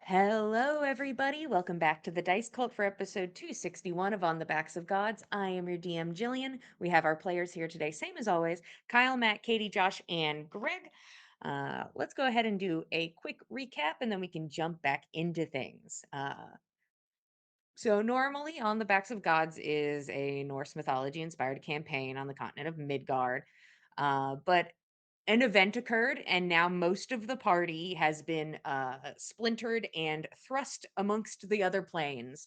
Hello, everybody. Welcome back to the Dice Cult for episode 261 of On the Backs of Gods. I am your DM, Jillian. We have our players here today, same as always Kyle, Matt, Katie, Josh, and Greg. Let's go ahead and do a quick recap and then we can jump back into things. So, normally, On the Backs of Gods is a Norse mythology inspired campaign on the continent of Midgard. But an event occurred, and now most of the party has been splintered and thrust amongst the other planes.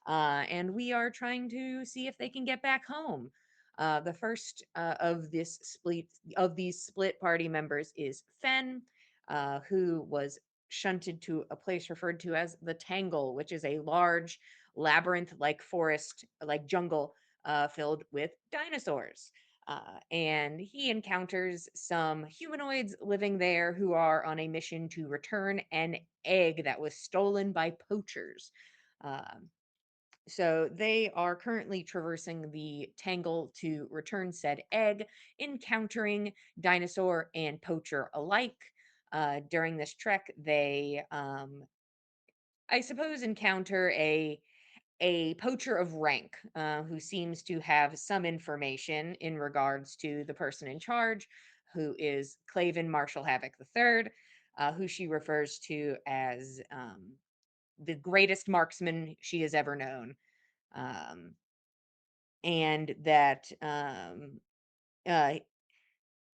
And we are trying to see if they can get back home. The first of these split party members is Fen, who was shunted to a place referred to as the Tangle, which is a large labyrinth-like forest, like jungle, filled with dinosaurs. And he encounters some humanoids living there who are on a mission to return an egg that was stolen by poachers. Um, so they are currently traversing the tangle to return said egg, encountering dinosaur and poacher alike. During this trek, they, I suppose, encounter a poacher of rank who seems to have some information in regards to the person in charge, who is Clavin Marshall Havoc III, who she refers to as the greatest marksman she has ever known. Um, and that uh,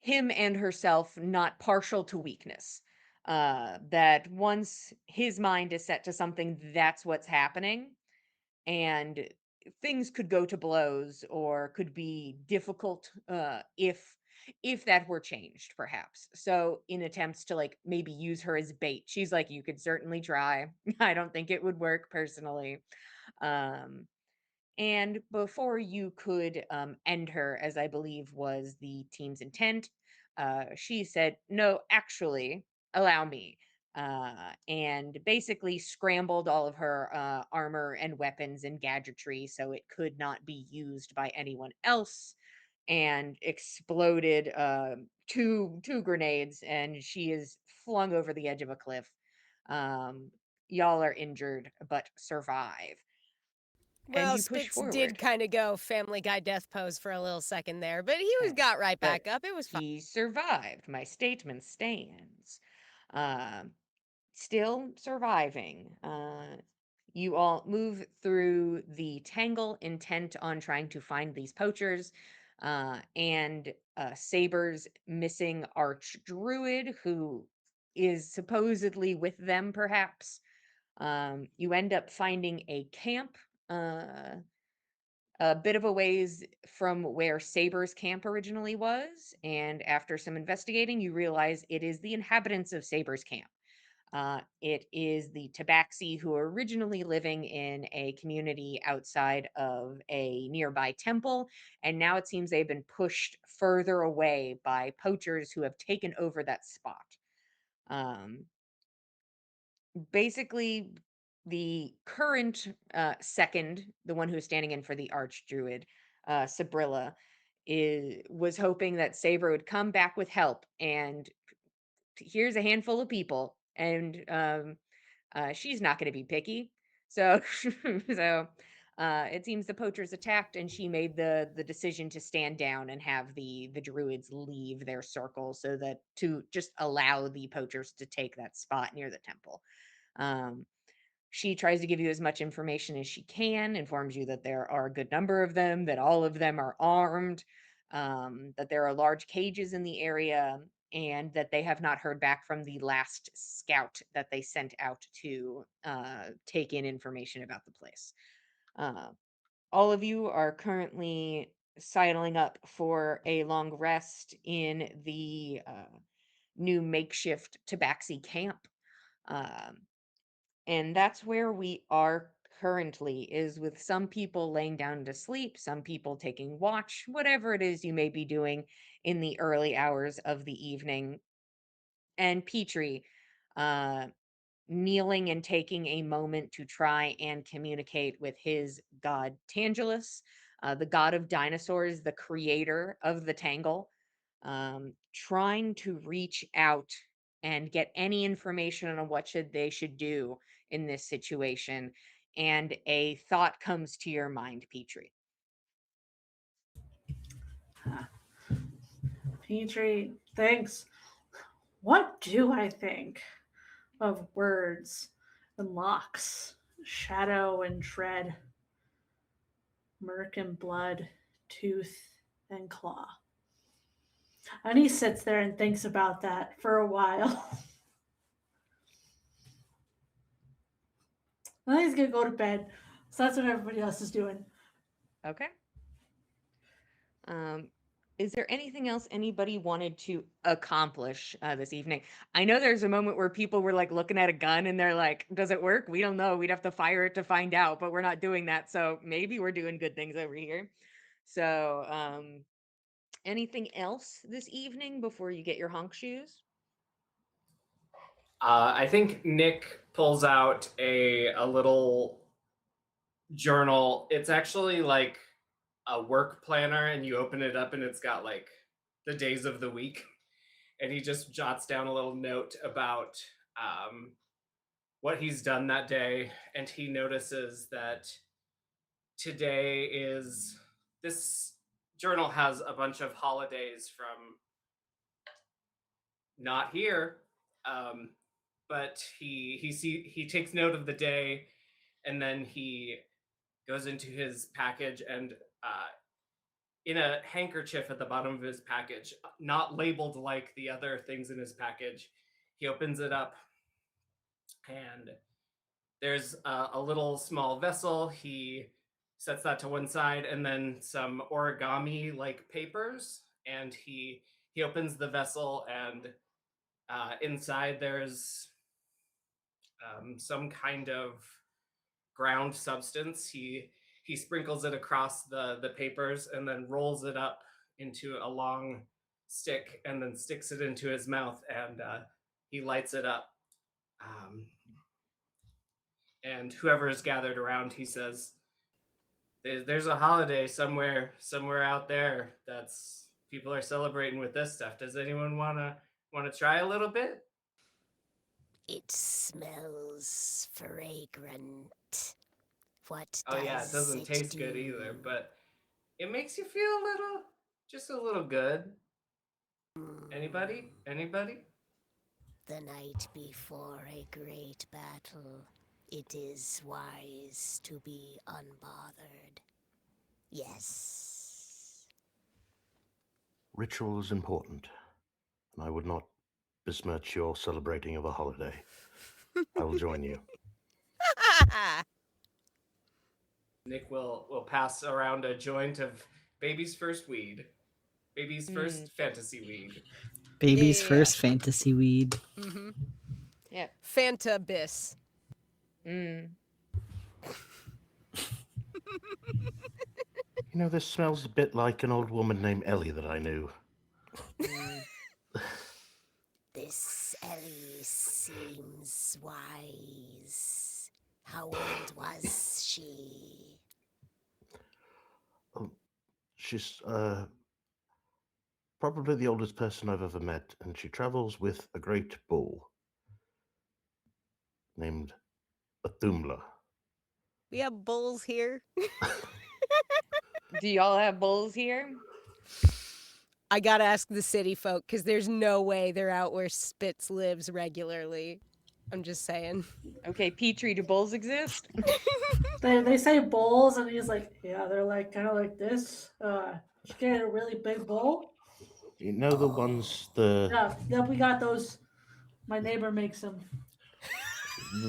him and herself not partial to weakness. That once his mind is set to something, that's what's happening, and things could go to blows or could be difficult if that were changed, perhaps. So in attempts to like maybe use her as bait, she's like, you could certainly try. I don't think it would work personally. um and before you could end her, as I believe was the team's intent, she said, no, actually, allow me. And basically scrambled all of her armor and weapons and gadgetry so it could not be used by anyone else, and exploded two grenades, and she is flung over the edge of a cliff. Um, y'all are injured but survive, and Well, you push Spitz did forward. kinda go Family Guy death pose for a little second there, but he was Uh, got right but back up, it was fine. he survived. My statement stands. Um, Still surviving. You all move through the tangle, intent on trying to find these poachers. And Saber's missing arch druid, who is supposedly with them, perhaps. You end up finding a camp. A bit of a ways from where Saber's camp originally was, and after some investigating, you realize it is the inhabitants of Saber's camp. It is the Tabaxi who are originally living in a community outside of a nearby temple, and now it seems they've been pushed further away by poachers who have taken over that spot. Um, Basically, the current second, the one who's standing in for the archdruid, Sabrilla, was hoping that Saber would come back with help, and here's a handful of people, and she's not going to be picky. So, so it seems the poachers attacked, and she made the decision to stand down and have the druids leave their circle, so that to just allow the poachers to take that spot near the temple. Um, she tries to give you as much information as she can, informs you that there are a good number of them, that all of them are armed, that there are large cages in the area, and that they have not heard back from the last scout that they sent out to take in information about the place. Uh, all of you are currently sidling up for a long rest in the new makeshift Tabaxi camp. Um, and that's where we are currently, is with some people laying down to sleep, some people taking watch, whatever it is you may be doing in the early hours of the evening. And Petrie, uh, kneeling and taking a moment to try and communicate with his god Tangulus, the god of dinosaurs, the creator of the Tangle, trying to reach out and get any information on what they should do in this situation. And a thought comes to your mind, Petrie. Petrie, thanks. What do I think of words and locks, shadow and tread, murk and blood, tooth and claw? And he sits there and thinks about that for a while. And then he's gonna go to bed. So that's what everybody else is doing. Okay. Um, is there anything else anybody wanted to accomplish this evening? I know there's a moment where people were like looking at a gun and they're like, does it work? We don't know. We'd have to fire it to find out, but we're not doing that. So maybe we're doing good things over here. So, anything else this evening before you get your honk shoes? I think Nick pulls out a little journal. It's actually like a work planner, and you open it up and it's got like the days of the week. And he just jots down a little note about what he's done that day. And he notices that today is this journal has a bunch of holidays from not here. But he takes note of the day, and then he goes into his package, and in a handkerchief at the bottom of his package, not labeled like the other things in his package, he opens it up, and there's a little small vessel. He sets that to one side, and then some origami like papers, and he opens the vessel, and inside there's some kind of ground substance. He sprinkles it across the papers and then rolls it up into a long stick and then sticks it into his mouth, and he lights it up. And whoever is gathered around, he says, "There's a holiday somewhere out there that's people are celebrating with this stuff. Does anyone wanna try a little bit?" It smells fragrant. What Oh yeah, it does doesn't it taste good either, do? but it makes you feel just a little good. Anybody? Anybody? The night before a great battle, it is wise to be unbothered. Yes. Ritual is important, and I would not besmirch your celebrating of a holiday. I will join you. Nick will pass around a joint of baby's first weed. Baby's first fantasy weed. Baby's Yeah. first fantasy weed. Mm-hmm. Yeah. Fanta Bis. Mm. You know, this smells a bit like an old woman named Ellie that I knew. This Ellie seems wise. How old was she? She's probably the oldest person I've ever met, and she travels with a great bull named Athumla. We have bulls here. Do y'all have bulls here? I gotta ask the city folk, because there's no way they're out where Spitz lives regularly. I'm just saying. Okay, Petrie, do bulls exist? They say bulls, and he's like, yeah, they're like kind of like this. Did you get a really big bull? You know the ones, Yeah, we got those. My neighbor makes them.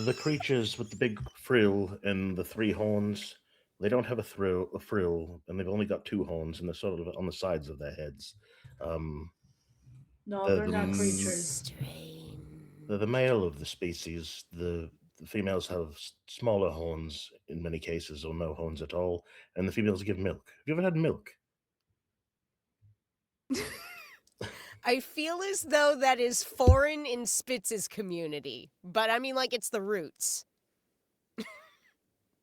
the creatures with the big frill and the three horns. They don't have a frill, and they've only got two horns, and they're sort of on the sides of their heads. No, They're they're not the- creatures. Strange. They're the male of the species. The females have smaller horns in many cases, or no horns at all, and the females give milk. Have you ever had milk? I feel as though that is foreign in Spitz's community, but I mean, like, it's the roots.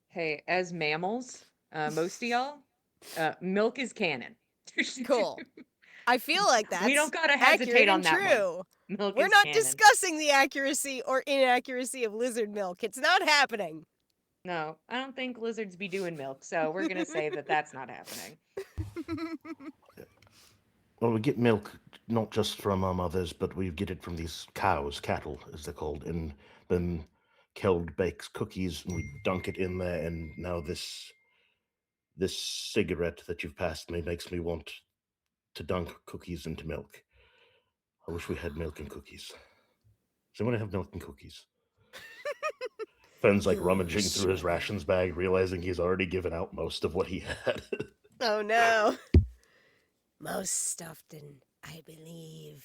Hey, as mammals, most of y'all, milk is canon. Cool. I feel like that's We don't gotta accurate hesitate on and that one. true. Milk We're is not canon. discussing the accuracy or inaccuracy of lizard milk. It's not happening. No, I don't think lizards be doing milk, so we're gonna say that that's not happening. Well, we get milk not just from our mothers, but we get it from these cows, cattle, as they're called, and then Keld bakes cookies, and we dunk it in there, and now this cigarette that you've passed me makes me want to dunk cookies into milk. I wish we had milk and cookies. Does anyone have milk and cookies? Fenn's like You rummaging through his should. rations bag, realizing he's already given out most of what he had. Oh no. Most often, I believe,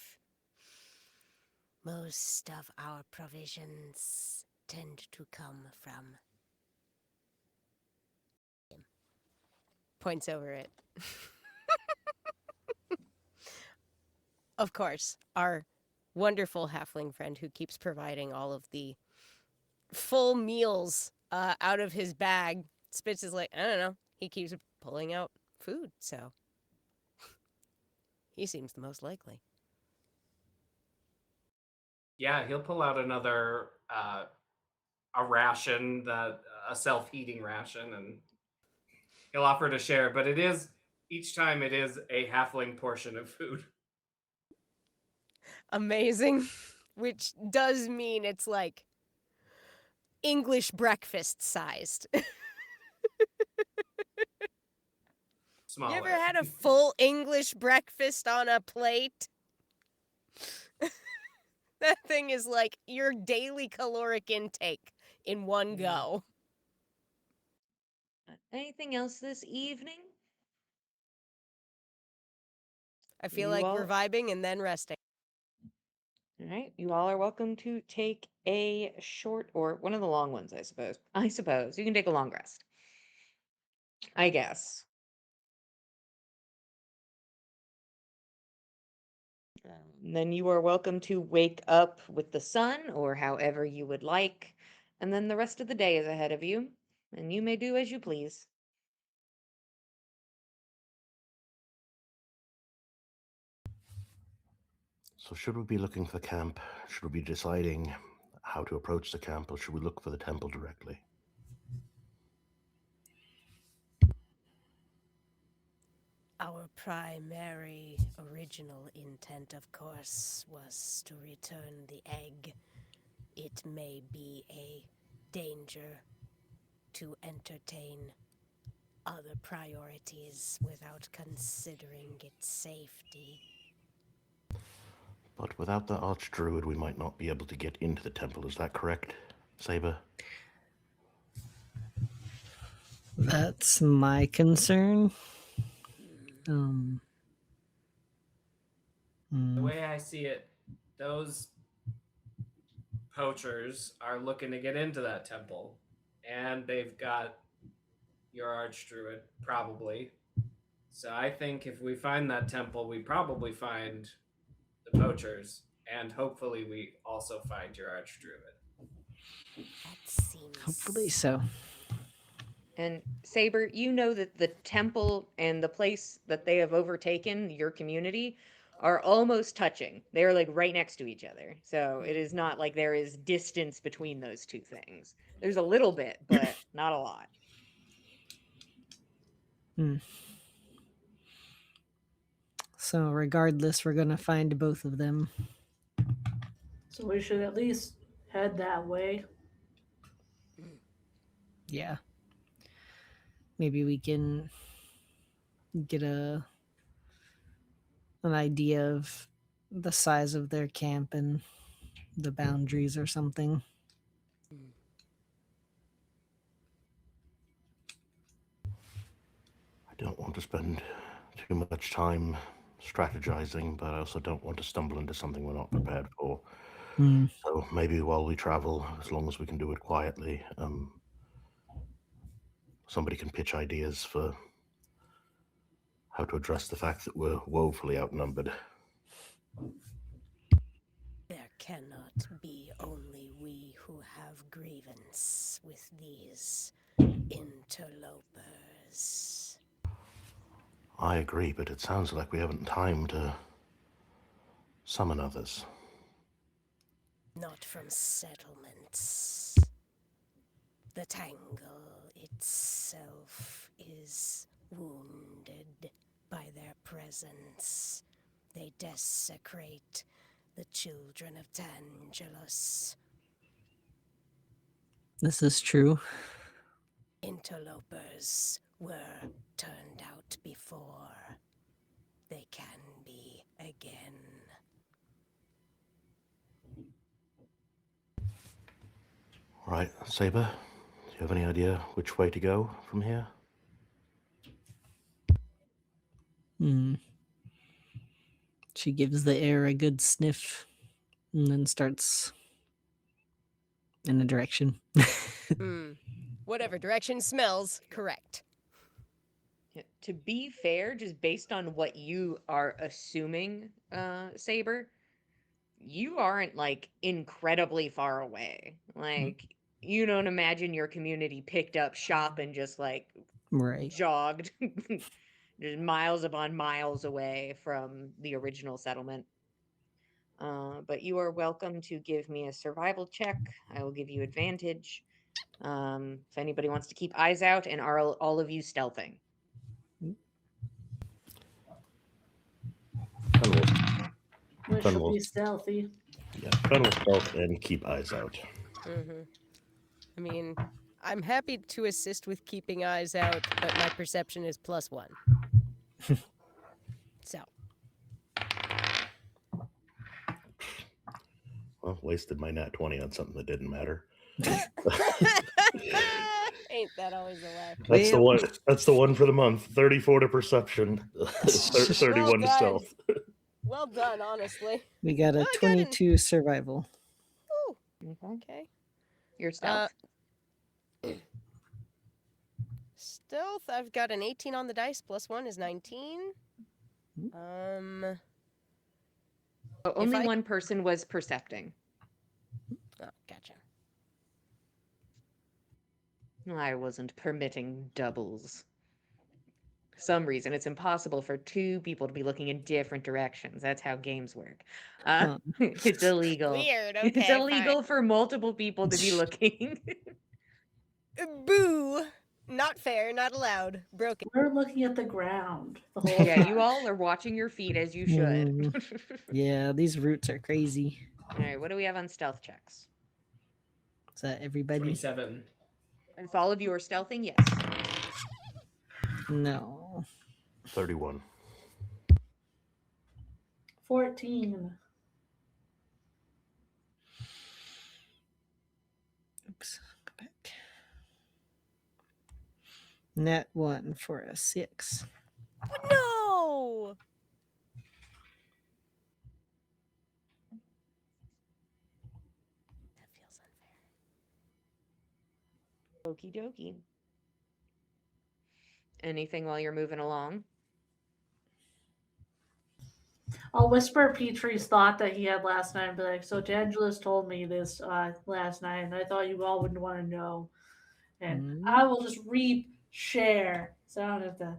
most of our provisions tend to come from Points over it. Of course, our wonderful halfling friend who keeps providing all of the full meals out of his bag. Spitz is like, I don't know. He keeps pulling out food, so he seems the most likely. Yeah, he'll pull out another a ration, that a self-heating ration, and he'll offer to share. But it is each time it is a halfling portion of food. Amazing. Which does mean it's like English breakfast sized. Smaller. You ever had a full English breakfast on a plate? That thing is like your daily caloric intake in one go. Anything else this evening? I feel You like all- we're vibing and then resting. All right, you all are welcome to take a short or one of the long ones, I suppose. I suppose you can take a long rest. I guess. Then you are welcome to wake up with the sun or however you would like. And then the rest of the day is ahead of you, and you may do as you please. So should we be looking for camp? Should we be deciding how to approach the camp, or should we look for the temple directly? our primary original intent, of course, was to return the egg. It may be a danger to entertain other priorities without considering its safety. But without the Archdruid, we might not be able to get into the temple. Is that correct, Saber? That's my concern. The hmm. way I see it, those poachers are looking to get into that temple, and they've got your archdruid, probably. So I think if we find that temple, we probably find the poachers, and hopefully we also find your archdruid. That seems... Hopefully so. And Saber, you know that the temple and the place that they have overtaken, your community, are almost touching. They are like right next to each other. So it is not like there is distance between those two things. There's a little bit, but not a lot. So regardless, we're gonna find both of them. So we should at least head that way. Yeah. Maybe we can get an idea of the size of their camp and the boundaries or something. I don't want to spend too much time strategizing, but I also don't want to stumble into something we're not prepared for. So maybe while we travel, as long as we can do it quietly, somebody can pitch ideas for how to address the fact that we're woefully outnumbered. There cannot be only we who have grievance with these interlopers. I agree, but it sounds like we haven't time to summon others. Not from settlements. The Tangle itself is wounded by their presence. They desecrate the children of Tangelus. This is true. Interlopers were turned out before. They can be again. Right, Saber, do you have any idea which way to go from here? She gives the air a good sniff and then starts in a direction. Whatever direction smells correct. Yeah, to be fair, just based on what you are assuming, Saber, you aren't like incredibly far away. Like, you don't imagine your community picked up shop and just like Right. jogged just miles upon miles away from the original settlement. But you are welcome to give me a survival check. I will give you advantage. If anybody wants to keep eyes out, and are all of you stealthing? We should Fenwolf. be stealthy. Yeah, Fenwolf stealth and keep eyes out. I mean, I'm happy to assist with keeping eyes out, but my perception is +1. So. Well, wasted my nat 20 on something that didn't matter. Ain't that always the way? That's the one. That's the one for the month. 34 to perception, 31 to done. stealth. Well done, honestly. We got a Well, I got an- 22 survival. Ooh, Okay. okay. Your stealth. Stealth, I've got an 18 on the dice, +1 is 19. Only I- one person was percepting. Oh, gotcha. I wasn't permitting doubles. For some reason, it's impossible for two people to be looking in different directions. That's how games work. Huh. It's illegal. Weird, It's okay, illegal for multiple people to be looking. Boo! Not fair, not allowed. Broken. We're looking at the ground the whole Yeah, time. you all are watching your feet as you should. Yeah, these roots are crazy. All right, what do we have on stealth checks? Is that everybody? 27. If all of you are stealthing, yes. No. 31. 14. Oops. Go back. Nat 1 for a 6. No! That feels unfair. Okie dokie. Anything while you're moving along? I'll whisper Petrie's thought that he had last night and be like, so D'Angelo's told me this last night, and I thought you all would want to know. And I will just share. So I don't have to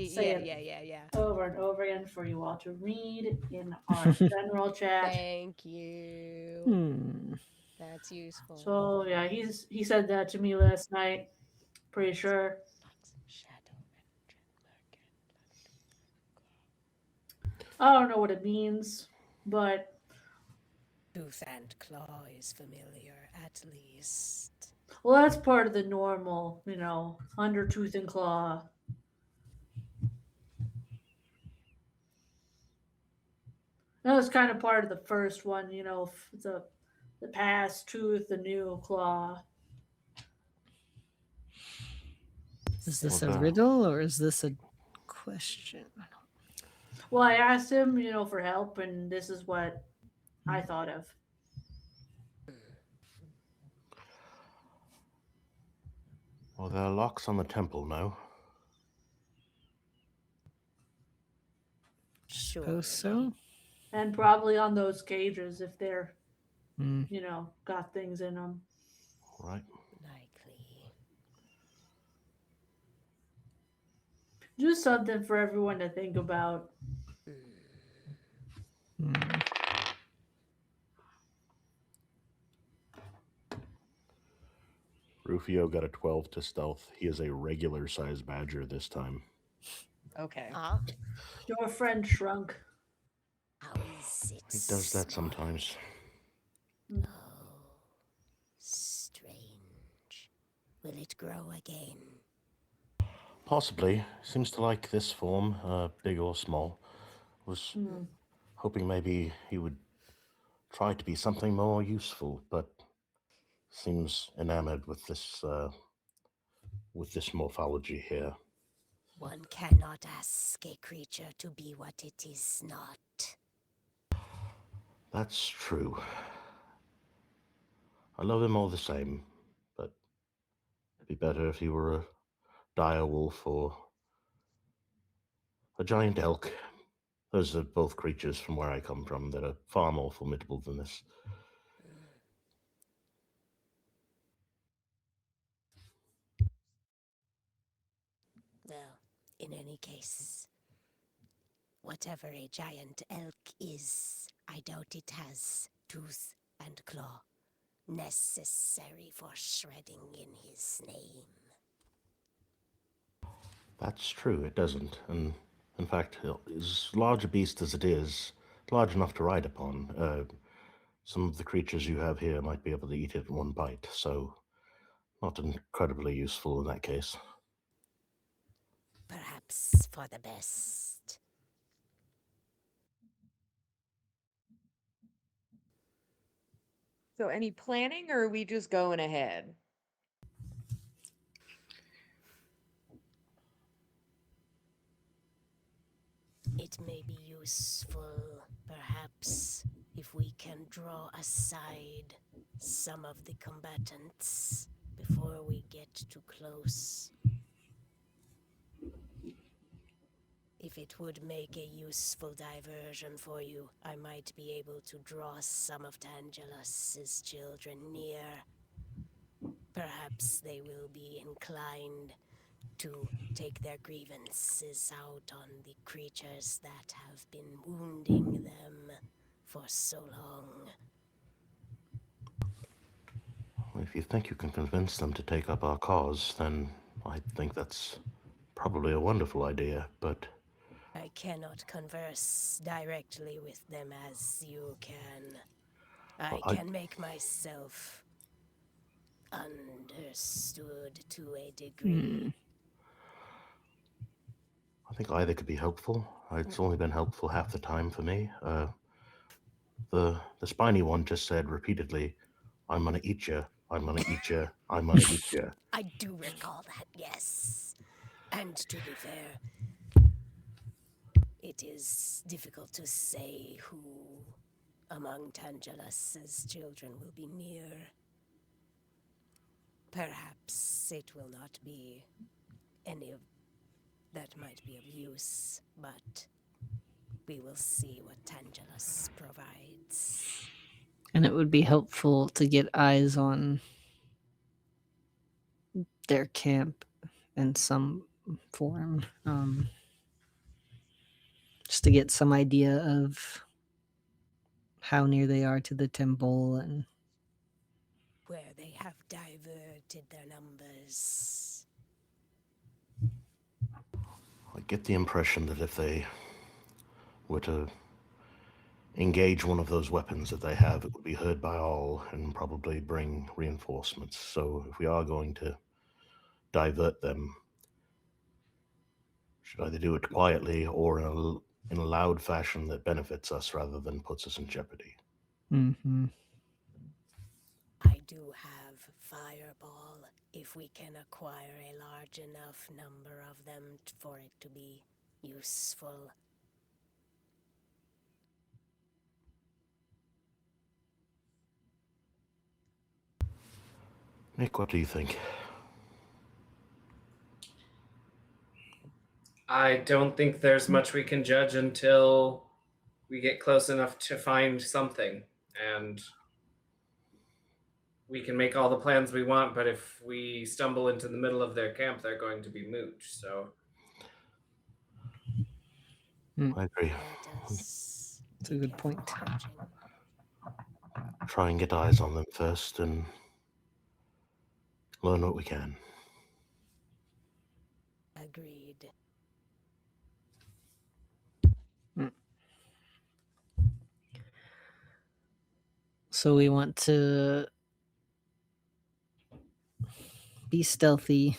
say it Yeah. over and over again for you all to read in our general chat. Thank you. That's useful. So yeah, he said that to me last night. Pretty sure. I don't know what it means, but Tooth and claw is familiar, at least. well, that's part of the normal, under tooth and claw. That was kind of part of the first one, the past tooth, the new claw. Is this Okay. a riddle or is this a question? Well, I asked him, for help, and this is what I thought of. Well, there are locks on the temple now. Sure. Suppose so. And probably on those cages if they're, Hmm. got things in them. Right. Likely. Just something for everyone to think about. Hmm. Rufio got a 12 to stealth. He is a regular sized badger this time. Okay. Ah, Your friend shrunk. How is it? He does that small? sometimes. Oh, strange. Will it grow again? Possibly. Seems to like this form, big or small. Was hoping maybe he would try to be something more useful, but seems enamored with this morphology here. One cannot ask a creature to be what it is not. That's true. I love him all the same, but it'd be better if he were a dire wolf or a giant elk. Those are both creatures from where I come from that are far more formidable than this. Well, in any case, whatever a giant elk is, I doubt it has tooth and claw necessary for shredding in his name. That's true, it doesn't. And in fact, as large a beast as it is, large enough to ride upon, some of the creatures you have here might be able to eat it in one bite, so not incredibly useful in that case. Perhaps for the best. So any planning, or are we just going ahead? It may be useful, perhaps, if we can draw aside some of the combatants before we get too close. If it would make a useful diversion for you, I might be able to draw some of Tangelus's children near. Perhaps they will be inclined to take their grievances out on the creatures that have been wounding them for so long. If you think you can convince them to take up our cause, then I think that's probably a wonderful idea, but I cannot converse directly with them as you can. I I- can make myself understood to a degree. I think either could be helpful. It's only been helpful half the time for me. The spiny one just said repeatedly, "I'm gonna eat you. I'm gonna eat you. I'm gonna eat you." I do recall that, yes. And to be fair, it is difficult to say who among Tangelus's children will be near. Perhaps it will not be any of that might be of use, but we will see what Tangelus provides. And it would be helpful to get eyes on their camp in some form. Just to get some idea of how near they are to the temple and Where they have diverted their numbers. I get the impression that if they were to engage one of those weapons that they have, it would be heard by all and probably bring reinforcements. So if we are going to divert them, should either do it quietly or in a loud fashion that benefits us rather than puts us in jeopardy. Mm-hmm. I do have Fireball if we can acquire a large enough number of them for it to be useful. Nick, what do you think? I don't think there's much we can judge until we get close enough to find something. And we can make all the plans we want, but if we stumble into the middle of their camp, they're going to be moot. So I agree. That does That's a be good careful point. approaching. Try and get eyes on them first and learn what we can. Agreed. So we want to be stealthy,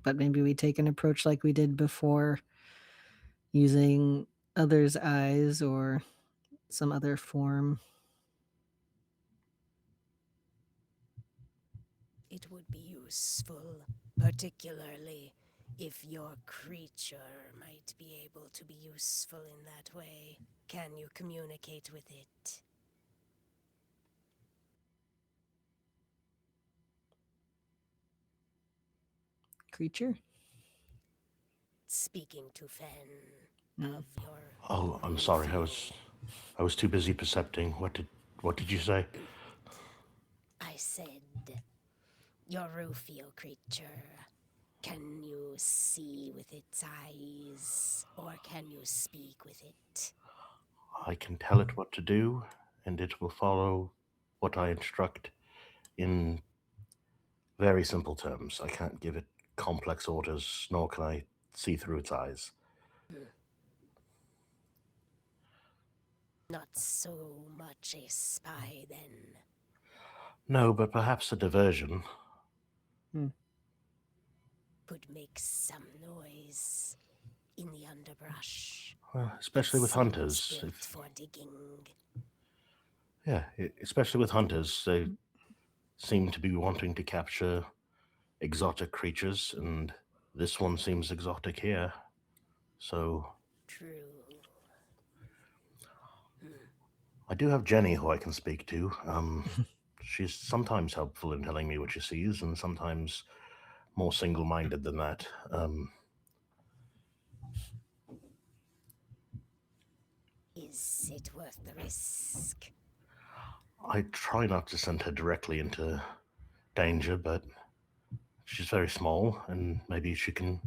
but maybe we take an approach like we did before, using others' eyes or some other form. It would be useful, particularly if your creature might be able to be useful in that way. Can you communicate with it? Creature? Speaking to Fen Mm. of your. Oh, I'm sorry. I was too busy percepting. What did you say? I said, your Rufio creature. Can you see with its eyes, or can you speak with it? I can tell it what to do, and it will follow what I instruct in very simple terms. I can't give it complex orders, nor can I see through its eyes. Not so much a spy, then. No, but perhaps a diversion. Could make some noise in the underbrush. Especially with Seems hunters. built for digging. Yeah, especially with hunters. They seem to be wanting to capture exotic creatures, and this one seems exotic here. So True. I do have Jenny who I can speak to. She's sometimes helpful in telling me what she sees, and sometimes more single-minded than that. Is it worth the risk? I try not to send her directly into danger, but she's very small, and maybe she can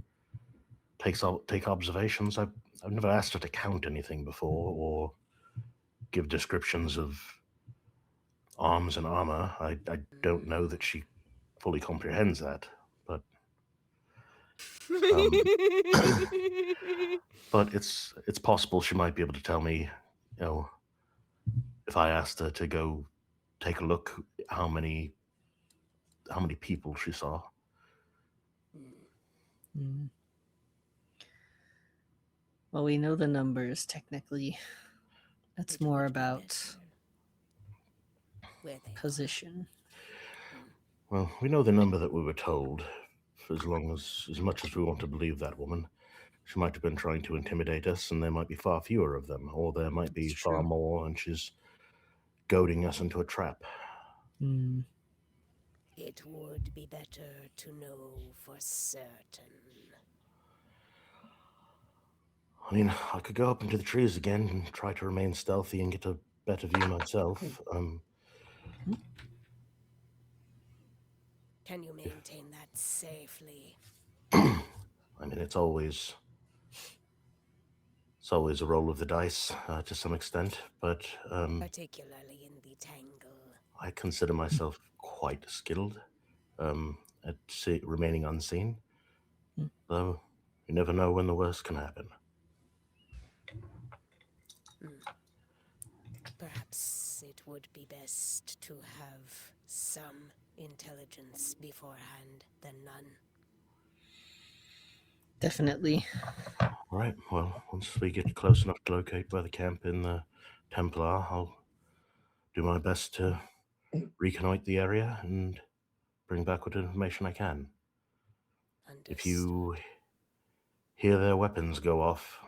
take observations. I've never asked her to count anything before or give descriptions of arms and armor. I don't know that she fully comprehends that, but but it's possible she might be able to tell me, you know, if I asked her to go take a look, how many people she saw. Mm. Well, we know the numbers technically. It's It more would be about better where they are. position. Well, we know the number that we were told, for as much as we want to believe that woman. She might have been trying to intimidate us, and there might be far fewer of them, or there might be It's far true. more, and she's goading us into a trap. Mm. It would be better to know for certain. I mean, I could go up into the trees again and try to remain stealthy and get a better view myself. Can you maintain that safely? I mean, it's always a roll of the dice to some extent, but Particularly in the tangle. I consider myself quite skilled at remaining unseen. Hmm. Though you never know when the worst can happen. Perhaps it would be best to have some intelligence beforehand than none. Definitely. All right, well, once we get close enough to locate where the camp in the Templar, I'll do my best to reconnoite the area and bring back what information I can. If Understood. you hear their weapons go off,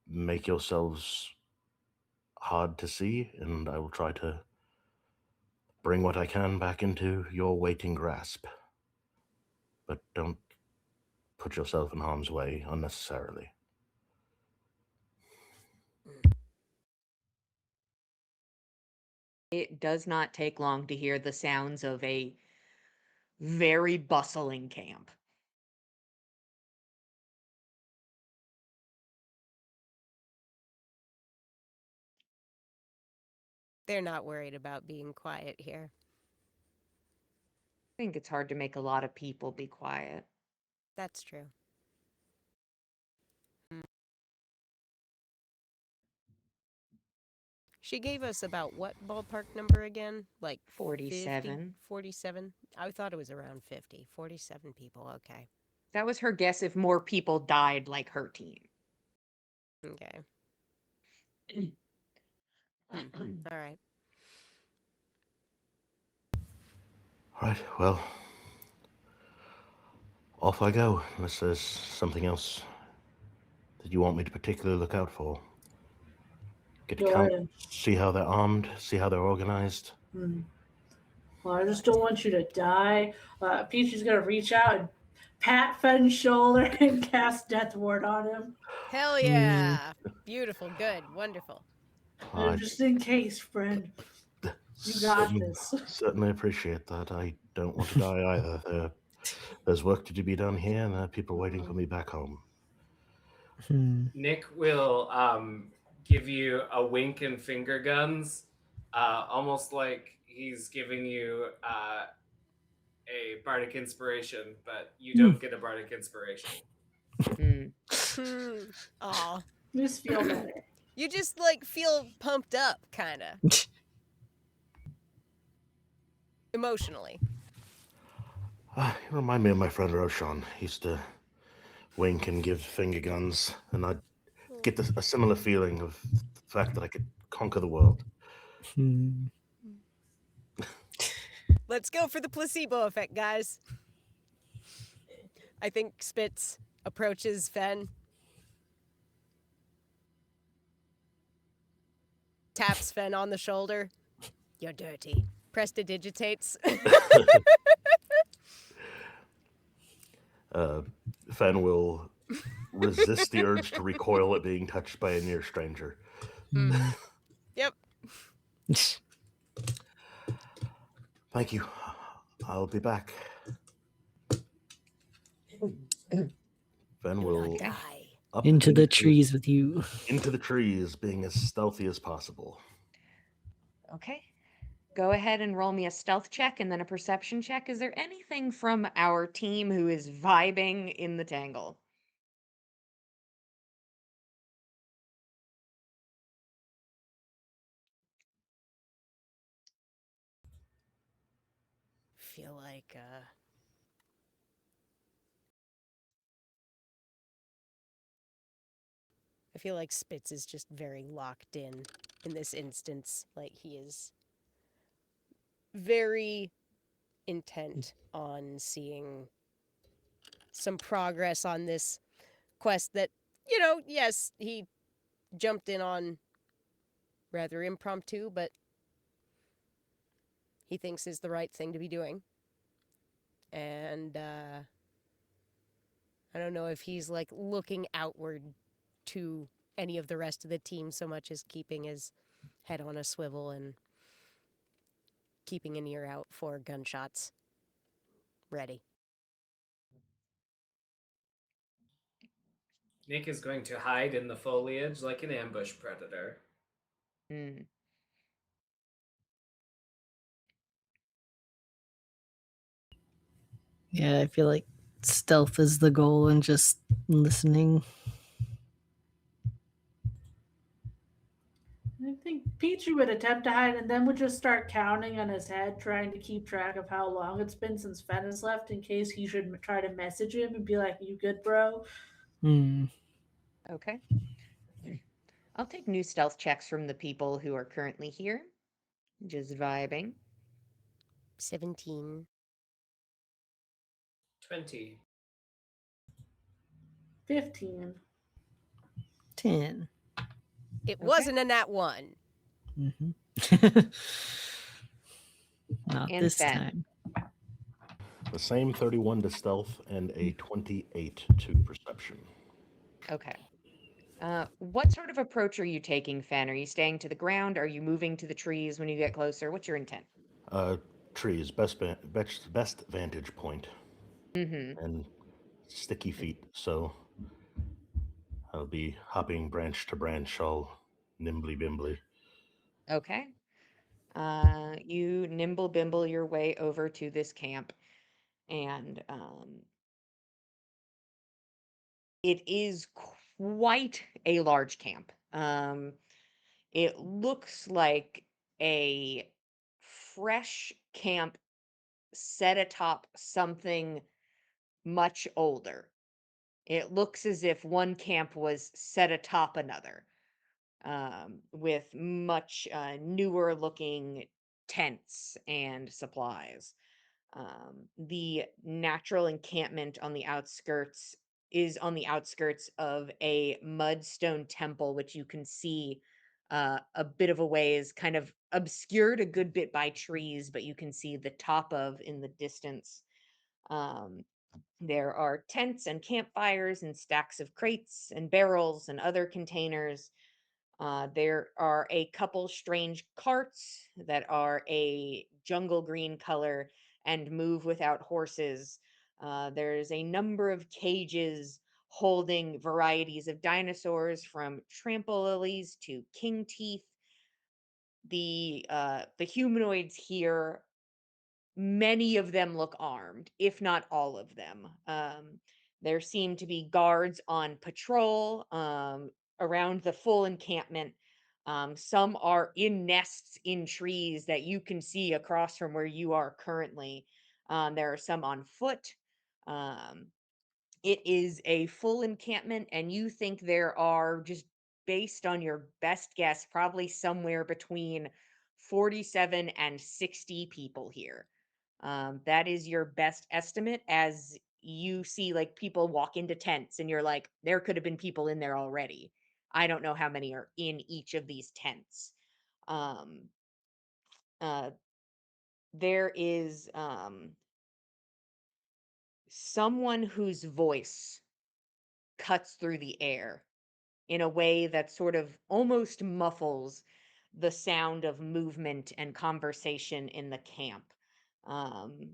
make yourselves hard to see, and I will try to bring what I can back into your waiting grasp. But don't put yourself in harm's way unnecessarily. It does not take long to hear the sounds of a very bustling camp. They're not worried about being quiet here. I think it's hard to make a lot of people be quiet. That's true. She gave us about what ballpark number again? Like 50? 47. 47? I thought it was around 50. 47 people. Okay. That was her guess if more people died like her team. Okay. All right. All right, well, off I go, unless there's something else that you want me to particularly look out for. Get to Go count, ahead. see how they're armed, see how they're organized. Well, I just don't want you to die. Peachy's gonna reach out and pat Fenn's shoulder and cast Death Ward on him. Hell yeah. Beautiful. Good. Wonderful. I Just in case, friend. You got this. certainly appreciate that. I don't want to die either. There's work to be done here, and there are people waiting for me back home. Nick will give you a wink and finger guns, almost like he's giving you a bardic inspiration, but you don't get a bardic inspiration. Aw. Just feel better. You just like feel pumped up, kind of. Emotionally. You remind me of my friend Roshan. He used to wink and give finger guns, and I'd get a similar feeling of the fact that I could conquer the world. Let's go for the placebo effect, guys. I think Spitz approaches Fen. Taps Fen on the shoulder. You're dirty. Prestidigitates. Fen will resist the urge to recoil at being touched by a near stranger. Yep. Thank you. I'll be back. Fen will Die. up Into the trees with you. Into the trees, being as stealthy as possible. Okay. Go ahead and roll me a stealth check and then a perception check. Is there anything from our team who is vibing in the tangle? Feel like I feel like Spitz is just very locked in this instance. Like he is very intent on seeing some progress on this quest that, yes, he jumped in on rather impromptu, but he thinks is the right thing to be doing. And I don't know if he's like looking outward to any of the rest of the team so much as keeping his head on a swivel and keeping an ear out for gunshots. Ready. Nick is going to hide in the foliage like an ambush predator. Yeah, I feel like stealth is the goal and just listening. I think Peachy would attempt to hide and then would just start counting on his head, trying to keep track of how long it's been since Fen has left in case he should try to message him and be like, "You good, bro?" Okay. I'll take new stealth checks from the people who are currently here. Just vibing. 17. 20. 15. 10. It wasn't a nat 1. Not And this Fen. time. The same 31 to stealth and a 28 to perception. Okay. What sort of approach are you taking, Fen? Are you staying to the ground? Are you moving to the trees when you get closer? What's your intent? Trees, best vantage point. And sticky feet, so I'll be hopping branch to branch all nimbly bimbly. Okay. You nimble bimble your way over to this camp, and it is quite a large camp. It looks like a fresh camp set atop something much older. It looks as if one camp was set atop another, with much newer looking tents and supplies. The natural encampment on the outskirts is on the outskirts of a mudstone temple, which you can see a bit of a ways, kind of obscured a good bit by trees, but you can see the top of in the distance. Um, there are tents and campfires and stacks of crates and barrels and other containers. There are a couple strange carts that are a jungle green color and move without horses. There's a number of cages holding varieties of dinosaurs from trample lilies to king teeth. The humanoids here, many of them look armed, if not all of them. There seem to be guards on patrol around the full encampment. Some are in nests in trees that you can see across from where you are currently. There are some on foot. Um, it is a full encampment, and you think there are, just based on your best guess, probably somewhere between 47 and 60 people here. That is your best estimate, as you see like people walk into tents and you're like, there could have been people in there already. I don't know how many are in each of these tents. Um, uh, there is someone whose voice cuts through the air in a way that sort of almost muffles the sound of movement and conversation in the camp. Um,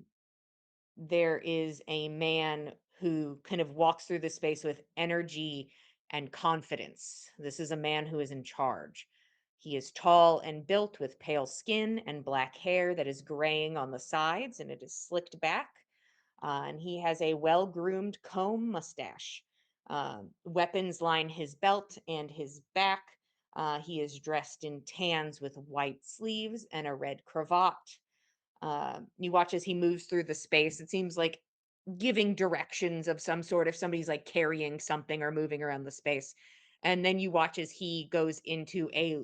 there is a man who kind of walks through the space with energy and confidence. This is a man who is in charge. He is tall and built with pale skin and black hair that is graying on the sides and it is slicked back. And he has a well groomed comb mustache. Weapons line his belt and his back. He is dressed in tans with white sleeves and a red cravat. You watch as he moves through the space. It seems like giving directions of some sort if somebody's like carrying something or moving around the space. And then you watch as he goes into a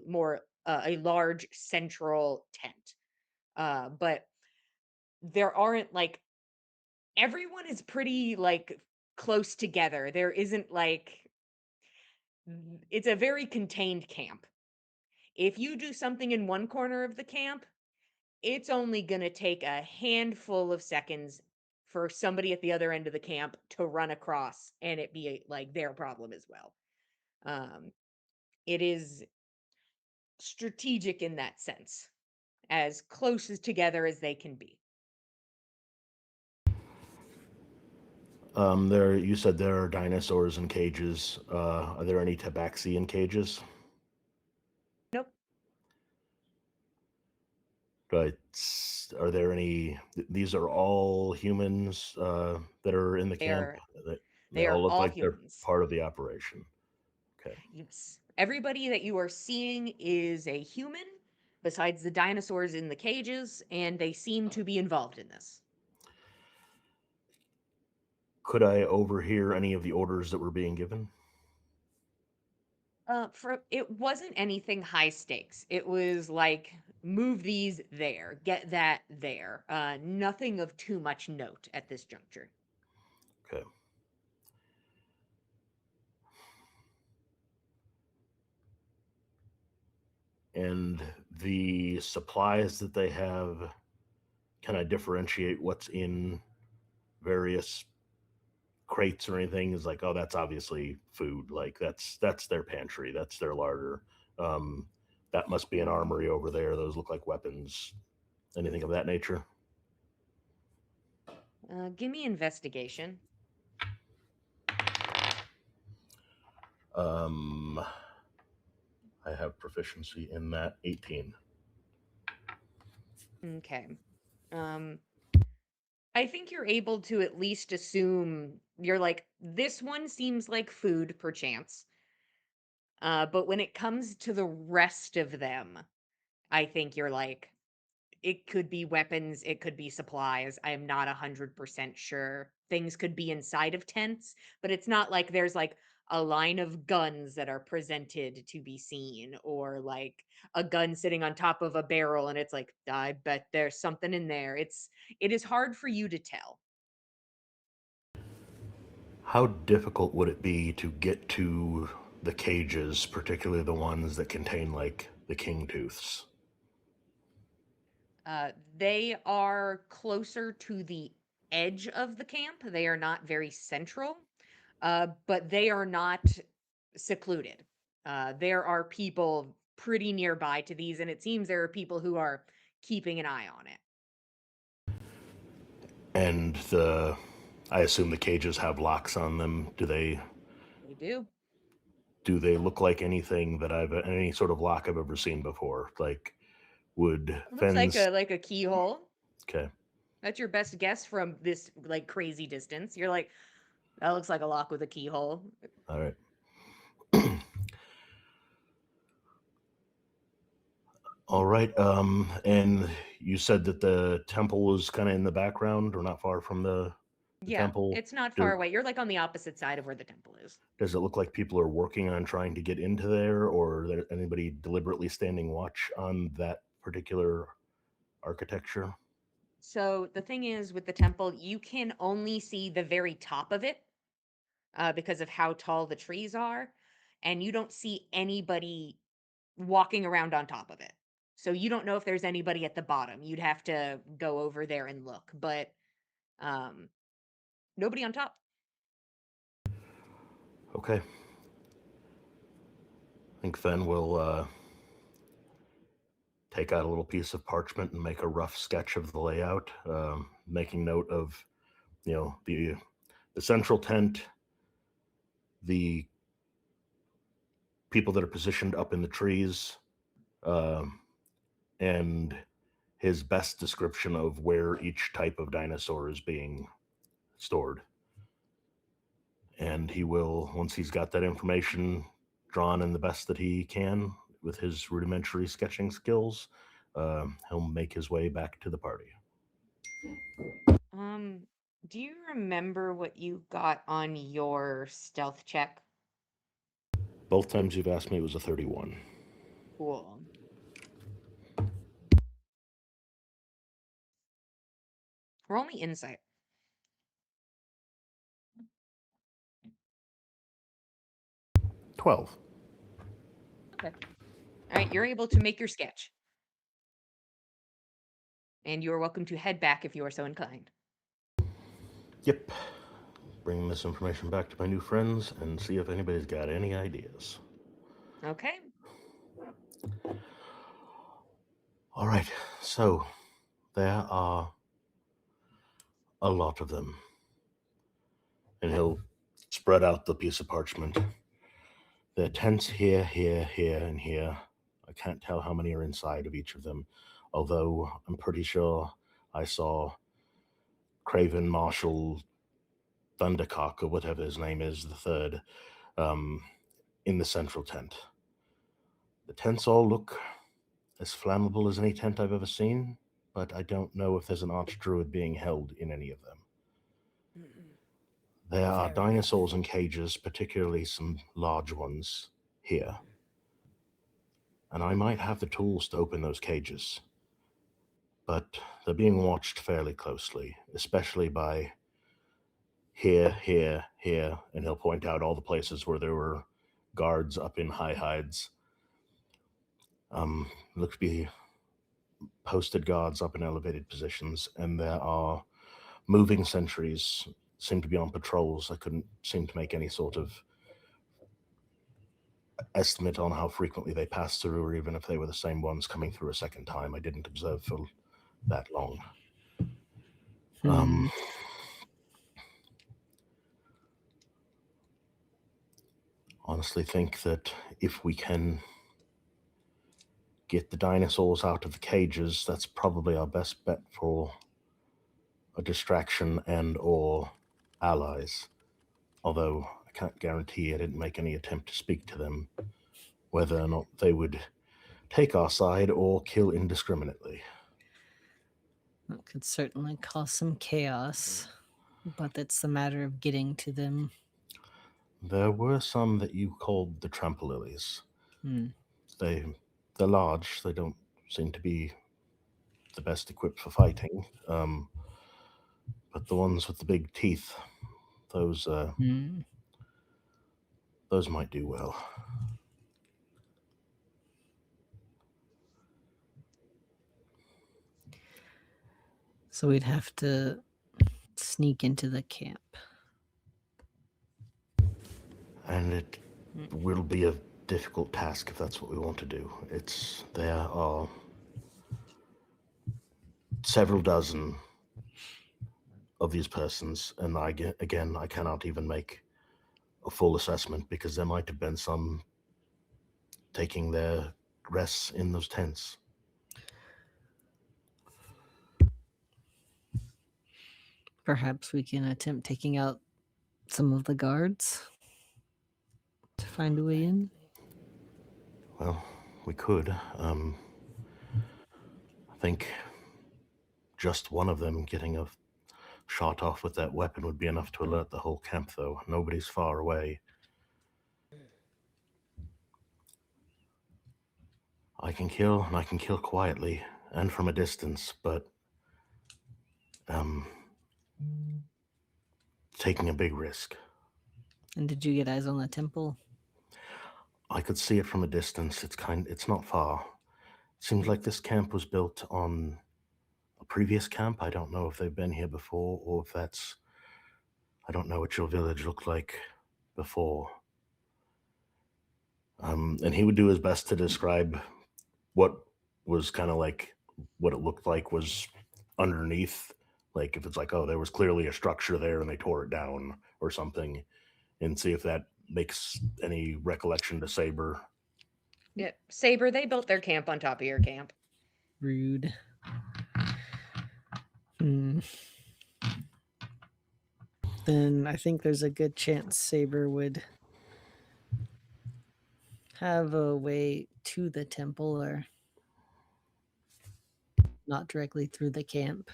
large central tent. But there aren't like everyone is pretty like close together. There isn't like it's a very contained camp. If you do something in one corner of the camp, it's only going to take a handful of seconds for somebody at the other end of the camp to run across and it be like their problem as well. Um, it is strategic in that sense, as close as together as they can be. There, you said there are dinosaurs in cages. Are there any tabaxi in cages? Nope. But are there any? These are all humans that are in the camp. They They are all look all like they're humans. part of the operation. Okay. Yes. Everybody that you are seeing is a human, besides the dinosaurs in the cages, and they seem to be involved in this. Could I overhear any of the orders that were being given? For it wasn't anything high stakes. It was like move these there, get that there. Nothing of too much note at this juncture. Okay. And the supplies that they have, can I differentiate what's in various crates or anything? Is like, oh, that's obviously food. Like that's their pantry, that's their larder. That must be an armory over there. Those look like weapons. Anything of that nature? Give me investigation. I have proficiency in that. 18. Okay. Um, I think you're able to at least assume you're like, this one seems like food, perchance. But when it comes to the rest of them, I think you're like, it could be weapons, it could be supplies. I am not 100% sure. Things could be inside of tents, but it's not like there's like a line of guns that are presented to be seen, or like a gun sitting on top of a barrel and it's like, I bet there's something in there. It is hard for you to tell. How difficult would it be to get to the cages, particularly the ones that contain, like, the king tooths? They are closer to the edge of the camp. They are not very central, but they are not secluded. There are people pretty nearby to these, and it seems there are people who are keeping an eye on it. And I assume the cages have locks on them. They do. Do they look like anything that any sort of lock I've ever seen before? Like, would It looks Fens? like a keyhole. Okay, That's your best guess from this like crazy distance. You're like, that looks like a lock with a keyhole. all right. All right. And you said that the temple was kind of in the background, or not far from the Yeah, temple. it's not Do- far away. You're like on the opposite side of where the temple is. Does it look like people are working on trying to get into there, or there anybody deliberately standing watch on that particular architecture? So the thing is with the temple, you can only see the very top of it because of how tall the trees are, and you don't see anybody walking around on top of it. So you don't know if there's anybody at the bottom. You'd have to go over there and look, but um, nobody on top. Okay. I think Fen will take out a little piece of parchment and make a rough sketch of the layout, making note of, the central tent, the people that are positioned up in the trees, um, and his best description of where each type of dinosaur is being stored. And he will, once he's got that information drawn in the best that he can with his rudimentary sketching skills, he'll make his way back to the party. Um, do you remember what you got on your stealth check? Both times you've asked me, it was a 31. Cool. Roll me insight. 12. Okay. All right, you're able to make your sketch. And you are welcome to head back if you are so inclined. Yep. Bringing this information back to my new friends and see if anybody's got any ideas. Okay. All right, so there are a lot of them. And he'll spread out the piece of parchment. There are tents here, here, here, and here. I can't tell how many are inside of each of them, although I'm pretty sure I saw Craven Marshall Thundercock, or whatever his name is, the third, in the central tent. The tents all look as flammable as any tent I've ever seen, but I don't know if there's an archdruid being held in any of them. There are Fair enough. dinosaurs in cages, particularly some large ones here. And I might have the tools to open those cages. But they're being watched fairly closely, especially by here, here, here, and he'll point out all the places where there were guards up in high hides. Look to be posted guards up in elevated positions, and there are moving sentries seem to be on patrols. I couldn't seem to make any sort of estimate on how frequently they passed through, or even if they were the same ones coming through a second time. I didn't observe for that long. Honestly think that if we can get the dinosaurs out of the cages, that's probably our best bet for a distraction and or allies. Although I can't guarantee I didn't make any attempt to speak to them, whether or not they would take our side or kill indiscriminately. That could certainly cause some chaos, but it's a matter of getting to them. There were some that you called the trample lilies. Hmm. They're large. They don't seem to be the best equipped for fighting. But the ones with the big teeth, those Hmm. those might do well. So we'd have to sneak into the camp. And it will be a difficult task if that's what we want to do. There are several dozen of these persons, and I cannot even make a full assessment because there might have been some taking their rests in those tents. Perhaps we can attempt taking out some of the guards to find a way in. Well, we could. I think just one of them getting a shot off with that weapon would be enough to alert the whole camp, though. Nobody's far away. I can kill, and I can kill quietly and from a distance, but taking a big risk. And did you get eyes on the temple? I could see it from a distance. It's not far. It seems like this camp was built on a previous camp. I don't know if they've been here before or if that's... I don't know what your village looked like before. And he would do his best to describe what was kind of like what it looked like was underneath. Like if it's like, oh, there was clearly a structure there and they tore it down or something, and see if that makes any recollection to Saber. Yeah, Saber, they built their camp on top of your camp. Rude. Then I think there's a good chance Saber would have a way to the temple or not directly through the camp.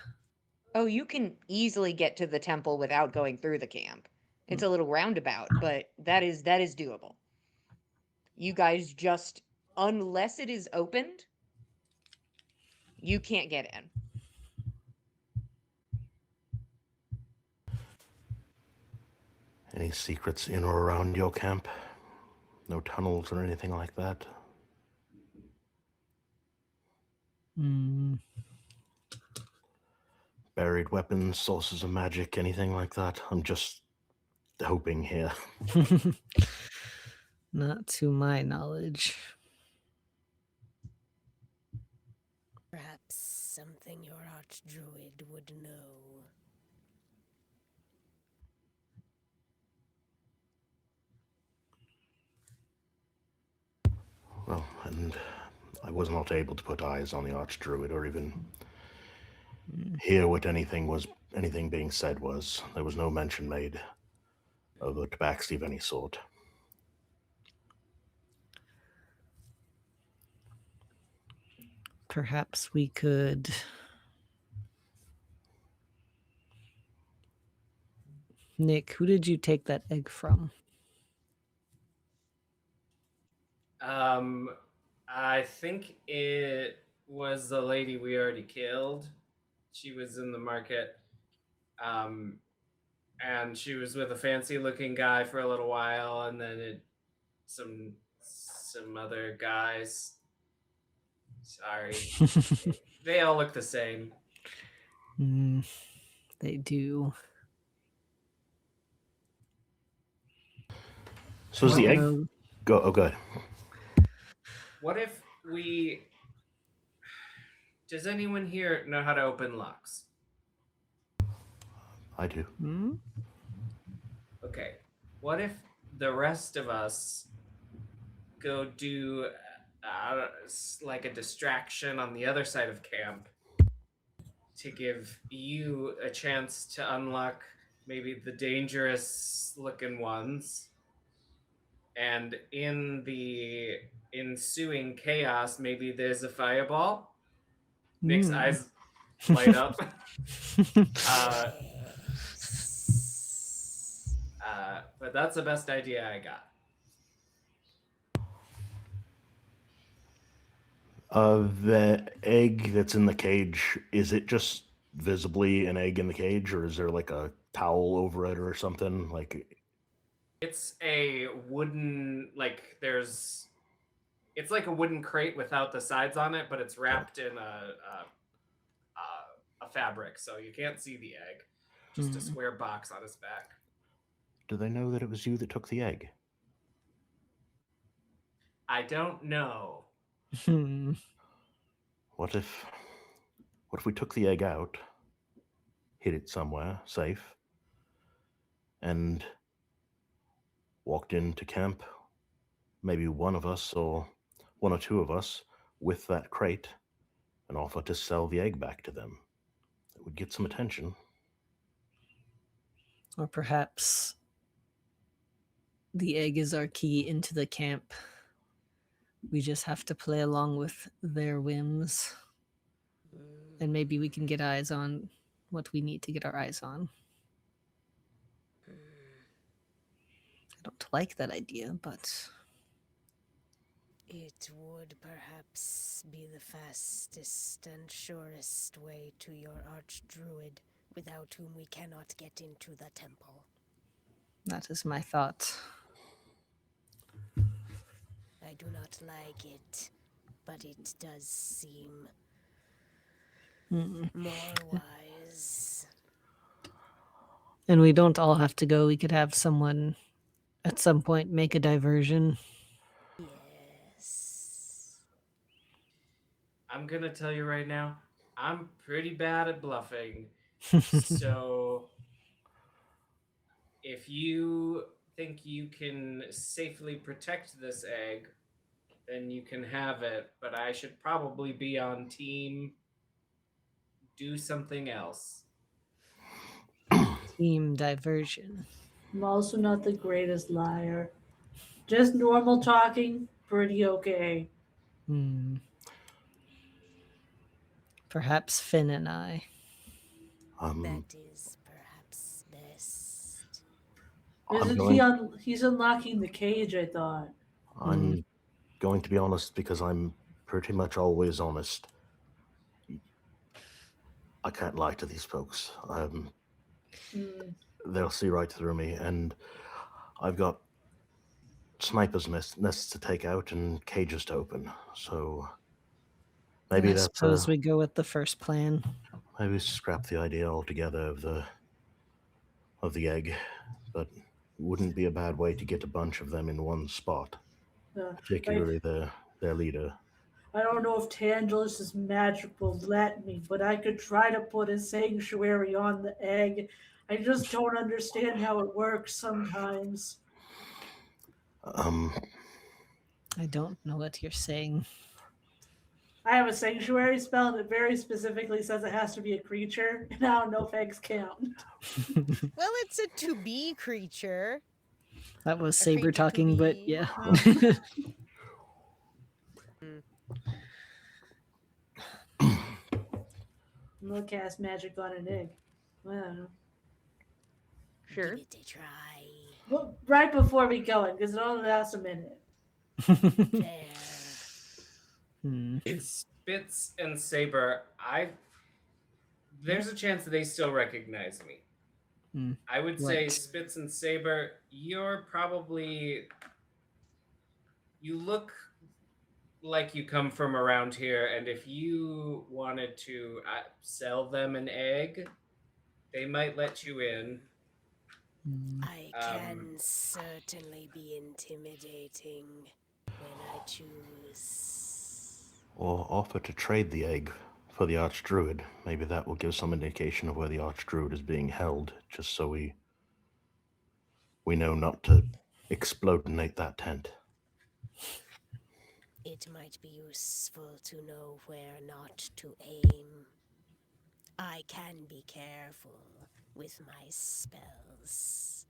Oh, you can easily get to the temple without going through the camp. It's a little roundabout, but that is doable. You guys just, unless it is opened, you can't get in. Any secrets in or around your camp? No tunnels or anything like that? Buried weapons, sources of magic, anything like that? I'm just hoping here. Not to my knowledge. Perhaps something your archdruid would know. Well, and I was not able to put eyes on the archdruid or even hear what anything being said was. There was no mention made of a tabaxi of any sort. Perhaps we could Nick, who did you take that egg from? I think it was the lady we already killed. She was in the market. And she was with a fancy looking guy for a little while, and then some other guys. Sorry. They all look the same. They do. So is the egg... Go ahead. What if we... Does anyone here know how to open locks? I do. Okay. What if the rest of us go do like a distraction on the other side of camp to give you a chance to unlock maybe the dangerous looking ones. And in the ensuing chaos, maybe there's a fireball. Nick's eyes light up. uh, but that's the best idea I got. The egg that's in the cage, is it just visibly an egg in the cage, or is there like a towel over it or something? Like, It's a wooden, it's like a wooden crate without the sides on it, but it's wrapped in a fabric, so you can't see the egg. Just a square box on his back. do they know that it was you that took the egg? I don't know. What if we took the egg out, hid it somewhere safe, and walked into camp, maybe one of us or one or two of us, with that crate, and offer to sell the egg back to them? It would get some attention. Or perhaps the egg is our key into the camp. We just have to play along with their whims. And maybe we can get eyes on what we need to get our eyes on. I don't like that idea, but It would perhaps be the fastest and surest way to your archdruid, without whom we cannot get into the temple. that is my thought. I do not like it, but it does seem more wise. And we don't all have to go. We could have someone at some point make a diversion. Yes. I'm gonna tell you right now, I'm pretty bad at bluffing. So if you think you can safely protect this egg, then you can have it. But I should probably be on team do something else. Team diversion. I'm also not the greatest liar. Just normal talking, pretty okay. Perhaps Finn and I. That is perhaps best. He's unlocking the cage, I thought. I'm going to be honest, because I'm pretty much always honest. I can't lie to these folks. They'll see right through me, and I've got snipers' nests to take out and cages to open. So maybe I that's suppose we go with the first plan. maybe scrap the idea altogether of the egg, but it wouldn't be a bad way to get a bunch of them in one spot, particularly their leader. I don't know if Tangelus' magic will let me, but I could try to put a sanctuary on the egg. I just don't understand how it works sometimes. I don't know what you're saying. I have a sanctuary spell that very specifically says it has to be a creature, and I don't know if eggs count. Well, it's a to be creature. That was A Saber creature to talking, but be. yeah. I'm gonna cast magic on an egg. I don't know. Sure. Give it a try. Well, right before we go in, because it only lasts a minute. There. Spitz and Saber, there's a chance that they still recognize me. I would say Right. Spitz and Saber, you look like you come from around here, and if you wanted to sell them an egg, they might let you in. I can certainly be intimidating when I choose. Or offer to trade the egg for the Archdruid. Maybe that will give some indication of where the Archdruid is being held, just so we know not to explodinate that tent. It might be useful to know where not to aim. I can be careful with my spells.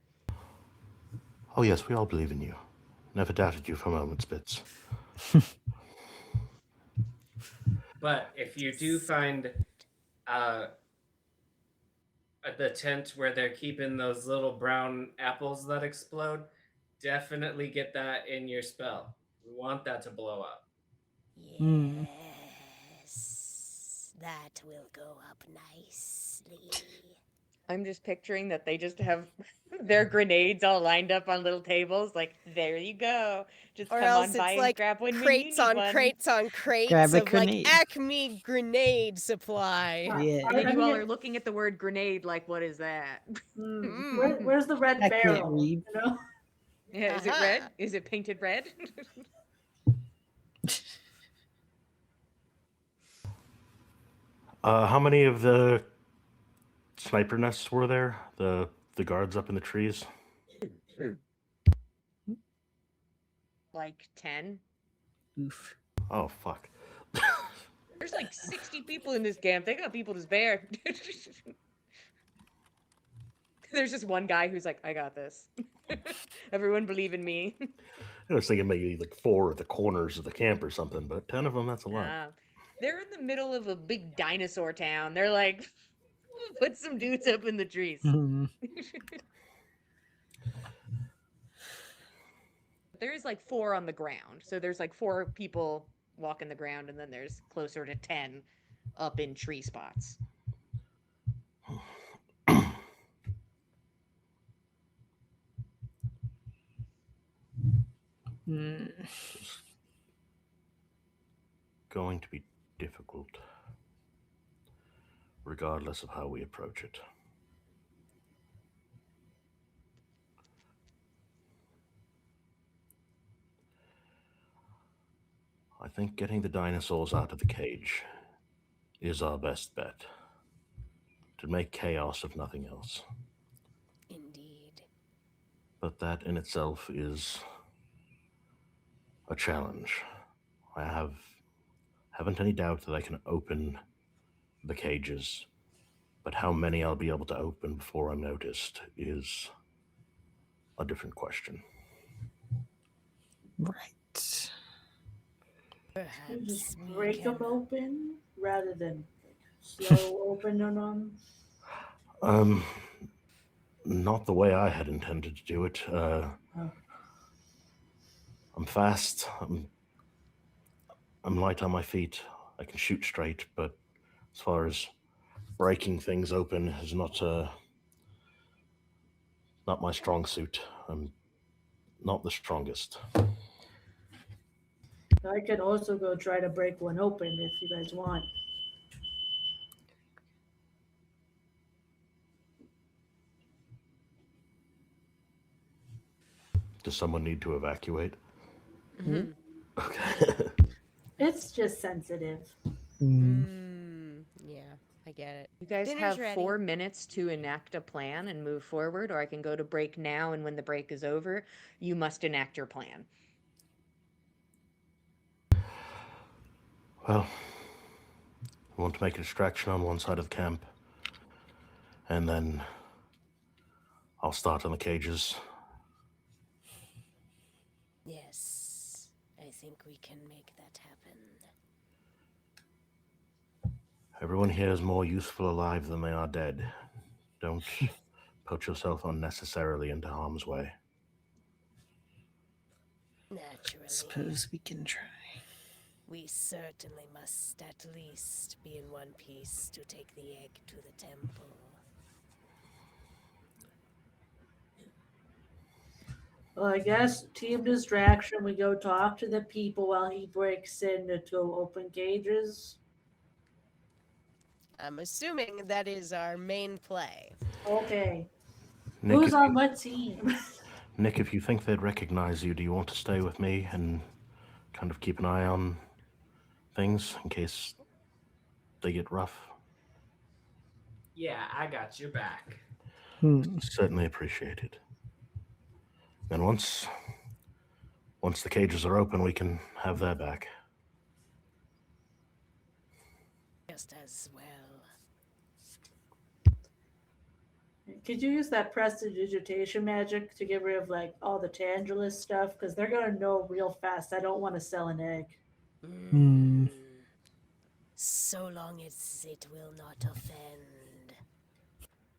Oh, yes, we all believe in you. Never doubted you for a moment, Spitz. But if you do find at the tent where they're keeping those little brown apples that explode, definitely get that in your spell. We want that to blow up. Hmm. Yes, that will go up nicely. I'm just picturing that they just have their grenades all lined up on little tables. Like, there you go. Just Or come else on by it's and like grab one when you crates need on one. crates on crates Grab a of like grenade. Acme grenade supply. Yeah. And then I you all mean, are looking at the word grenade like, what is that? where's the red I can't barrel? read. You know? Yeah, is it red? Aha. Is it painted red? How many of the sniper nests were there? The guards up in the trees? Like 10? Oof. Oh, fuck. There's like 60 people in this camp. They got people to spare. There's just one guy who's like, I got this. Everyone believe in me. I was thinking maybe like 4 at the corners of the camp or something, but 10 of them, that's a lot. They're in the middle of a big dinosaur town. They're like, put some dudes up in the trees. Hmm. There's like 4 on the ground. So there's like 4 people walking the ground, and then there's closer to 10 up in tree spots. Hmm. It's going to be difficult, regardless of how we approach it. I think getting the dinosaurs out of the cage is our best bet. To make chaos if nothing else. Indeed. But that in itself is a challenge. I haven't any doubt that I can open the cages, but how many I'll be able to open before I'm noticed is a different question. Right. You Perhaps just we break can. them open rather than slow opening them. Not the way I had intended to do it. I'm fast. I'm light on my feet. I can shoot straight, but as far as breaking things open is not my strong suit. I'm not the strongest. I can also go try to break one open if you guys want. Does someone need to evacuate? Mhm. Okay. It's just sensitive. Yeah, I get it. You guys Dinner's have ready. 4 minutes to enact a plan and move forward, or I can go to break now, and when the break is over, you must enact your plan. Well, I want to make a distraction on one side of the camp, and then I'll start on the cages. Yes, I think we can make that happen. Everyone here is more useful alive than they are dead. Don't put yourself unnecessarily into harm's way. Naturally. Suppose we can try. We certainly must at least be in one piece to take the egg to the temple. Well, I guess team distraction. We go talk to the people while he breaks in to go open cages. I'm assuming that is our main play. Okay. Nick, Who's if on you, what team? Nick, if you think they'd recognize you, do you want to stay with me and kind of keep an eye on things in case they get rough? Yeah, I got your back. Hmm. Certainly appreciated. And once Once the cages are open, we can have their back. Just as well. Could you use that prestidigitation magic to get rid of like all the Tangelus stuff? Because they're gonna know real fast. I don't want to sell an egg. Hmm. So long as it will not offend.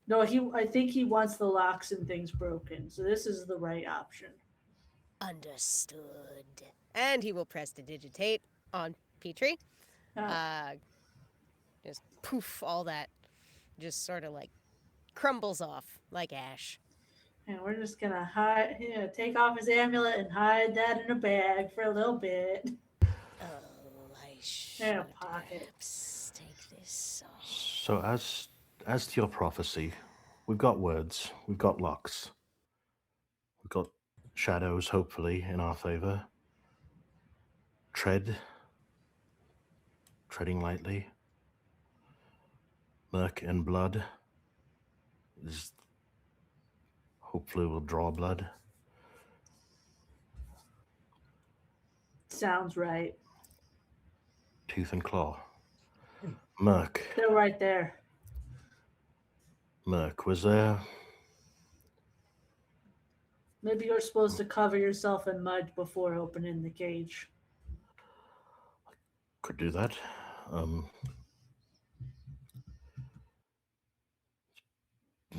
No, I think he wants the locks and things broken. So this is the right option. Understood. And he will press to digitate on Petrie. Uh, Just poof, all that just sort of like crumbles off like ash. and we're just gonna take off his amulet and hide that in a bag for a little bit. Oh, I should In a pocket. perhaps take this off. So as to your prophecy, we've got words, we've got locks, we've got shadows, hopefully, in our favor. Treading lightly. Murk and blood is hopefully will draw blood. Sounds right. Tooth and claw. Murk. They're right there. Murk, was there? Maybe you're supposed to cover yourself in mud before opening the cage. Could do that.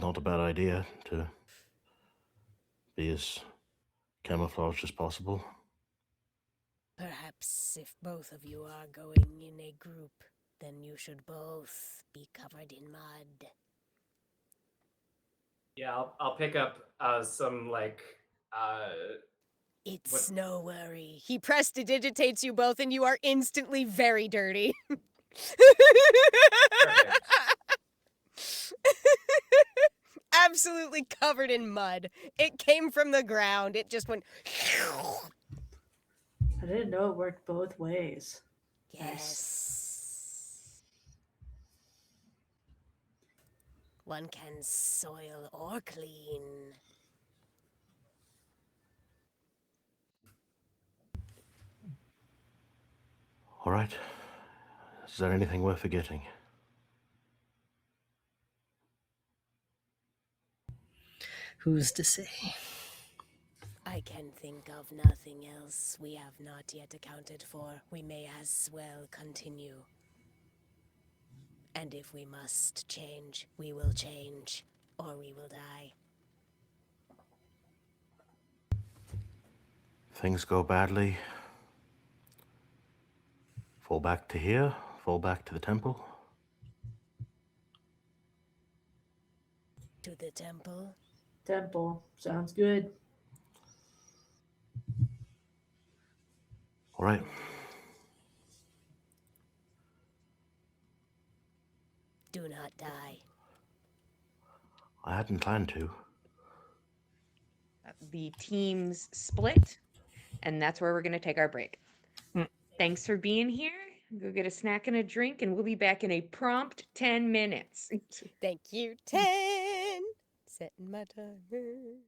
Not a bad idea to be as camouflaged as possible. Perhaps if both of you are going in a group, then you should both be covered in mud. Yeah, I'll pick up some like It's What- no worry. He prestidigitates you both, and you are instantly very dirty. Perfect. Absolutely covered in mud. It came from the ground. It just went. I didn't know it worked both ways. Yes. One can soil or clean. All right. Is there anything we're forgetting? Who's to say? I can think of nothing else we have not yet accounted for. We may as well continue. And if we must change, we will change, or we will die. Things go badly. Fall back to here, fall back to the temple. To the temple. Temple. Sounds good. All right. Do not die. I hadn't planned to. The teams split, and that's where we're going to take our break. Thanks for being here. Go get a snack and a drink, and we'll be back in a prompt 10 minutes. Thank you, 10. Setting my timer.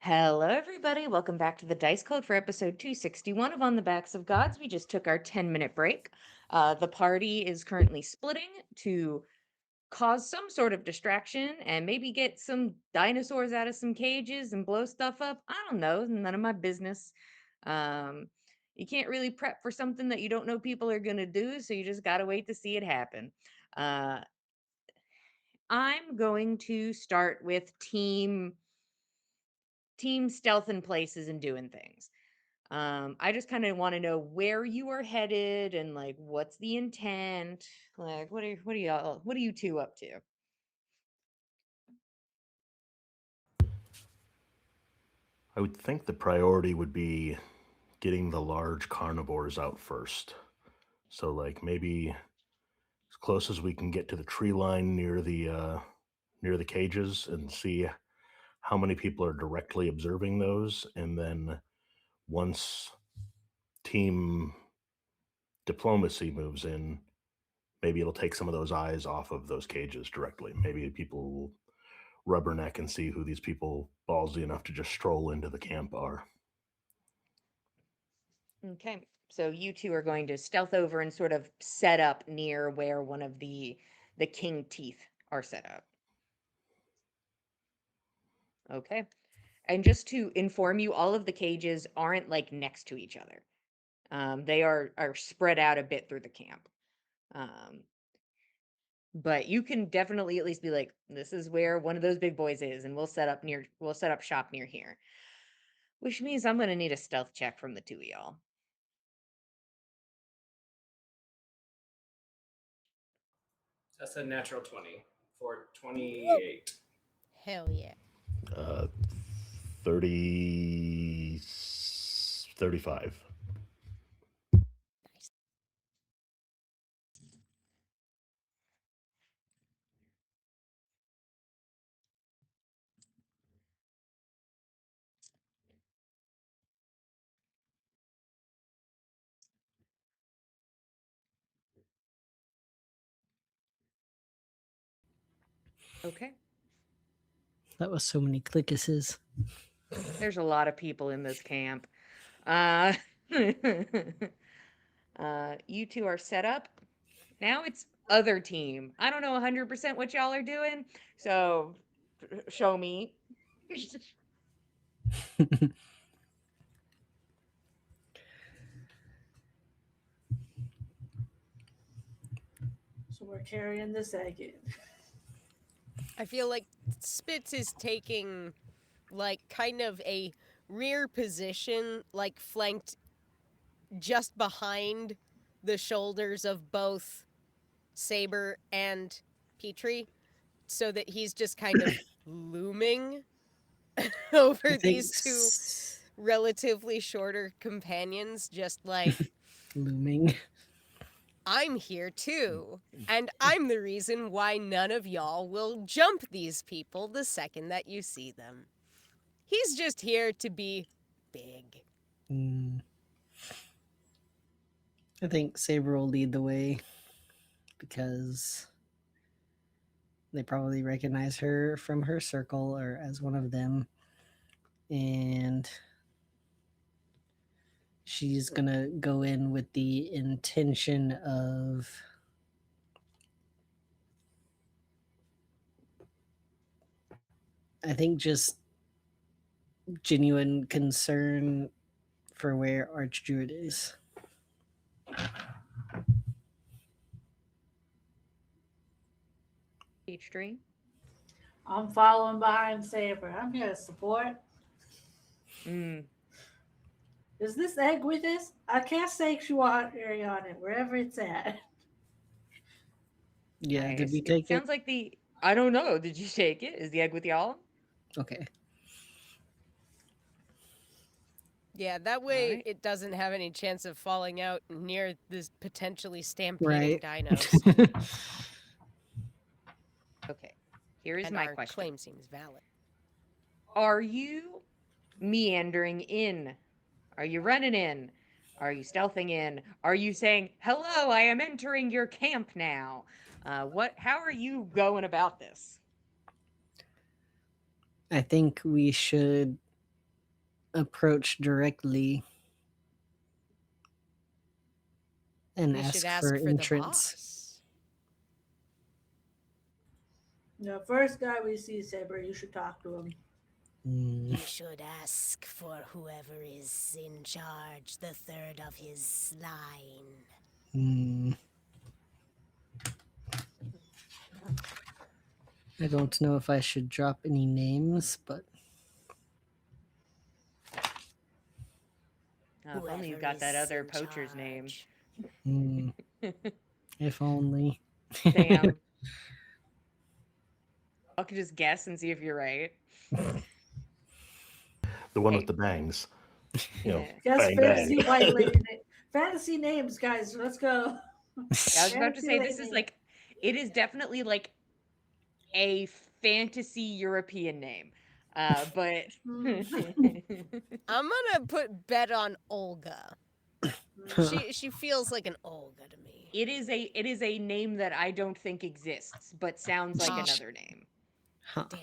Hello, everybody. Welcome back to the Dice Code for episode 261 of On the Backs of Gods. We just took our 10-minute break. The party is currently splitting to cause some sort of distraction and maybe get some dinosaurs out of some cages and blow stuff up. I don't know. None of my business. You can't really prep for something that you don't know people are going to do, so you just got to wait to see it happen. I'm going to start with team stealth in places and doing things. I just kind of want to know where you are headed and like what's the intent. Like what are you two up to? I would think the priority would be getting the large carnivores out first. So, like, maybe as close as we can get to the tree line near the cages and see how many people are directly observing those, and then once team diplomacy moves in, maybe it'll take some of those eyes off of those cages directly. Maybe people will rubberneck and see who these people ballsy enough to just stroll into the camp are. Okay. So you two are going to stealth over and sort of set up near where one of the king teeth are set up. Okay. And just to inform you, all of the cages aren't like next to each other. They are spread out a bit through the camp. But you can definitely at least be like, this is where one of those big boys is, and we'll set up shop near here. Which means I'm gonna need a stealth check from the two of y'all. That's a natural 20 for 28. Hell yeah. 30, 35. Nice. Okay. That was so many clickuses. There's a lot of people in this camp. Uh, you two are set up. Now it's other team. I don't know 100% what y'all are doing, so show me. So we're carrying this egg in. I feel like Spitz is taking like kind of a rear position, like flanked just behind the shoulders of both Saber and Petrie, so that he's just kind of looming over I think these two relatively shorter companions, just like, looming. I'm here too, and I'm the reason why none of y'all will jump these people the second that you see them. He's just here to be big. Mm. I think Saber will lead the way because they probably recognize her from her circle or as one of them. And she's gonna go in with the intention of I think just genuine concern for where Archdruid is. Peachtree. I'm following behind Saber. I'm here to support. Mm. Is this egg with us? I cast sanctuary on it, wherever it's at. Yeah, did Nice. we take it? Sounds like I don't know. Did you take it? Is the egg with y'all? Okay. Yeah, that way Alright. it doesn't have any chance of falling out near this potentially stampeding Right. dinos. Okay. Here is And my our question. claim seems valid. Are you meandering in? Are you running in? Are you stealthing in? Are you saying, "Hello, I am entering your camp now"? How are you going about this? I think we should approach directly and We should ask ask for for the entrance. boss. The first guy we see, Saber, you should talk to him. Hmm. You should ask for whoever is in charge, the third of his line. Hmm. I don't know if I should drop any names, but If only you got that other poacher's name. hmm, if only. Damn. I could just guess and see if you're right. The one Hey. with the bangs. You know, Yeah. Guess bang, fantasy bang. white lady. Fantasy names, guys. Let's go. I was about to Fantasy say, this is lady. like, it is definitely like a fantasy European name. But Hmm. I'm gonna put bet on Olga. She feels like an Olga to me. it is a name that I don't think exists, but sounds like Ah. another name. Huh. Damn.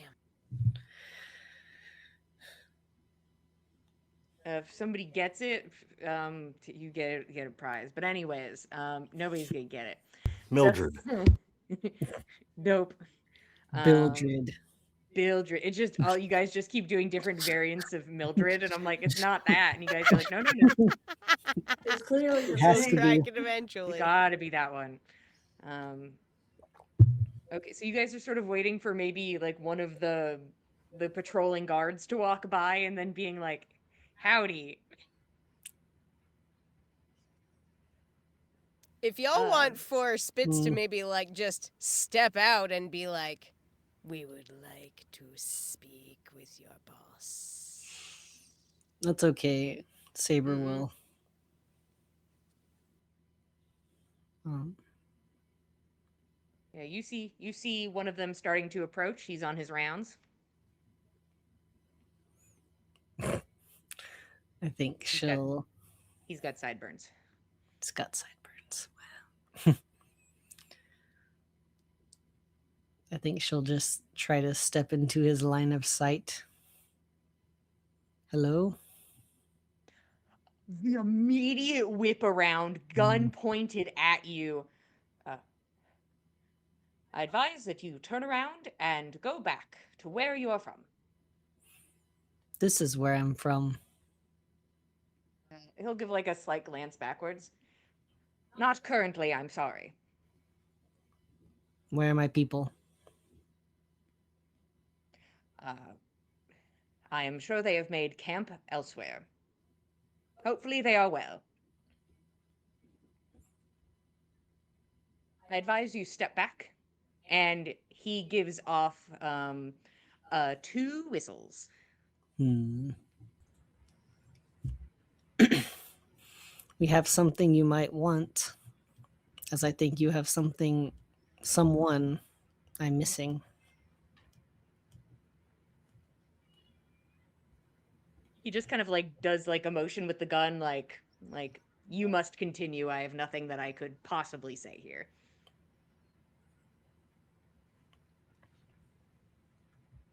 If somebody gets it, you get a prize. But anyways, nobody's gonna get it. So- Mildred. Nope. Bildred. Mildred. It's just all you guys just keep doing different variants of Mildred, and I'm like, it's not that. And you guys are like, no, no, no, It's clearly the It has same. to Crack be. it eventually. it's gotta be that one. Okay, so you guys are sort of waiting for maybe like one of the patrolling guards to walk by, and then being like, howdy. If y'all want Um, for Spitz to Hmm. maybe like just step out and be like, we would like to speak with your boss. That's okay. Saber Mm-mm. will. Yeah, you see one of them starting to approach. He's on his rounds. I think He's got- she'll. He's got sideburns. It's got sideburns. Wow. I think she'll just try to step into his line of sight. Hello? The immediate whip around, gun pointed at you. I advise that you turn around and go back to where you are from. This is where I'm from. He'll give like a slight glance backwards. Not currently, I'm sorry. Where are my people? I am sure they have made camp elsewhere. Hopefully they are well. I advise you step back, and he gives off 2 whistles. Hmm. We have something you might want, as I think you have someone I'm missing. He just kind of like does like a motion with the gun, like you must continue. I have nothing that I could possibly say here.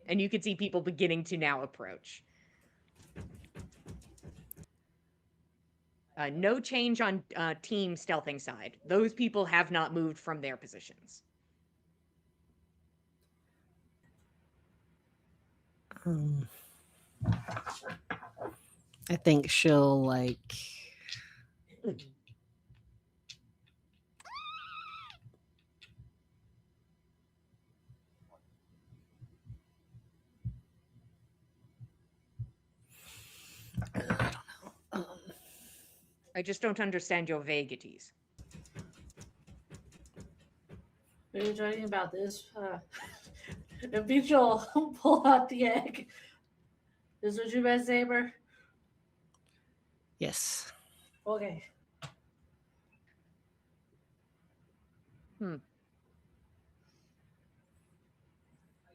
And you can see people beginning to now approach. No change on team stealthing side. Those people have not moved from their positions. I think she'll like. I don't know. I just don't understand your vaguities. Are you talking about this? If Beetle pull out the egg. Is what you meant, Saber? Yes. Okay.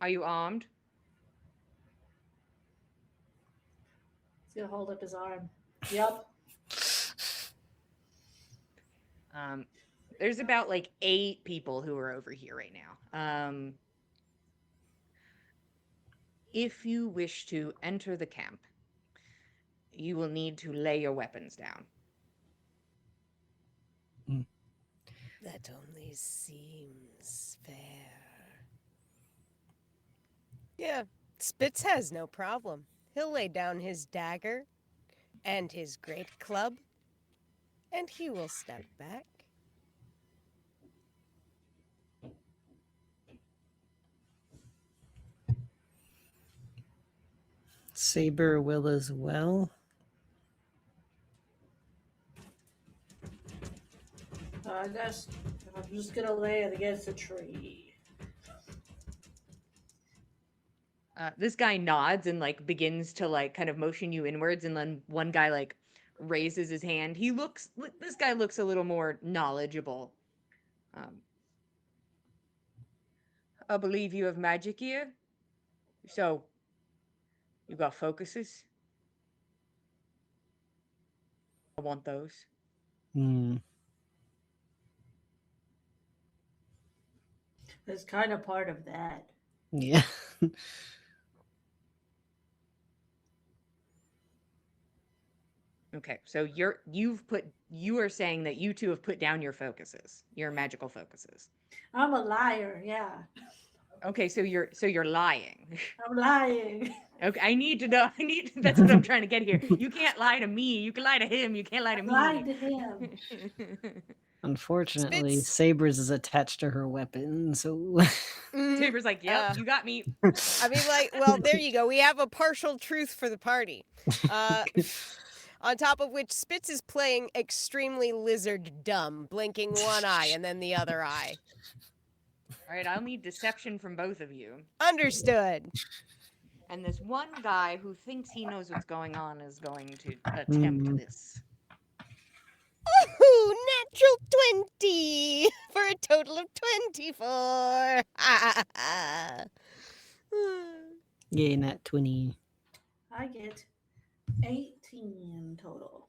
Are you armed? He's gonna hold up his arm. Yep. There's about like 8 people who are over here right now. If you wish to enter the camp, you will need to lay your weapons down. That only seems fair. Yeah, Spitz has no problem. He'll lay down his dagger and his great club, and he will step back. Saber will as well. I guess I'm just gonna lay it against a tree. This guy nods and like begins to like kind of motion you inwards, and then one guy like raises his hand. This guy looks a little more knowledgeable. I believe you have magic here. So, you got focuses? I want those. It's kind of part of that. Yeah. Okay, so you are saying that you two have put down your focuses, your magical focuses. I'm a liar, yeah. Okay, so you're lying. I'm lying. Okay, I need to know. That's what I'm trying to get here. You can't lie to me. You can lie to him. You can't lie to I'm me. lying to him. Unfortunately, Spitz. Sabers is attached to her weapon, so Saber's like, yep, Uh, you got me. I mean, like, well, there you go. We have a partial truth for the party. On top of which, Spitz is playing extremely lizard dumb, blinking one eye and then the other eye. All right, I'll need deception from both of you. Understood. And this one guy who thinks he knows what's going on is going to attempt this. Ooh, natural 20 for a total of 24. yay, nat 20. I get 18 total.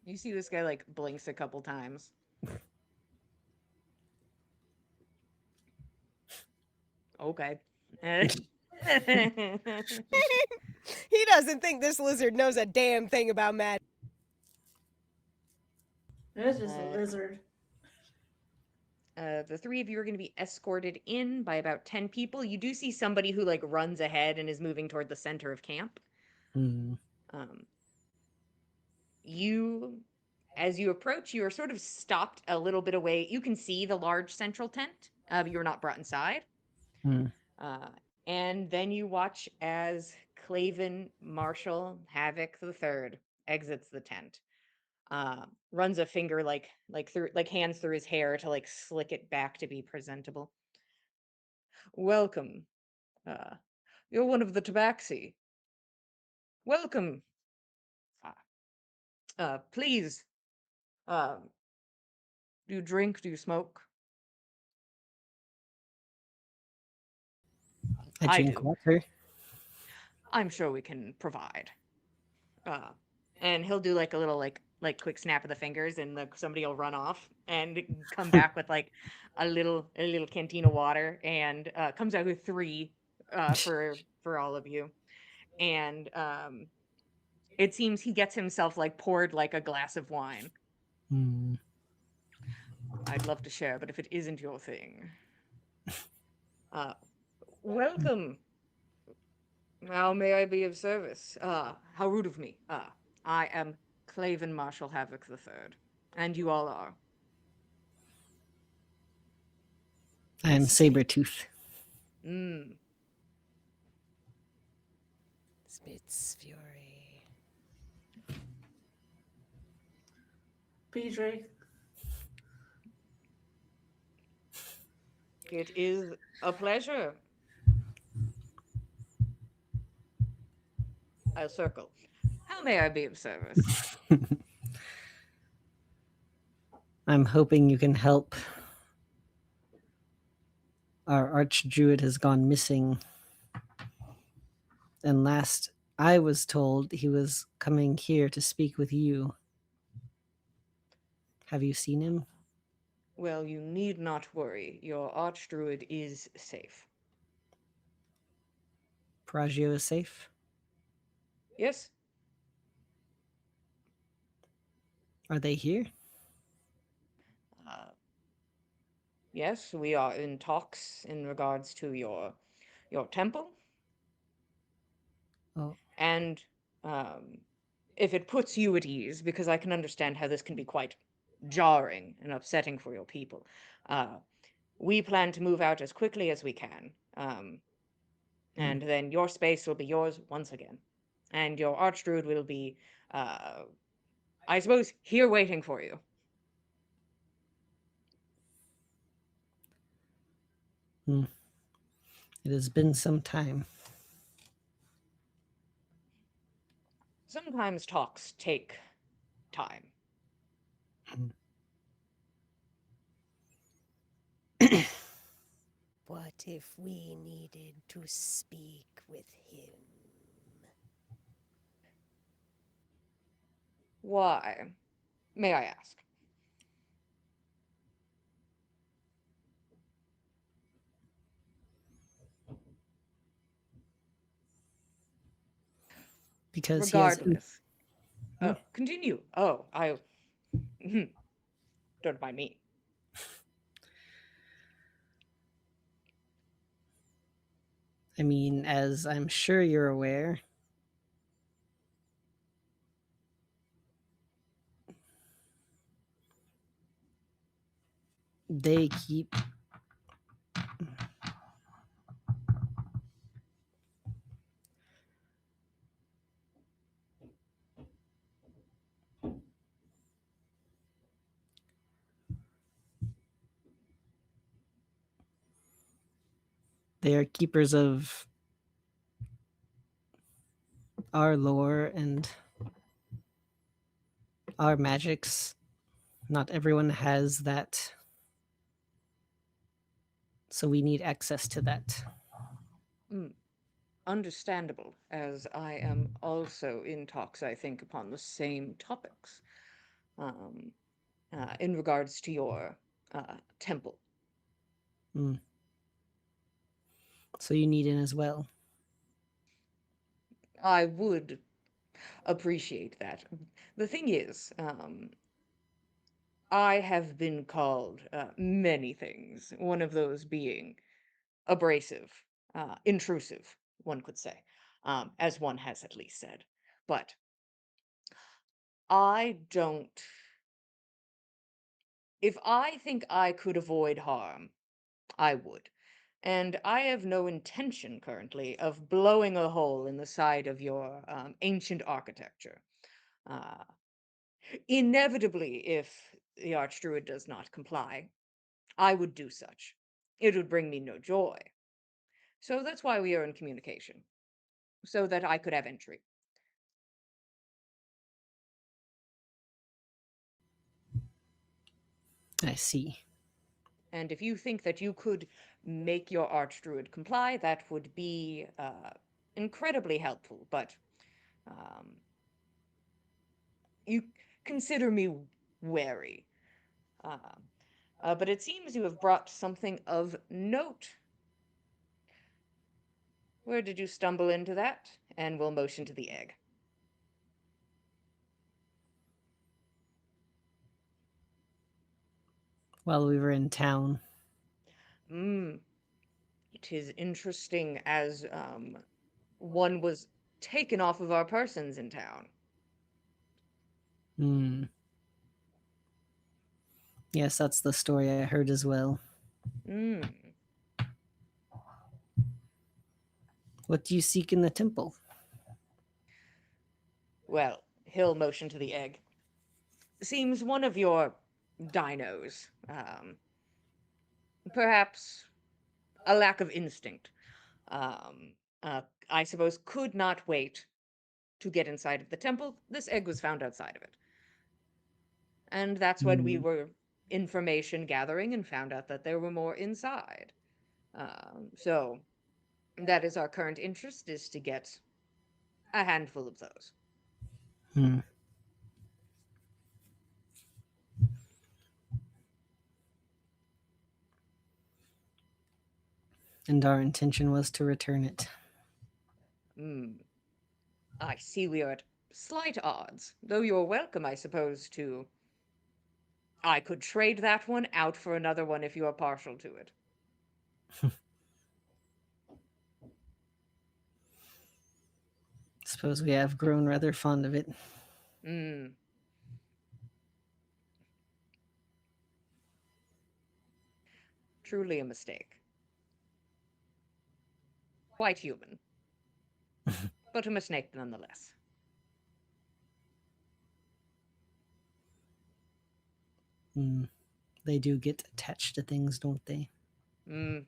You see this guy like blinks a couple times. Okay. He doesn't think this lizard knows a damn thing about magic. It's just a lizard. The three of you are going to be escorted in by about 10 people. You do see somebody who like runs ahead and is moving toward the center of camp. As you approach, you are sort of stopped a little bit away. You can see the large central tent, but you're not brought inside. And then you watch as Claven Marshall Havoc III exits the tent. Runs a finger like hands through his hair to like slick it back to be presentable. Welcome. You're one of the Tabaxi. Welcome. Please. Do you drink? Do you smoke? I I drink do. water. I'm sure we can provide. And he'll do like a little like quick snap of the fingers, and somebody will run off and come back with like a little canteen of water, and comes out with 3 for all of you. And it seems he gets himself like poured like a glass of wine. I'd love to share, but if it isn't your thing. Welcome. How may I be of service? How rude of me. I am Claven Marshall Havoc III, and you all are. I am Sabretooth. Spitz Fury. PJ. It is a pleasure. A circle. How may I be of service? I'm hoping you can help. Our archdruid has gone missing. And last I was told, he was coming here to speak with you. Have you seen him? Well, you need not worry. Your archdruid is safe. Peragio is safe? Yes? Are they here? Uh, yes, we are in talks in regards to your temple. Oh, And if it puts you at ease, because I can understand how this can be quite jarring and upsetting for your people, we plan to move out as quickly as we can. And then your space will be yours once again. And your archdruid will be, I suppose, here waiting for you. it has been some time. Sometimes talks take time. What if we needed to speak with him? Why, may I ask? Because he has. Regardless. Oh, continue. Oh, don't mind me. I mean, as I'm sure you're aware, they keep they are keepers of our lore and our magics. Not everyone has that. So we need access to that. Understandable, as I am also in talks, I think, upon the same topics in regards to your temple. So you need in as well. I would appreciate that. The thing is, I have been called many things, one of those being abrasive, intrusive, one could say, as one has at least said. But I don't. If I think I could avoid harm, I would. And I have no intention currently of blowing a hole in the side of your ancient architecture. Uh, Inevitably, if the Archdruid does not comply, I would do such. It would bring me no joy. So that's why we are in communication, so that I could have entry. I see. And if you think that you could make your Archdruid comply, that would be incredibly helpful. But you consider me wary. But it seems you have brought something of note. Where did you stumble into that? And we'll motion to the egg. While we were in town. It is interesting as one was taken off of our persons in town. Yes, that's the story I heard as well. What do you seek in the temple? Well, he'll motion to the egg. Seems one of your dinos. Perhaps a lack of instinct. I suppose could not wait to get inside of the temple. This egg was found outside of it. And that's when we were information gathering and found out that there were more inside. So that is our current interest, is to get a handful of those. And our intention was to return it. I see we are at slight odds, though you're welcome, I suppose, to. I could trade that one out for another one if you are partial to it. Suppose we have grown rather fond of it. Hmm. Truly a mistake. Quite human. But a mistake nonetheless. Hmm. They do get attached to things, don't they? Hmm.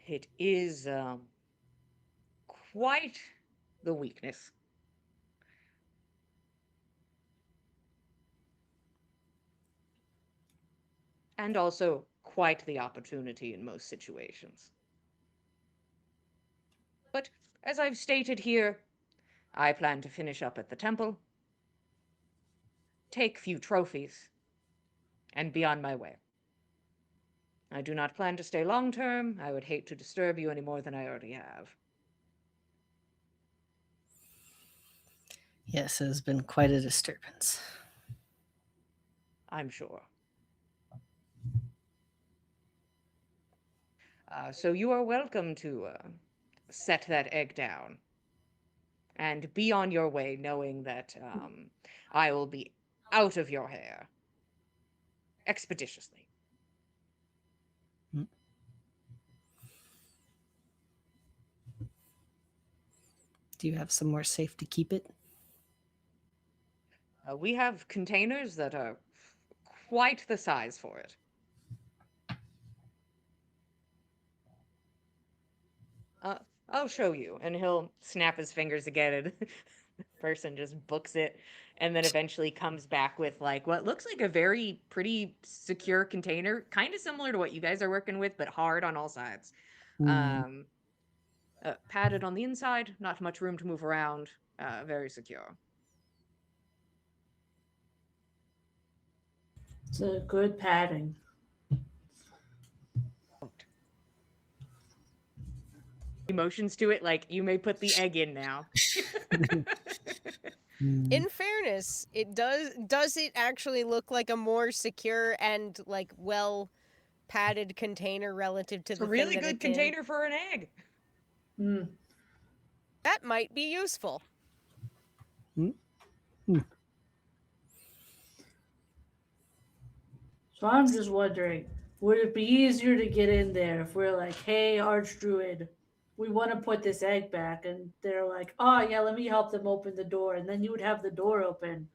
It is quite the weakness. And also quite the opportunity in most situations. But as I've stated here, I plan to finish up at the temple, take few trophies, and be on my way. I do not plan to stay long term. I would hate to disturb you any more than I already have. Yes, it has been quite a disturbance. I'm sure. So you are welcome to set that egg down and be on your way, knowing that I will be out of your hair expeditiously. Do you have somewhere safe to keep it? We have containers that are quite the size for it. I'll show you. And he'll snap his fingers again, and the person just books it, and then eventually comes back with like what looks like a very pretty secure container, kind of similar to what you guys are working with, but hard on all sides. Hmm. Padded on the inside, not much room to move around, very secure. It's a good padding. Emotions to it, like you may put the egg in now. Hmm. In fairness, it does it actually look like a more secure and like well padded container relative to It's a the really thing that good it's in? container for an egg. Mm. That might be useful. So I'm just wondering, would it be easier to get in there if we're like, hey, Archdruid, we want to put this egg back, and they're like, oh yeah, let me help them open the door, and then you would have the door open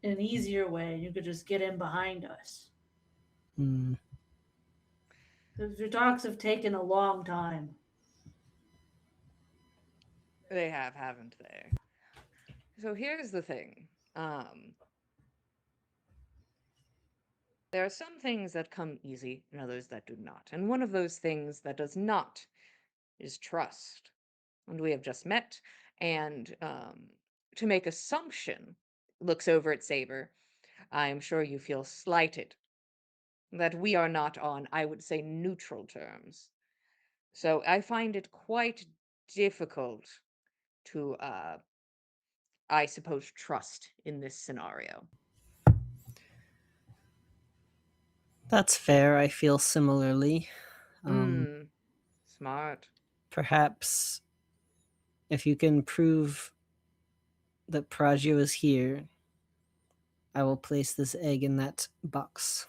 in an easier way, and you could just get in behind us. Hmm. Your talks have taken a long time. They have, haven't they? So here's the thing. There are some things that come easy and others that do not. And one of those things that does not is trust. And we have just met, and to make assumption, looks over at Saber. I am sure you feel slighted that we are not on, I would say, neutral terms. So I find it quite difficult to, I suppose, trust in this scenario. That's fair. I feel similarly. Smart. Perhaps if you can prove that Pragio is here, I will place this egg in that box.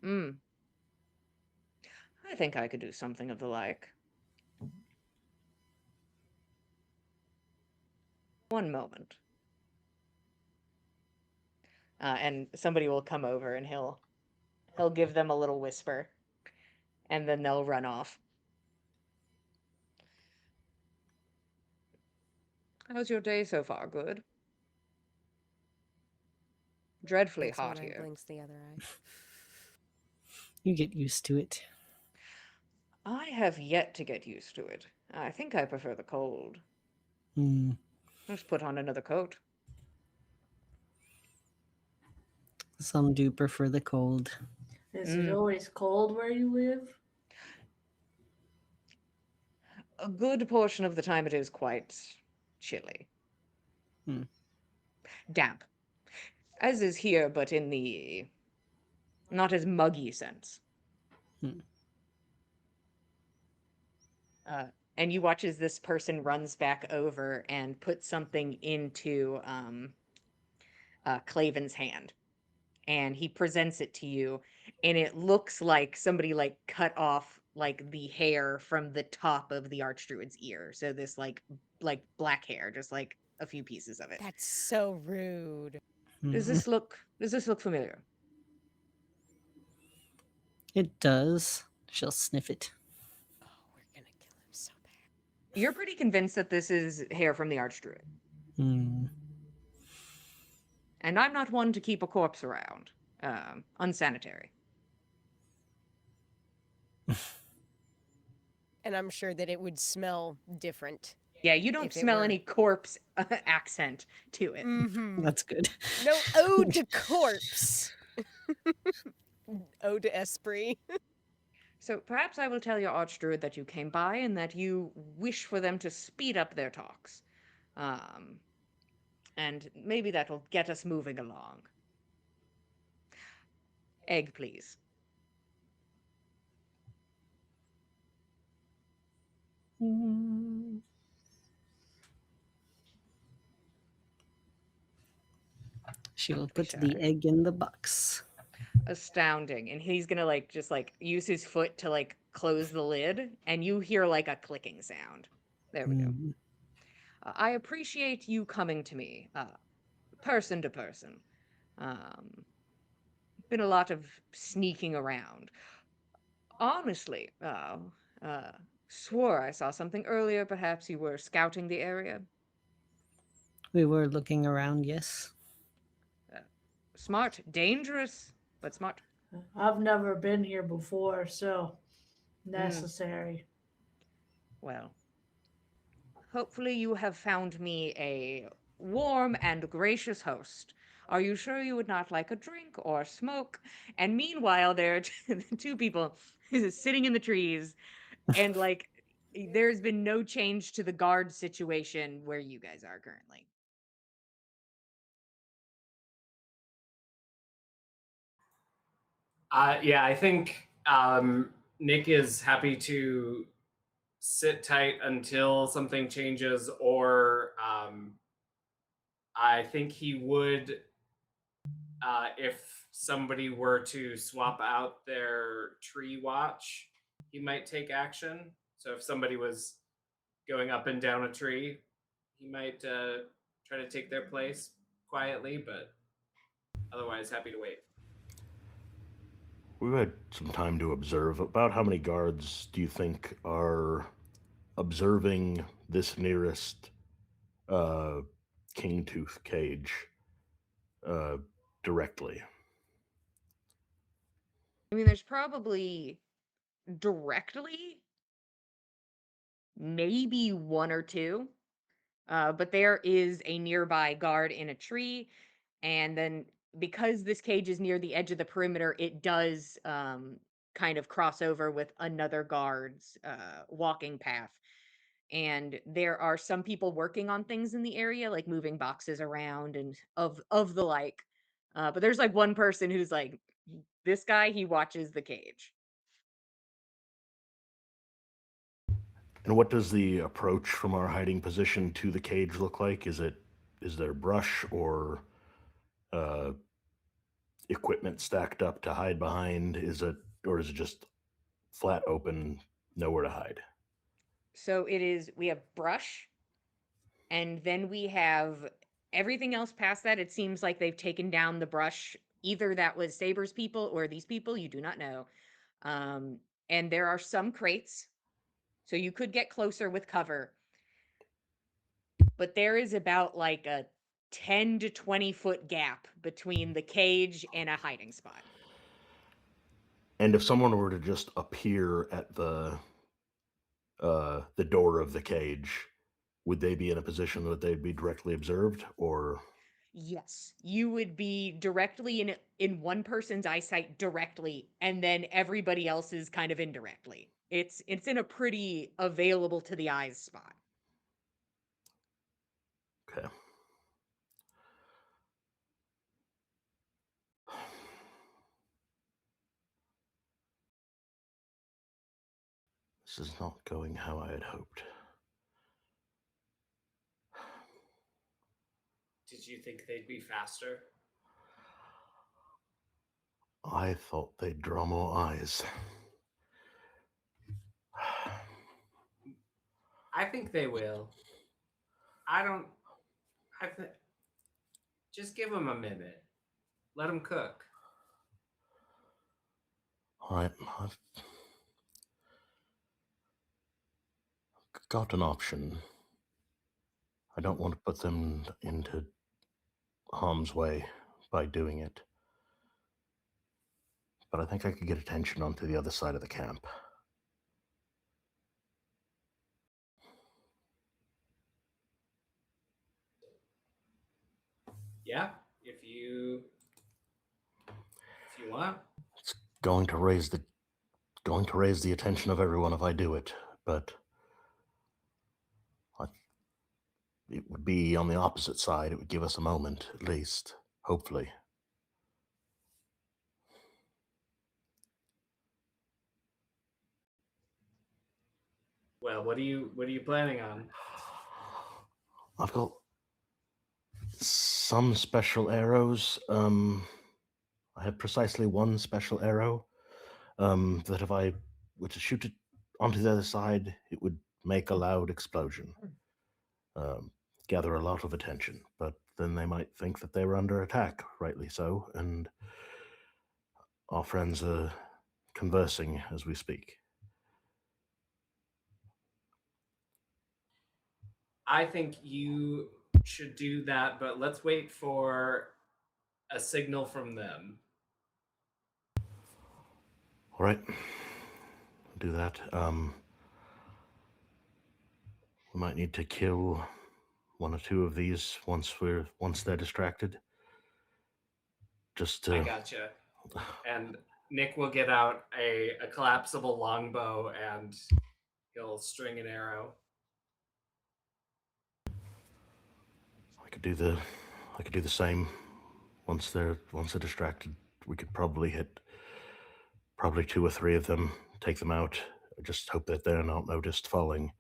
I think I could do something of the like. One moment. And somebody will come over and he'll give them a little whisper, and then they'll run off. How's your day so far? Good. Dreadfully Thanks hot when I here. blinks the other eye. You get used to it. I have yet to get used to it. I think I prefer the cold. Hmm. Just put on another coat. Some do prefer the cold. Is it always cold where you live? a good portion of the time it is quite chilly. Hmm. Damp. As is here, but in the not as muggy sense. Hmm. And you watch as this person runs back over and puts something into Claven's hand. And he presents it to you, and it looks like somebody like cut off like the hair from the top of the Archdruid's ear. So this like black hair, just like a few pieces of it. That's so rude. Does Mhm. this look familiar? It does. She'll sniff it. Oh, we're gonna kill him so bad. You're pretty convinced that this is hair from the Archdruid. Hmm. And I'm not one to keep a corpse around. Unsanitary. And I'm sure that it would smell different. Yeah, you don't If it smell were- any corpse accent to it. Mm-hmm. That's good. No ode to corpse. Ode to esprit. So perhaps I will tell your Archdruid that you came by and that you wish for them to speed up their talks. And maybe that'll get us moving along. Egg, please. She will Don't be put the shy. egg in the box. Astounding. And he's gonna like just like use his foot to like close the lid, and you hear like a clicking sound. There we go. Hmm. I appreciate you coming to me, person to person. Been a lot of sneaking around. Honestly, swore I saw something earlier. Perhaps you were scouting the area. We were looking around, yes. Smart, dangerous, but smart. I've never been here before, so necessary. Well, hopefully you have found me a warm and gracious host. Are you sure you would not like a drink or smoke? And meanwhile, there are two people sitting in the trees, and like there's been no change to the guard situation where you guys are currently. Yeah, I think Nick is happy to sit tight until something changes, or I think he would, if somebody were to swap out their tree watch, he might take action. So if somebody was going up and down a tree, he might try to take their place quietly, but otherwise happy to wait. We've had some time to observe. About how many guards do you think are observing this nearest Kingtooth cage directly? I mean, there's probably directly maybe one or two, but there is a nearby guard in a tree, and then because this cage is near the edge of the perimeter, it does kind of cross over with another guard's walking path. And there are some people working on things in the area, like moving boxes around and of the like. But there's like one person who's like, this guy, he watches the cage. And what does the approach from our hiding position to the cage look like? Is there brush or equipment stacked up to hide behind? Is it just flat open, nowhere to hide? So we have brush, and then we have everything else past that. It seems like they've taken down the brush. Either that was Saber's people or these people, you do not know. And there are some crates, so you could get closer with cover. But there is about like a 10 to 20 foot gap between the cage and a hiding spot. And if someone were to just appear at the door of the cage, would they be in a position that they'd be directly observed, or? Yes, you would be directly in one person's eyesight directly, and then everybody else is kind of indirectly. It's in a pretty available to the eyes spot. Okay. This is not going how I had hoped. Did you think they'd be faster? I thought they'd draw more eyes. I think they will. I don't. Just give them a minute. Let them cook. All right, I've got an option. I don't want to put them into harm's way by doing it. But I think I could get attention onto the other side of the camp. Yeah, if you want. It's going to raise the attention of everyone if I do it, but it would be on the opposite side. It would give us a moment, at least, hopefully. Well, what are you planning on? I've got some special arrows. I have precisely one special arrow that if I were to shoot it onto the other side, it would make a loud explosion. Gather a lot of attention, but then they might think that they were under attack, rightly so, and our friends are conversing as we speak. I think you should do that, but let's wait for a signal from them. All right, do that. We might need to kill one or two of these once they're distracted. Just to... I gotcha. And Nick will get out a collapsible longbow and he'll string an arrow. I could do the same. Once they're distracted, we could probably hit two or three of them, take them out. I just hope that they're not noticed falling.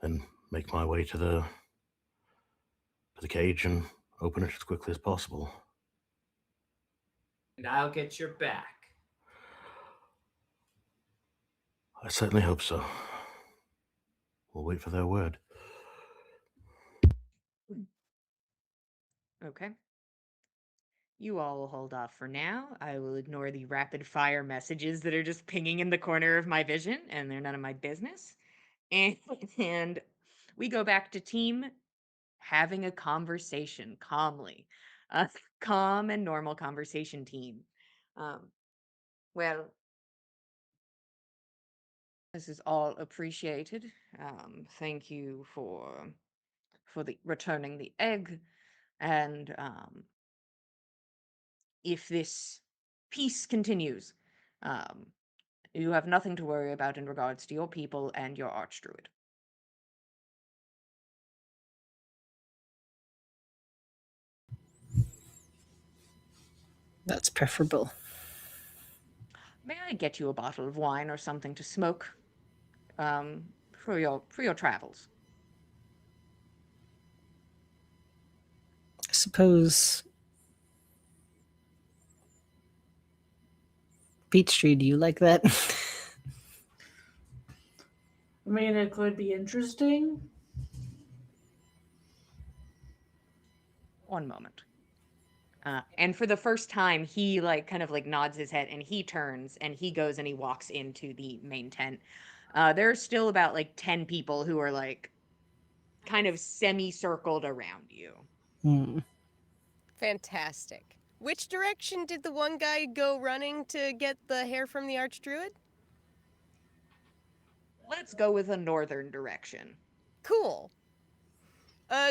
Then make my way to the cage and open it as quickly as possible. And I'll get your back. I certainly hope so. We'll wait for their word. Okay. You all will hold off for now. I will ignore the rapid fire messages that are just pinging in the corner of my vision, and they're none of my business. And we go back to team having a conversation calmly. A calm and normal conversation team. Well, this is all appreciated. Thank you for the returning the egg, and if this peace continues, you have nothing to worry about in regards to your people and your archdruid. That's preferable. May I get you a bottle of wine or something to smoke for your travels? I suppose. Peachtree, do you like that? I mean, it could be interesting. One moment. And for the first time, he kind of nods his head, and he turns and he goes and he walks into the main tent. There's still about 10 people who are kind of semicircled around you. Fantastic. Which direction did the one guy go running to get the hair from the Archdruid? Let's go with a northern direction. Cool.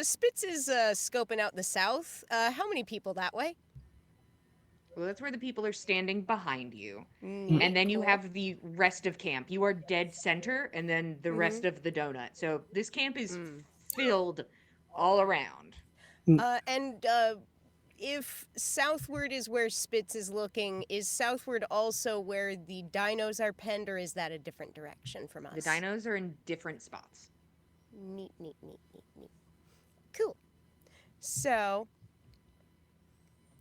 Spitz is scoping out the south. How many people that way? Well, that's where the people are standing behind you. Neat, And then you cool. have the rest of camp. You are dead center, and then the rest of the donut. So this camp is filled all around. And if southward is where Spitz is looking, is southward also where the dinos are penned, or is that a different direction from us? The dinos are in different spots. Neat, neat, neat, neat, neat. Cool. So,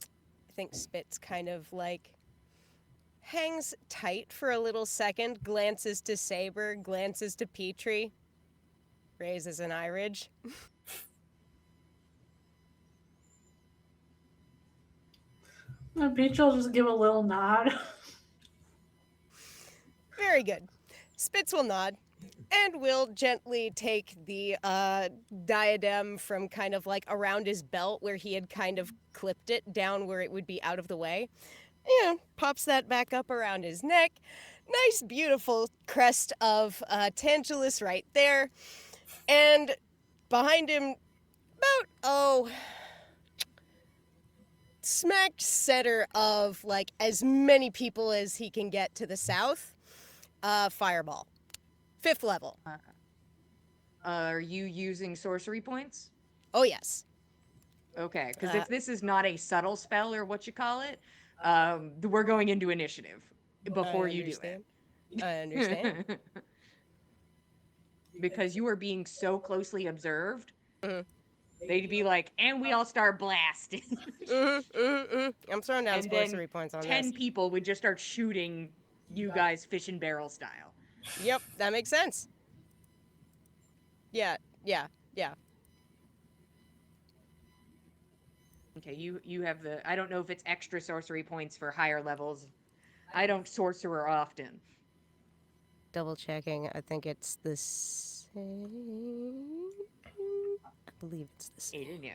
I think Spitz kind of like hangs tight for a little second, glances to Saber, glances to Petrie, raises an eye ridge. Peach will just give a little nod. Very good. Spitz will nod and will gently take the diadem from kind of like around his belt where he had kind of clipped it down where it would be out of the way. Yeah, pops that back up around his neck. Nice, beautiful crest of Tantalus right there. And behind him, about, smack center of like as many people as he can get to the south, Fireball. 5th level. Are you using sorcery points? Oh, yes. Okay, because Uh, if this is not a subtle spell or what you call it, we're going into initiative before you do it. I understand. Because you are being so closely observed, Mhm. they'd be like, and we all start blasting. I'm throwing down And then sorcery points on 10 this. people would just start shooting you guys fish and barrel style. Yep, that makes sense. Yeah. Okay, you have the, I don't know if it's extra sorcery points for higher levels. I don't sorcerer often. Double checking. I think it's the same. I believe it's the same. I don't know.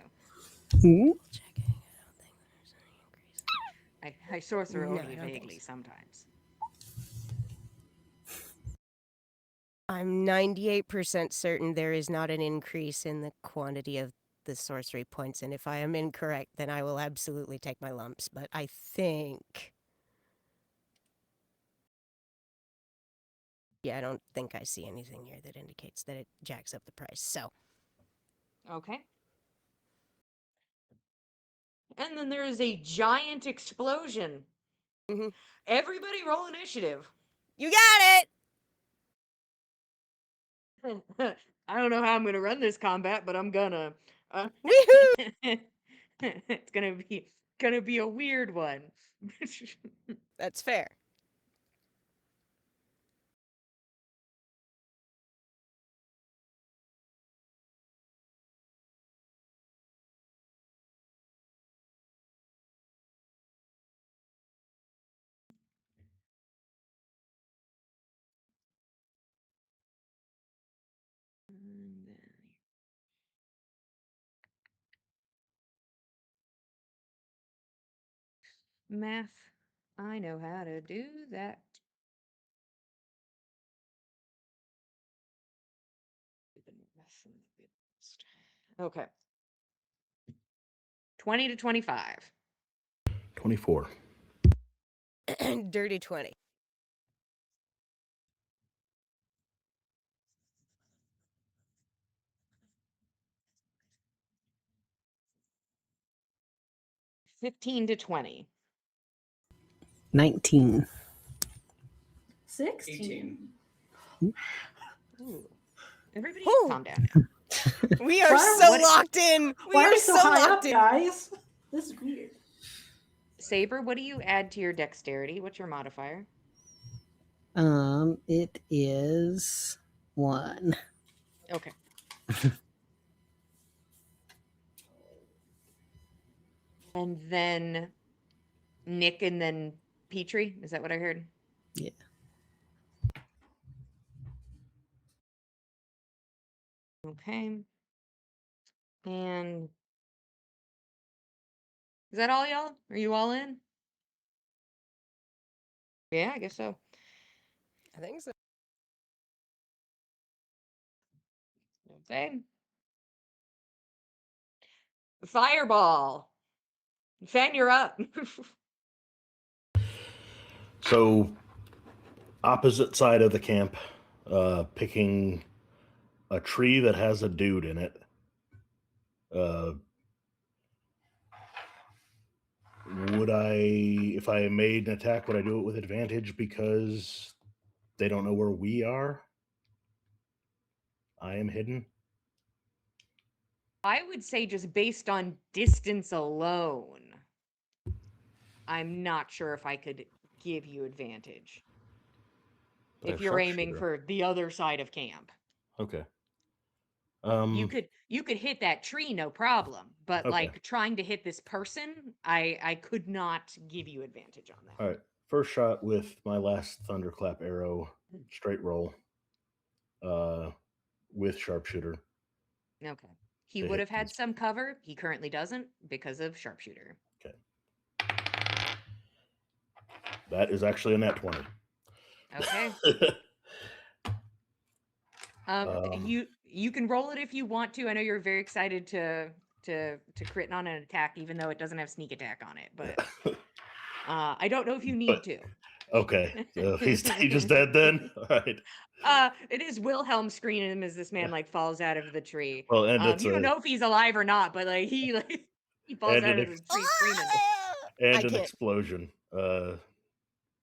Double checking. I don't think there's any increase. I sorcerer No, I only don't think vaguely so. sometimes. I'm 98% certain there is not an increase in the quantity of the sorcery points, and if I am incorrect, then I will absolutely take my lumps. But I think. Yeah, I don't think I see anything here that indicates that it jacks up the price. So, Okay. And then there is a giant explosion. Mhm. Everybody roll initiative. you got it! I don't know how I'm going to run this combat, but I'm gonna. Woohoo! It's gonna be a weird one. That's fair. Math. I know how to do that. Okay. 20 to 25. 24. Dirty 20. $15 to 20. 19. 16. Ooh. Everybody Ooh. calm down now. We are Why- so what- locked in. We Why are are you so high up, locked in. guys? This is weird. Saber, what do you add to your dexterity? What's your modifier? It is 1. Okay. And then Nick and then Petrie. Is that what I heard? Yeah. Okay. And is that all, y'all? Are you all in? Yeah, I guess so. I think so. Okay. Fireball. Fan, you're up. So, opposite side of the camp, picking a tree that has a dude in it. Would I, if I made an attack, would I do it with advantage because they don't know where we are? I am hidden. I would say just based on distance alone, I'm not sure if I could give you advantage. But I If have you're aiming sharpshooter. for the other side of camp. Okay. You could hit that tree, no problem. But Okay. like trying to hit this person, I could not give you advantage on that. All right. First shot with my last thunderclap arrow, straight roll, with sharpshooter. Okay. He To would hit have had this. some cover. He currently doesn't because of sharpshooter. Okay. That is actually a nat 20. Okay. Um, You can roll it if you want to. I know you're very excited to crit on an attack, even though it doesn't have sneak attack on it. But I don't know if you need But- to. Okay. He's just dead then? All right. It is Wilhelm screaming him as this man like falls out of the tree. Well, and it's You don't a know if he's alive or not, but like he falls And out an of the tree screaming. I and an can't. explosion.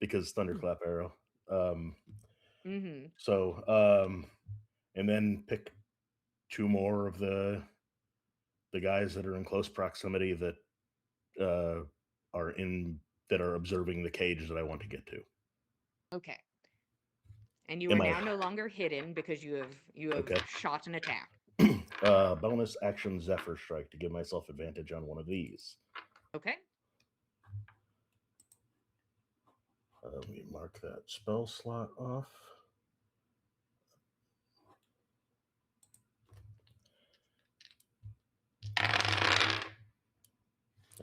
Because thunderclap arrow. Mm-hmm. So and then pick two more of the guys that are in close proximity that are observing the cage that I want to get to. Okay. And you Am are I- now no longer hidden because you have Okay. shot an attack. Bonus action Zephyr Strike to give myself advantage on one of these. Okay. Let me mark that spell slot off.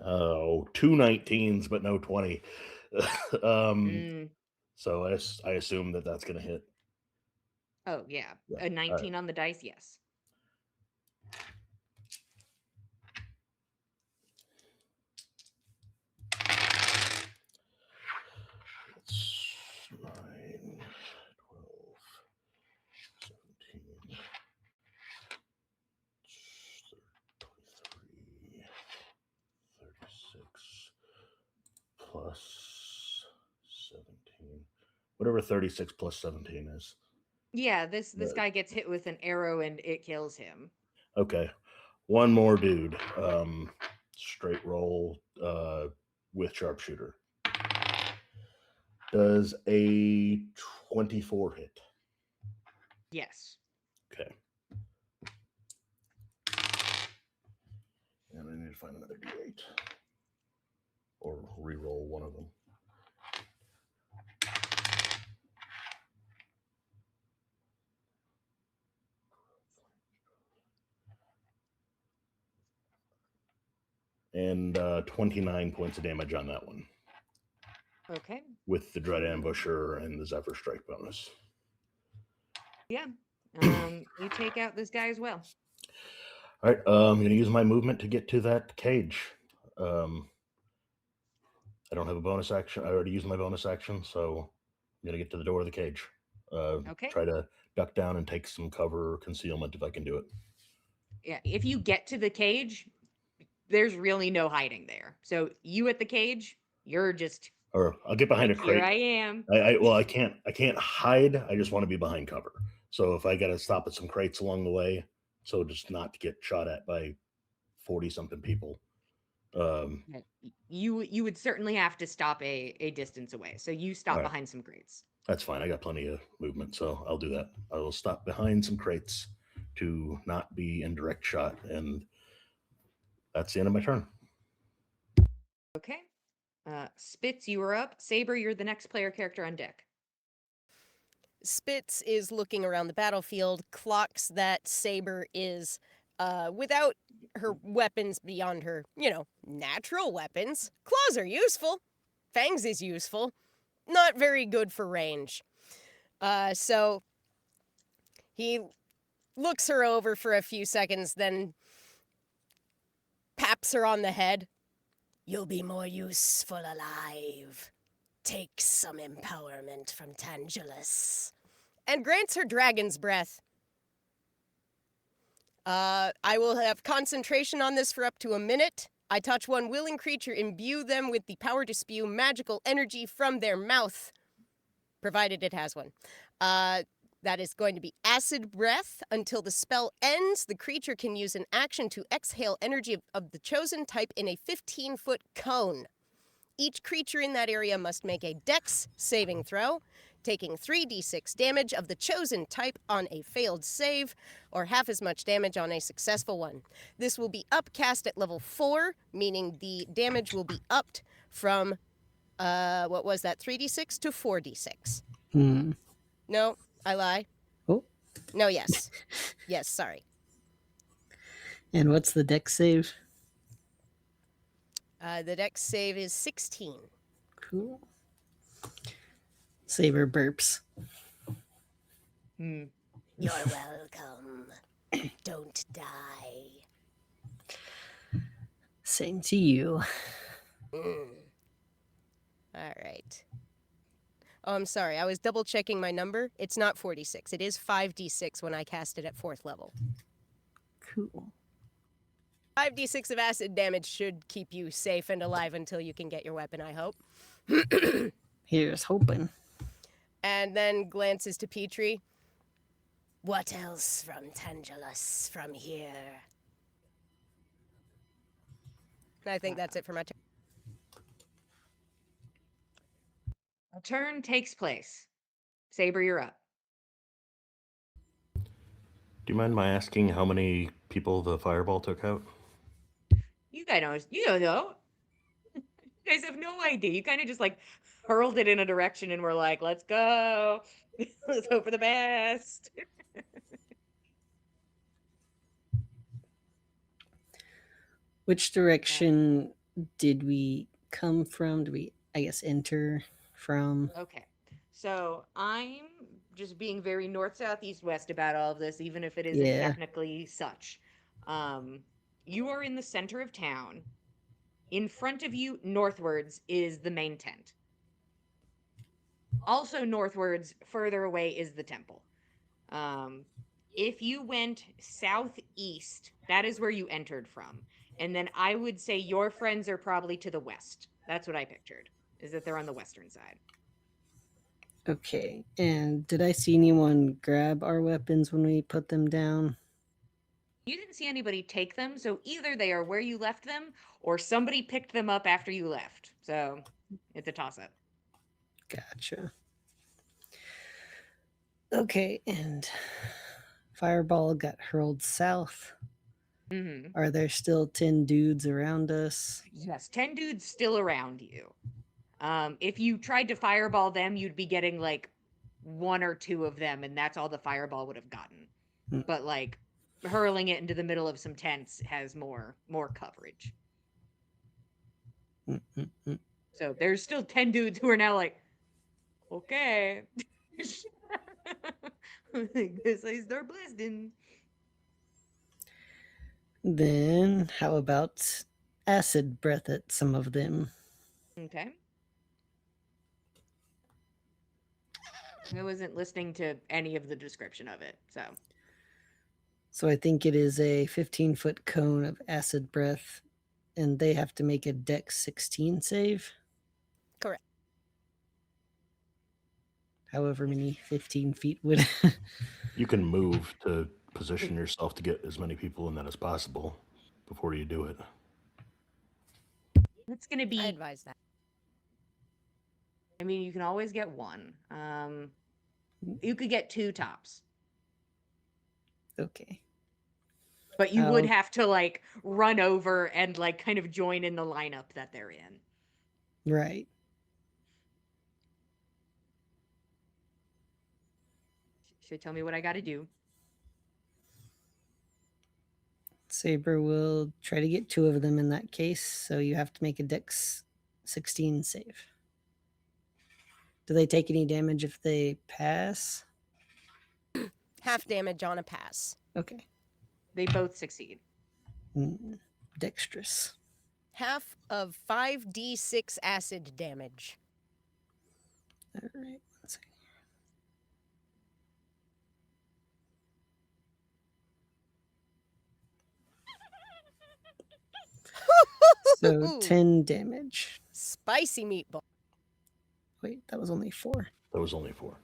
Oh, 2 19s, but no 20. So I assume that that's going to hit. Oh yeah. Yeah, A 19 on the dice, yes. It's 9, 12, 17, 23, 36, plus 17. Whatever 36 plus 17 is. Yeah, this Right. guy gets hit with an arrow and it kills him. Okay. One more dude. Straight roll with sharpshooter. Does a 24 hit? Yes. Okay. And I need to find another D8. Or re-roll one of them. And 29 points of damage on that one. Okay. With the Dread Ambusher and the Zephyr Strike bonus. Yeah. You take out this guy as well. All right, I'm going to use my movement to get to that cage. I don't have a bonus action. I already used my bonus action, so I'm going to get to the door of the cage. Okay. Try to duck down and take some cover or concealment if I can do it. Yeah. If you get to the cage, there's really no hiding there. So you at the cage, you're just Or I'll get behind like, a crate. here I am. I can't hide. I just want to be behind cover. So if I got to stop at some crates along the way, so just not to get shot at by 40 something people. You would certainly have to stop a distance away. So you stop Alright. behind some crates. That's fine. I got plenty of movement, so I'll do that. I will stop behind some crates to not be in direct shot, and that's the end of my turn. Okay. Spitz, you are up. Saber, you're the next player character on deck. Spitz is looking around the battlefield, clocks that Saber is without her weapons beyond her, natural weapons. Claws are useful. Fangs is useful. Not very good for range. So he looks her over for a few seconds, then paps her on the head. You'll be more useful alive. take some empowerment from Tangulus. And grants her dragon's breath. I will have concentration on this for up to a minute. I touch one willing creature, imbue them with the power to spew magical energy from their mouth, provided it has one. That is going to be acid breath. Until the spell ends, the creature can use an action to exhale energy of the chosen type in a 15-foot cone. Each creature in that area must make a dex saving throw, taking 3d6 damage of the chosen type on a failed save, or half as much damage on a successful one. This will be upcast at level 4, meaning the damage will be upped from, 3d6 to 4d6. Hmm. No, I lie. Oh, No, yes. Yes, sorry. and what's the deck save? The dex save is 16. Cool. Saber burps. Hmm. You're welcome. Don't die. Same to you. Mm. All right. Oh, I'm sorry. I was double checking my number. It's not 46. It is 5d6 when I cast it at 4th level. Cool. 5d6 of acid damage should keep you safe and alive until you can get your weapon, I hope. Here's hoping. And then glances to Petrie. What else from Tangulus from here? And I think that's it for my turn. A turn takes place. Saber, you're up. Do you mind my asking how many people the fireball took out? You don't know. You guys have no idea. You kind of just like hurled it in a direction and we're like, let's go. Let's hope for the best. Which direction did we come from? Did we, I guess, enter from? Okay. So I'm just being very north, south, east, west about all of this, even if it isn't Yeah. technically such. You are in the center of town. In front of you, northwards, is the main tent. Also northwards, further away, is the temple. If you went southeast, that is where you entered from. And then I would say your friends are probably to the west. That's what I pictured, is that they're on the western side. Okay. And did I see anyone grab our weapons when we put them down? You didn't see anybody take them, so either they are where you left them, or somebody picked them up after you left. So it's a toss-up. Gotcha. Okay, and fireball got hurled south. Mm-hmm. Are there still 10 dudes around us? Yes, 10 dudes still around you. If you tried to fireball them, you'd be getting like 1 or 2 of them, and that's all the fireball would have gotten. Hmm. But like hurling it into the middle of some tents has more coverage. Mm-mm-mm. So there's still 10 dudes who are now like, okay. Guess I start blasting. Then how about acid breath at some of them? Okay. I wasn't listening to any of the description of it, so. So I think it is a 15-foot cone of acid breath, and they have to make a dex 16 save. Correct. However many 15 feet would. You can move to position yourself to get as many people in that as possible before you do it. It's going to I be, advise that. I mean, you can always get 1. You could get 2 tops. Okay. But you would Oh. have to like run over and like kind of join in the lineup that they're in. Right. Should tell me what I got to do. Saber will try to get 2 of them in that case, so you have to make a dex 16 save. Do they take any damage if they pass? Half damage on a pass. Okay. They both succeed. Dexterous. Half of 5d6 acid damage. All right. One second. So 10 damage. Spicy meatball. Wait, that was only 4. That was only 4.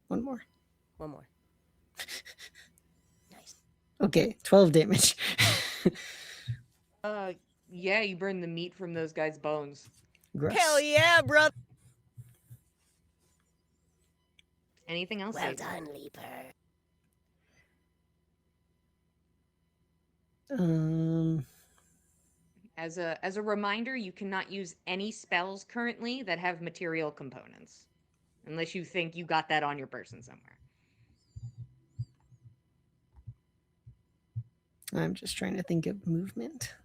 One more. One more. Nice. Okay, 12 damage. Yeah, you burn the meat from those guys' bones. Gross. Hell yeah, brother. Anything else? Well Saber? done, Leaper. As a reminder, you cannot use any spells currently that have material components, unless you think you got that on your person somewhere. I'm just trying to think of movement.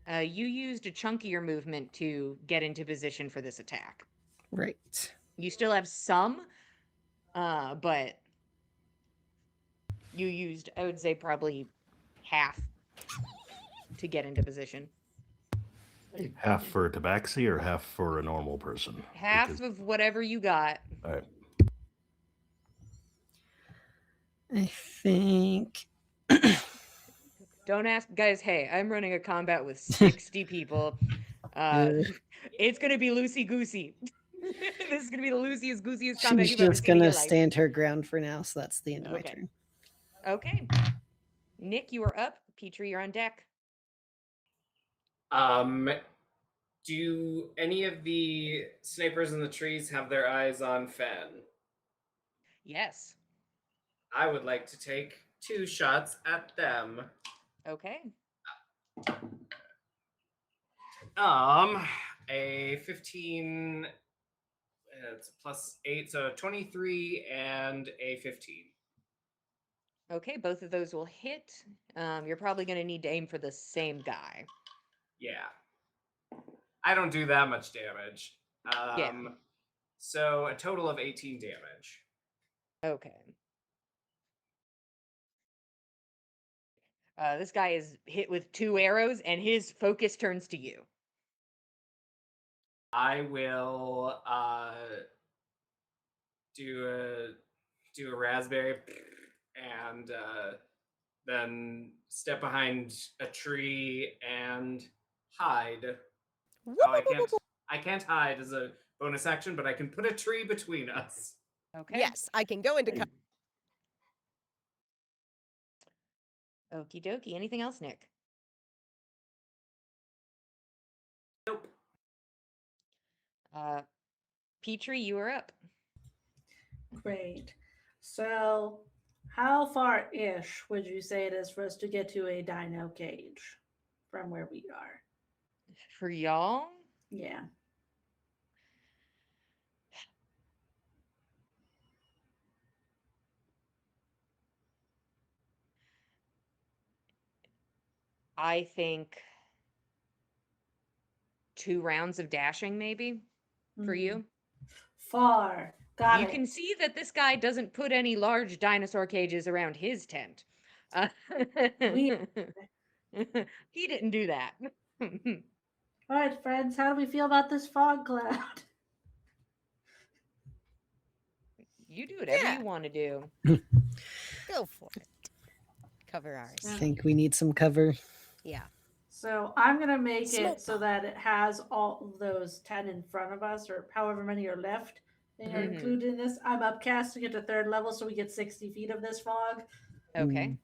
You used a chunk of your movement to get into position for this attack. Right. You still have some, but you used, I would say, probably half to get into position. Half for Tabaxi or half for a normal person? Half Because- of whatever you got. all right. I think. Don't ask, guys. Hey, I'm running a combat with 60 people. It's gonna be loosey goosey. This is gonna be the loosiest goosiest combat She's you've ever just seen in gonna your life. stand her ground for now, so that's the end of my Okay. turn. Okay. Nick, you are up. Petrie, you're on deck. Do any of the snipers in the trees have their eyes on Fen? Yes. I would like to take 2 shots at them. Okay. A 15. It's +8, so 23 and a 15. Okay, both of those will hit. You're probably going to need to aim for the same guy. Yeah. I don't do that much damage. Yeah. So a total of 18 damage. Okay. This guy is hit with 2 arrows, and his focus turns to you. I will do a raspberry and then step behind a tree and hide. Oh, I can't hide as a bonus action, but I can put a tree between us. Okay. Yes, I can go into cover. Okie dokie. Anything else, Nick? Nope. Petrie, you are up. Great. So, how far ish would you say it is for us to get to a dino cage from where we are? For y'all, Yeah. I think 2 rounds of dashing, maybe, for Mhm. you. Far. Got You it. can see that this guy doesn't put any large dinosaur cages around his tent. We- He didn't do that. All right, friends, how do we feel about this fog cloud? You do whatever Yeah. you want to do. Go for it. Cover ours. I think we need some cover. Yeah. So I'm gonna make Smoke it so that it has all of those 10 in front of us, or however many are left. They are Mhm. included in this. I'm upcasting it to 3rd level, so we get 60 feet of this fog, Okay.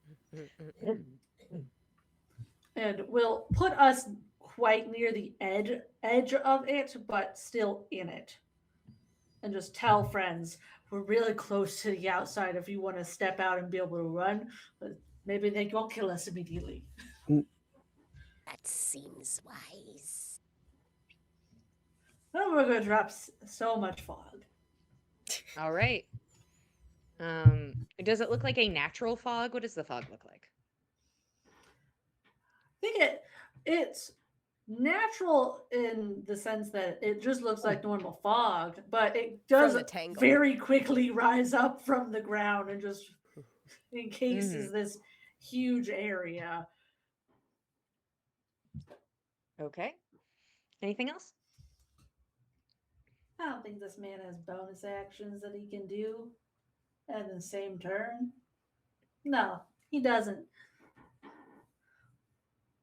and will put us quite near the edge of it, but still in it. And just tell friends we're really close to the outside. If you want to step out and be able to run, but maybe they won't kill us immediately. That seems wise. Oh, we're gonna drop so much fog. All right. Does it look like a natural fog? What does the fog look like? I think it's natural in the sense that it just looks like normal fog, but it does the tangle. very quickly rise up from the ground and just encases this huge area. Okay. Anything else? I don't think this man has bonus actions that he can do in the same turn. No, he doesn't.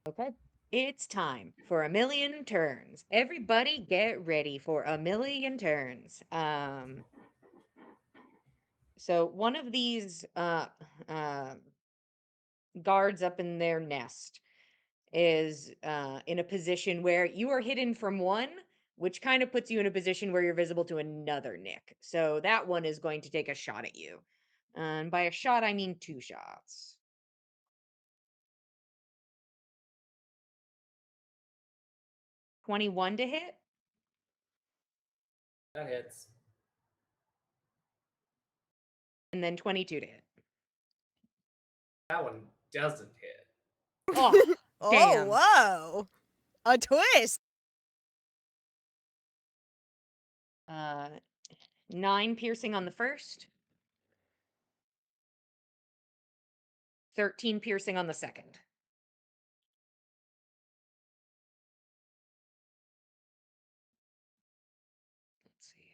Okay. It's time for a million turns. Everybody get ready for a million turns. So one of these guards up in their nest is in a position where you are hidden from one, which kind of puts you in a position where you're visible to another Nick. So that one is going to take a shot at you. And by a shot, I mean 2 shots. $21 to hit, That hits. and then 22 to hit. That one doesn't hit. Oh, Oh, damn. whoa. A twist. 9 piercing on the first, 13 piercing on the second. Let's see.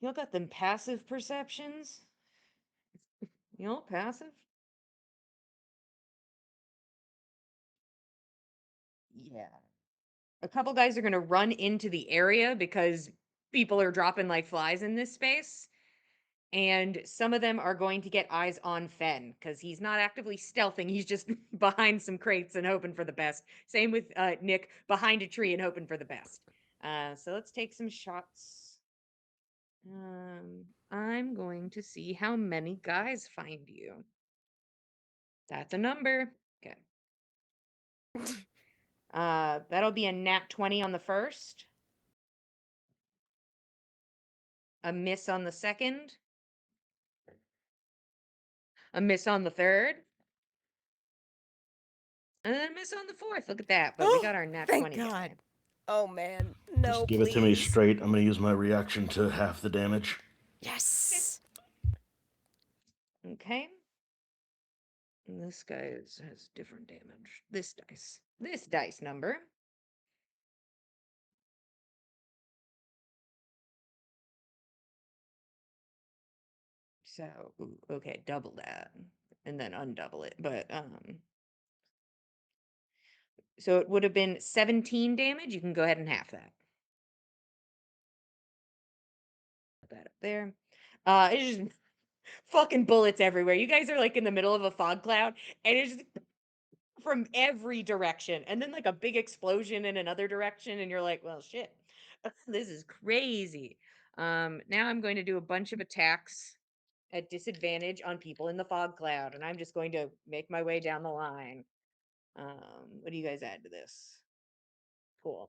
Y'all got them passive perceptions? Y'all passive? Yeah. A couple guys are going to run into the area because people are dropping like flies in this space. And some of them are going to get eyes on Fen because he's not actively stealthing. He's just behind some crates and hoping for the best. Same with Nick behind a tree and hoping for the best. So let's take some shots. I'm going to see how many guys find you. That's a number. Okay. That'll be a nat 20 on the first. A miss on the second. A miss on the third. And then a miss on the fourth. Look at that. But we got our nat Thank 20 this God. time. Oh, man. No, Just give it to me please. straight. I'm going to use my reaction to half the damage. Yes. Okay. And this guy has different damage. This dice. This dice number. So, okay, double that. And then undouble it. But, so it would have been 17 damage. You can go ahead and half that. Put that up there. It's just fucking bullets everywhere. You guys are like in the middle of a fog cloud, and it's just from every direction, and then like a big explosion in another direction, and you're like, well, shit, this is crazy. Now I'm going to do a bunch of attacks at disadvantage on people in the fog cloud, and I'm just going to make my way down the line. What do you guys add to this? Cool.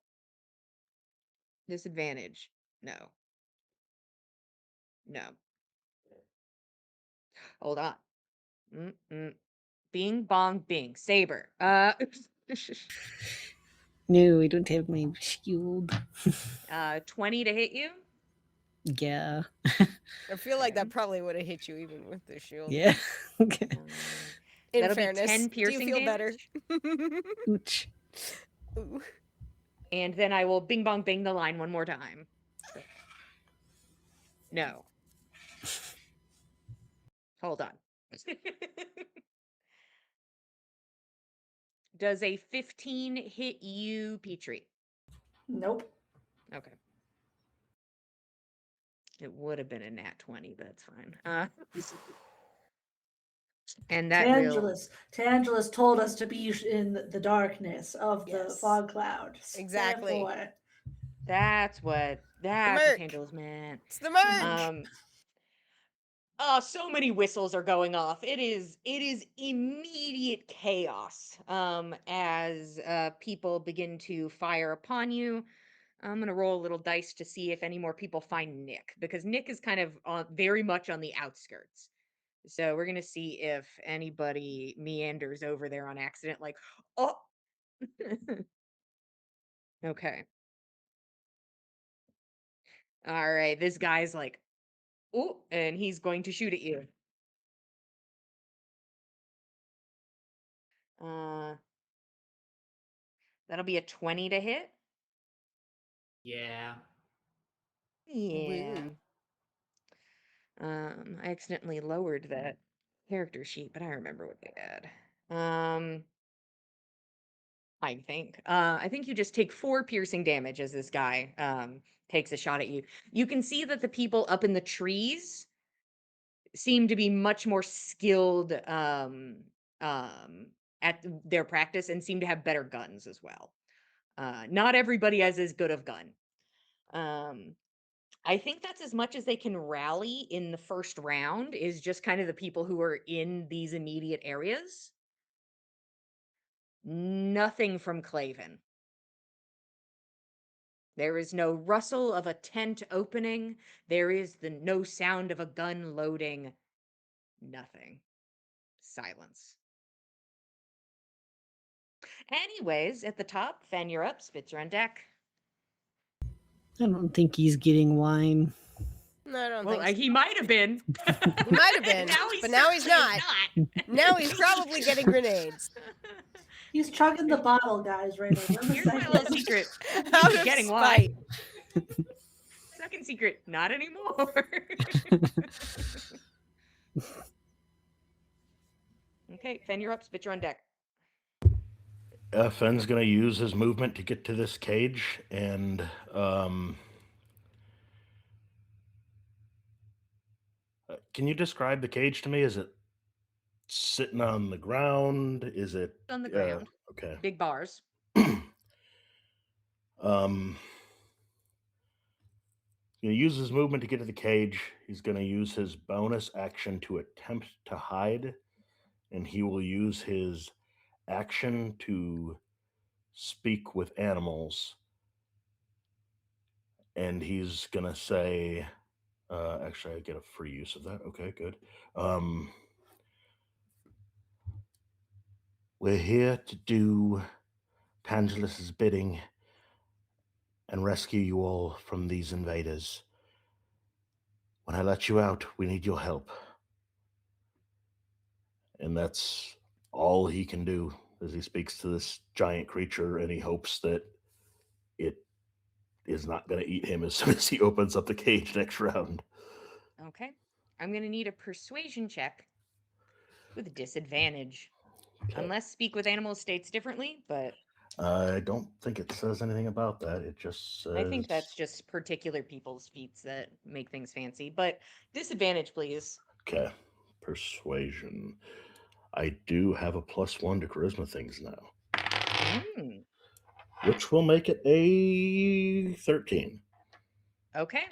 Disadvantage. No. No. Hold on. Bing bong bing. Saber. No, I don't have my shield. 20 to hit you. Yeah. I feel like Okay. that probably would have hit you even with the shield. Yeah. Okay. Um, In that'll be fairness, 10 do you piercing feel better? damage. Ouch. Ooh. And then I will bing bong bing the line one more time. No. Hold on. Does a 15 hit you, Petrie? Nope. Okay. It would have been a nat 20, but it's fine. And that will. Tangelus told us to be in the darkness of the Yes. fog cloud. Exactly. Therefore, That's what Merc. Tangelus meant. It's the merch. So many whistles are going off. It is immediate chaos as people begin to fire upon you. I'm gonna roll a little dice to see if any more people find Nick, because Nick is kind of very much on the outskirts. So we're gonna see if anybody meanders over there on accident, like, oh. Okay. All right, this guy's like, oh, and he's going to shoot at you. That'll be a 20 to hit. Yeah. Yeah. Woo. I accidentally lowered that character sheet, but I remember what they had. I think you just take 4 piercing damage as this guy takes a shot at you. You can see that the people up in the trees seem to be much more skilled um at their practice and seem to have better guns as well. Not everybody has as good of gun. Um I think that's as much as they can rally in the first round is just kind of the people who are in these immediate areas. Nothing from Claven. There is no rustle of a tent opening. There is no sound of a gun loading. Nothing. Silence. Anyways, at the top, Fen, you're up. Spitzer on deck. I don't think he's getting wine. No, I don't Well, think so. he might have been. He might have been, but now he's certainly not. Now he's probably getting grenades. He's chugging the bottle, guys, right over in the Here's my little second. secret. Out He's of getting spite. wine. Second secret, not anymore. Okay, Fen, you're up. Spitzer on deck. Fenn's going to use his movement to get to this cage, and can you describe the cage to me? Is it sitting on the ground? Is it On the ground. Okay. Big bars. He uses his movement to get to the cage. He's going to use his bonus action to attempt to hide, and he will use his action to speak with animals. And he's going to say, actually, I get a free use of that. Okay, good. We're here to do Tangelus's bidding and rescue you all from these invaders. When I let you out, we need your help. And that's all he can do as he speaks to this giant creature, and he hopes that it is not going to eat him as soon as he opens up the cage next round. Okay. I'm going to need a persuasion check with disadvantage. Okay. Unless speak with animals states differently, but I don't think it says anything about that. It just says... I think that's just particular people's feats that make things fancy. But disadvantage, please. Okay. Persuasion. I do have a +1 to charisma things now, Mm, which will make it a 13. okay.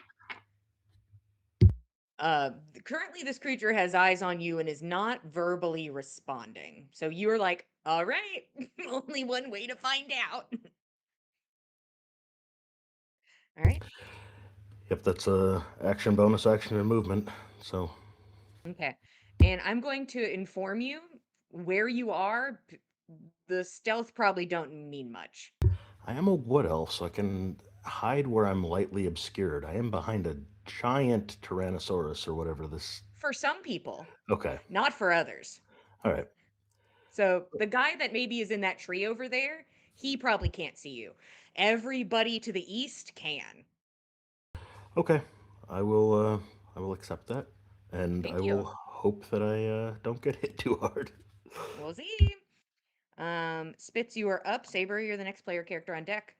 Currently this creature has eyes on you and is not verbally responding. So you're like, all right, only one way to find out. All right. Yep, that's a action, bonus action, and movement. So Okay. And I'm going to inform you where you are. The stealth probably don't mean much. I am a wood elf, so I can hide where I'm lightly obscured. I am behind a giant Tyrannosaurus or whatever this... For some people, Okay. not for others. All right. So the guy that maybe is in that tree over there, he probably can't see you. Everybody to the east can. Okay. I will accept that. And Thank I you. will hope that I don't get hit too hard. We'll see. Spitz, you are up. Saber, you're the next player character on deck.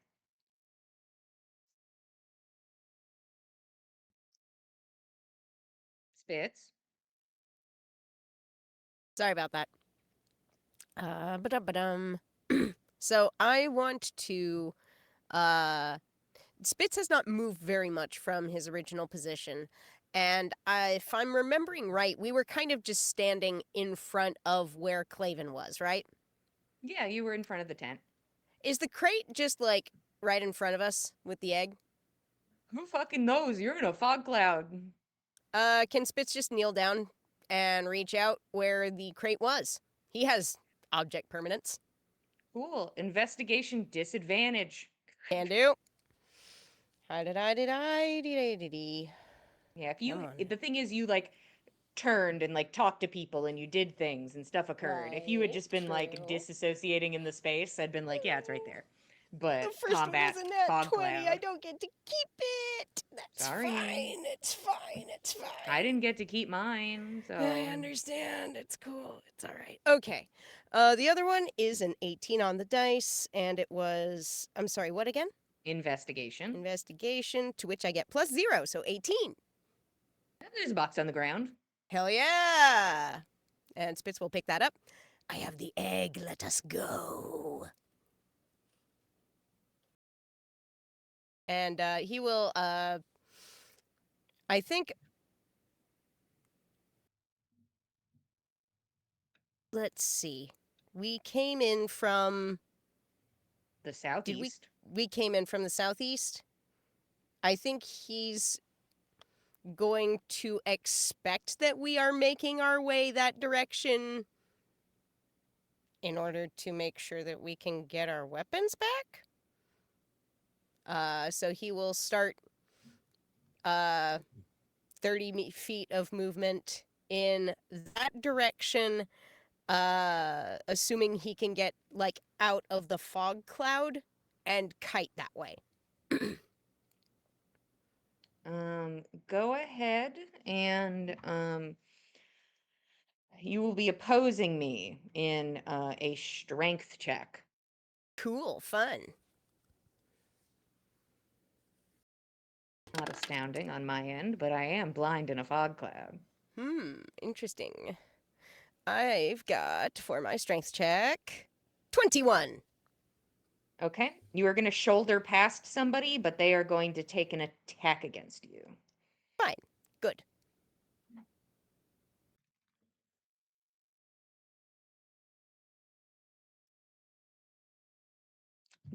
Spitz. Sorry about that. Ba-dum-ba-dum. So I want to. Spitz has not moved very much from his original position. And if I'm remembering right, we were kind of just standing in front of where Claven was, right? Yeah, you were in front of the tent. Is the crate just like right in front of us with the egg? Who fucking knows? You're in a fog cloud. Can Spitz just kneel down and reach out where the crate was? He has object permanence. Cool. Investigation disadvantage. Can do. Hi-da-di-di-di-di-di-di. Yeah, if you Come on. the thing is you like turned and like talked to people and you did things and stuff occurred. If you had Right, just been like true. disassociating in the space, I'd been like, yeah, it's right there. but The first combat one was a nat fog 20. I cloud. don't get to keep it. That's Sorry. fine. It's fine. It's fine. I didn't get to keep mine, so I understand. It's cool. It's all right. Okay. The other one is an 18 on the dice, and it was. I'm sorry, what again? investigation. Investigation, to which I get +0, so 18. There's a box on the ground. Hell yeah! And Spitz will pick that up. I have the egg. Let us go. And he will. I think. Let's see. We came in from. The southeast. We came in from the southeast. I think he's going to expect that we are making our way that direction in order to make sure that we can get our weapons back. So he will start 30 feet of movement in that direction, assuming he can get like out of the fog cloud and kite that way. Go ahead and you will be opposing me in a strength check. Cool, fun. Not astounding on my end, but I am blind in a fog cloud. Interesting. I've got, for my strength check, 21. Okay. You are going to shoulder past somebody, but they are going to take an attack against you. Fine. Good.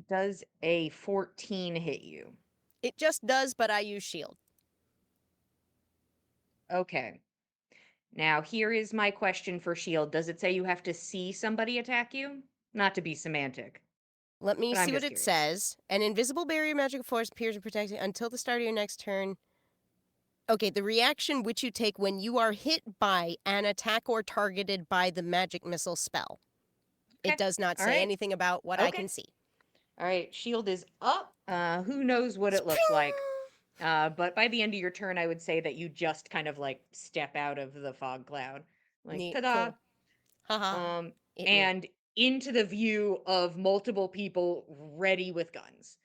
Does a 14 hit you? It just does, but I use shield. Okay. Now, here is my question for shield. Does it say you have to see somebody attack you? Not to be semantic. Let me But I'm see what just it curious. says. An invisible barrier magical force appears to protect you until the start of your next turn. Okay, the reaction which you take when you are hit by an attack or targeted by the magic missile spell. Okay. It does not All say right. anything about what I Okay. can see. All right, shield is up. Who knows what it looks like? But by the end of your turn, I would say that you just kind of like step out of the fog cloud. Like, Neat, ta-da! cool. Haha. It knew. And into the view of multiple people ready with guns.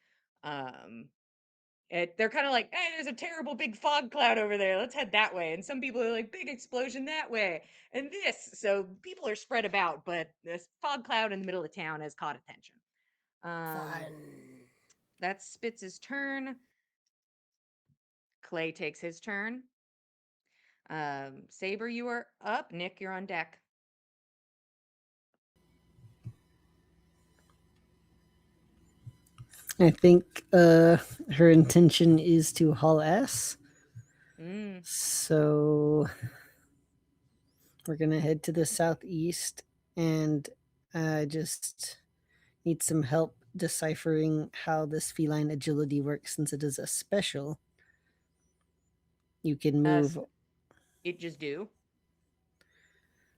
They're kind of like, hey, there's a terrible big fog cloud over there. Let's head that way. And some people are like, big explosion that way. And this. So people are spread about, but this fog cloud in the middle of town has caught attention. Fun. That's Spitz's turn. Clay takes his turn. Saber, you are up. Nick, you're on deck. I think her intention is to haul ass. So we're gonna head to the southeast, and I just need some help deciphering how this feline agility works, since it is a special. You can move. It just do.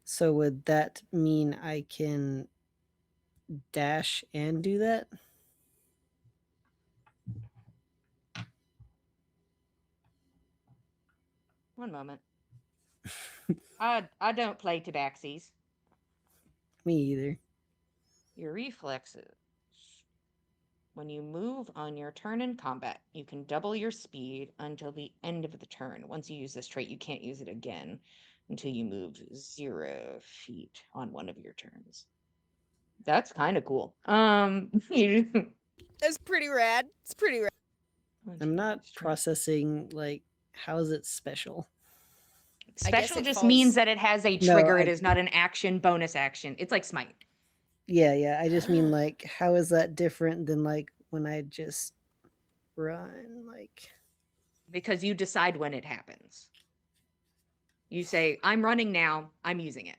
So would that mean I can dash and do that? One moment. I don't play tabaxis. Me either. Your reflexes. When you move on your turn in combat, you can double your speed until the end of the turn. Once you use this trait, you can't use it again until you move 0 feet on one of your turns. That's kind of cool. That's pretty rad. It's pretty rad. I'm not processing, like, how is it special? I guess Special it just falls- means that it has a No, trigger. It I- is not an action, bonus action. It's like Smite. Yeah. I just mean, like, how is that different than, like, when I just run? Like, Because you decide when it happens. You say, I'm running now, I'm using it.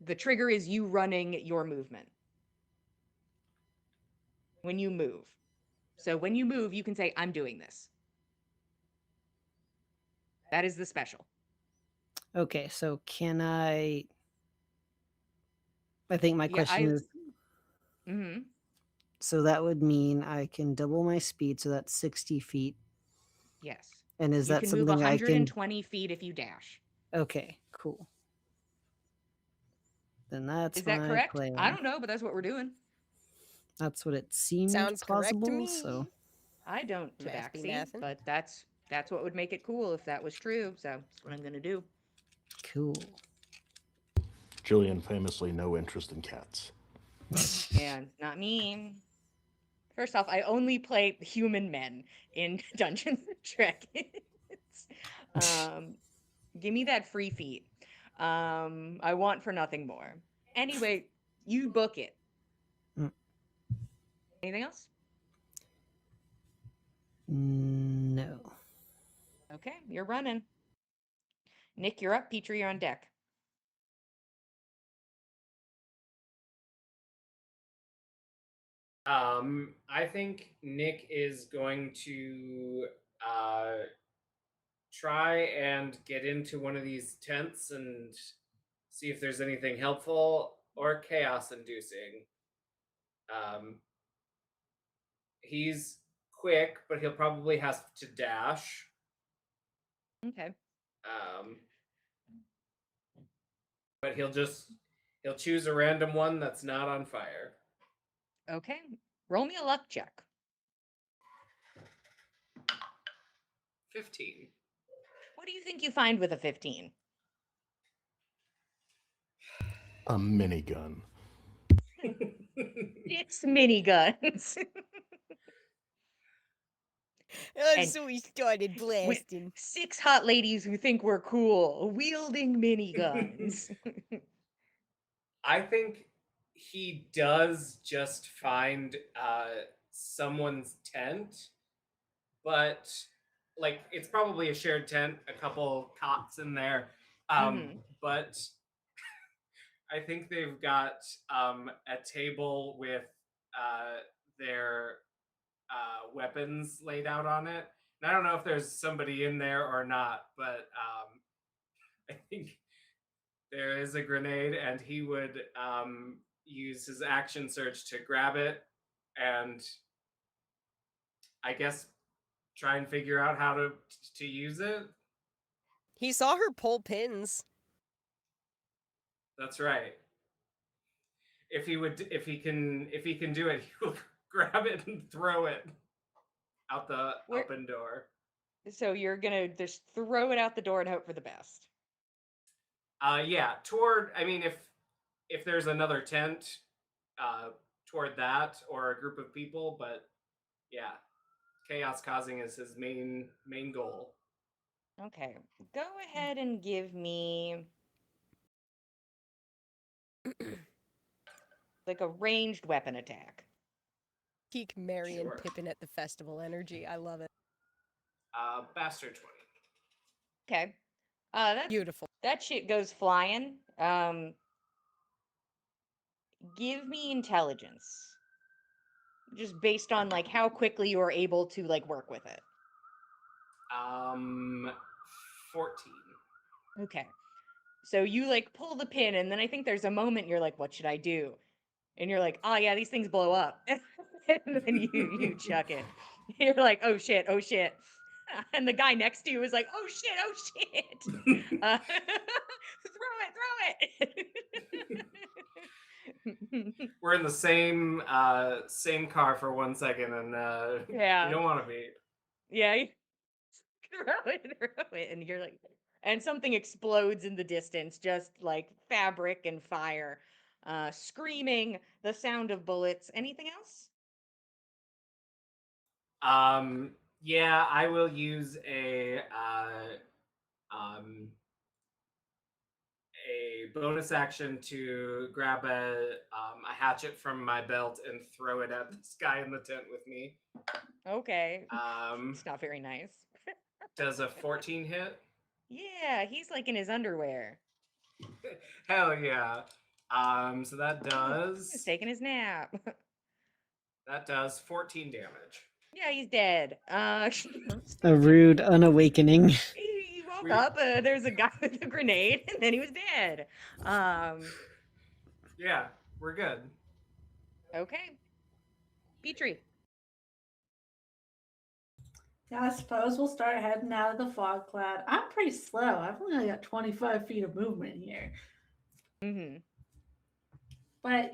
The trigger is you running your movement. When you move. So when you move, you can say, I'm doing this. That is the special. okay, so can I think my question is, Mm-hmm. So that would mean I can double my speed, so that's 60 feet. Yes. And is You that can move something I can? 120 feet if you dash. Okay, cool. Then that's Is that my correct? plan. I don't know, but that's what we're doing. That's what it seemed Sounds correct to plausible. me. So I don't Math be tabaxi, mathin'. but that's what would make it cool if that was true. So that's what I'm gonna do. cool. Jillian famously no interest in cats. Yeah, not me. First off, I only play human men in Dungeons and Dragons. Give me that free feat. I want for nothing more. Anyway, you book it. Mm. Anything else? No. Okay, you're running. Nick, you're up. Petrie, you're on deck. I think Nick is going to try and get into one of these tents and see if there's anything helpful or chaos inducing. He's quick, but he'll probably have to dash. Okay. But he'll choose a random one that's not on fire. Okay. Roll me a luck check. 15. What do you think you find with a 15? A minigun. It's miniguns. And And so we started with blasting. 6 hot ladies who think we're cool wielding miniguns. I think he does just find someone's tent, but like it's probably a shared tent, a couple cots in there. But I think they've got a table with their weapons laid out on it. And I don't know if there's somebody in there or not, but I think there is a grenade, and he would use his action surge to grab it and I guess try and figure out how to use it. He saw her pull pins. That's right. If he can do it, he will grab it and throw it out the open door. So you're gonna just throw it out the door and hope for the best. Yeah, if there's another tent, toward that or a group of people, but yeah, chaos causing is his main goal. Okay, go ahead and give me like a ranged weapon attack. Peak Marion Sure. Pippin at the festival energy. I love it. Bastard 20. Okay, that's Beautiful. that shit goes flying. Give me intelligence, just based on like how quickly you are able to like work with it. 14. Okay. So you like pull the pin, and then I think there's a moment you're like, what should I do? And you're like, oh yeah, these things blow up. And then you chuck it. You're like, oh shit, oh shit. And the guy next to you is like, oh shit, oh shit. Throw it. We're in the same car for 1 second, and Yeah. you don't want to be. Yeah. Throw it. And you're like, and something explodes in the distance, just like fabric and fire, screaming, the sound of bullets. Anything else? Yeah, I will use a bonus action to grab a hatchet from my belt and throw it at this guy in the tent with me. Okay. It's not very nice. Does a 14 hit? Yeah, he's like in his underwear. Hell yeah. So that He's does taking his nap. 14 damage. Yeah, he's dead. A rude unawakening. He woke up. There's a guy with a grenade, and then he was dead. Yeah, we're good. Okay. Petrie. Yeah, I suppose we'll start heading out of the fog cloud. I'm pretty slow. I've only got 25 feet of movement here. Mm-hmm. But,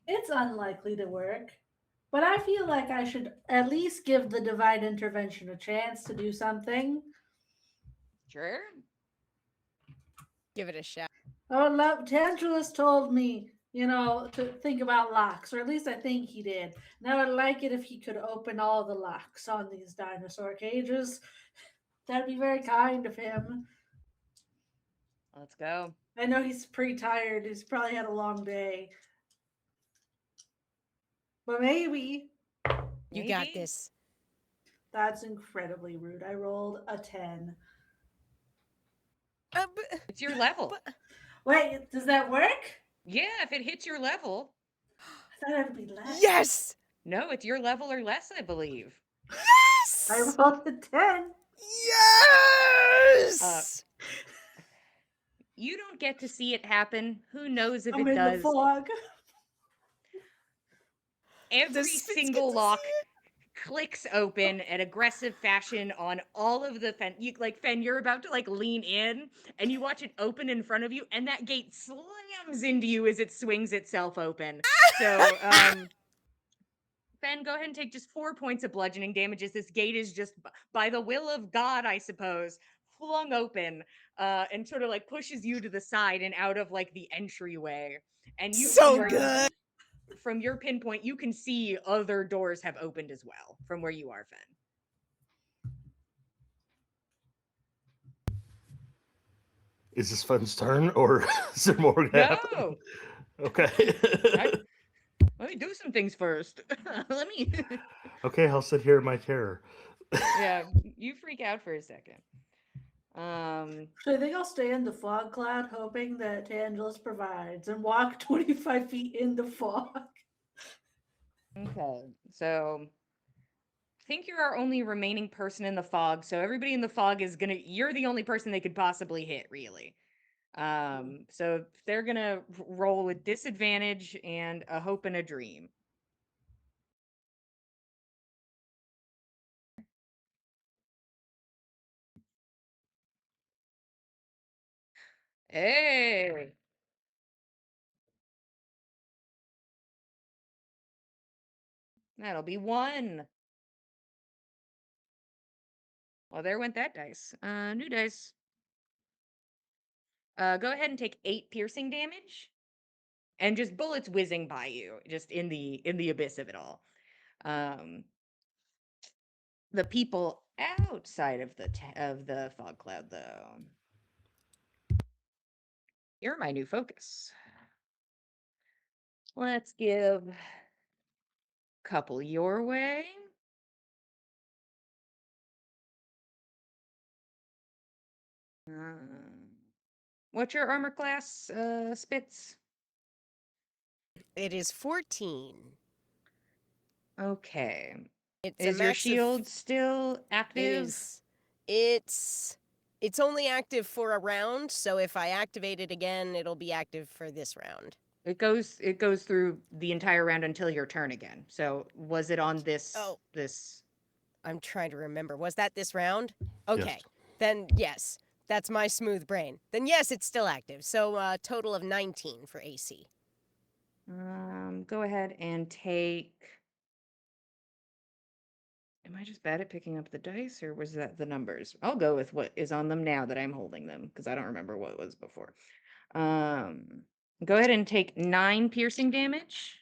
it's unlikely to work. But I feel like I should at least give the divine intervention a chance to do something. Sure. Give it a shot. Oh, love, Tangelus told me, to think about locks, or at least I think he did. And I would like it if he could open all the locks on these dinosaur cages. That'd be very kind of him. Let's go. I know he's pretty tired. He's probably had a long day. But maybe. You got Maybe. this. That's incredibly rude. I rolled a 10. It's your level. but- Wait, does that work? Yeah, if it hits your level. I thought it would be less. Yes! No, it's your level or less, I believe. Yes! I rolled a 10. Yes! You don't get to see it happen. Who knows if I'm it in does? the fog. Every Spitz get single to lock see clicks open in aggressive fashion on all of the Fen. Fen, you're about to lean in, and you watch it open in front of you, and that gate slams into you as it swings itself open. So, Fen, go ahead and take just 4 points of bludgeoning damage as this gate is just, by the will of God, I suppose, flung open, and sort of pushes you to the side and out of the entryway. And you, So good. From your pinpoint, you can see other doors have opened as well from where you are, Fen. Is this Fun's turn, or is there more gonna happen? No, Okay. let me do some things first. Let me. Okay, I'll sit here in my chair. Yeah, you freak out for a second. So I think I'll stay in the fog cloud, hoping that Tangelus provides, and walk 25 feet in the fog. Okay, so I think you're our only remaining person in the fog. So everybody in the fog is gonna. You're the only person they could possibly hit, really. So they're gonna roll with disadvantage and a hope and a dream. Hey. That'll be 1. Well, there went that dice. New dice. Go ahead and take 8 piercing damage, and just bullets whizzing by you, just in the abyss of it all. The people outside of the fog cloud, though, you're my new focus. Let's give a couple your way. What's your armor class, Spitz? It is 14. Okay. It's Is a your max of shield still It active? is. It's only active for a round, so if I activate it again, it'll be active for this round. It goes through the entire round until your turn again. So was it on this Oh. this I'm trying to remember. Was that this round? Okay. Yes. Then yes. That's my smooth brain. Then yes, it's still active. So a total of 19 for AC. go ahead and take. Am I just bad at picking up the dice, or was that the numbers? I'll go with what is on them now that I'm holding them, because I don't remember what was before. Go ahead and take 9 piercing damage.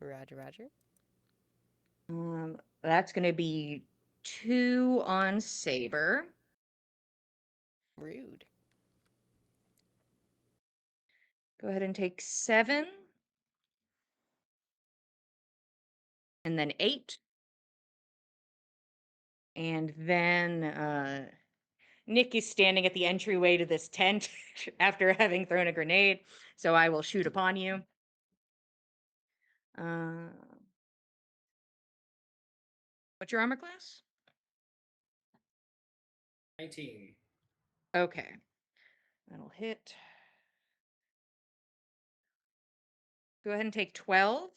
Roger, roger. That's going to be 2 on Saber. Rude. Go ahead and take 7. And then 8. And then Nick is standing at the entryway to this tent after having thrown a grenade. So I will shoot upon you. What's your armor class? 19. Okay. That'll hit. Go ahead and take 12.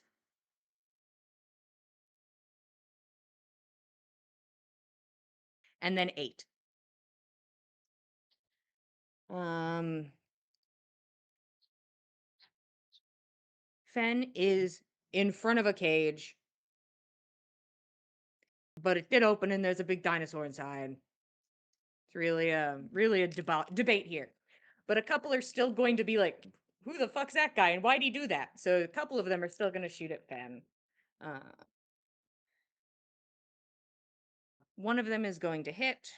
And then 8. Fen is in front of a cage, but it did open and there's a big dinosaur inside. It's really a debate here. But a couple are still going to be like, who the fuck's that guy and why'd he do that? So a couple of them are still going to shoot at Fen. One of them is going to hit.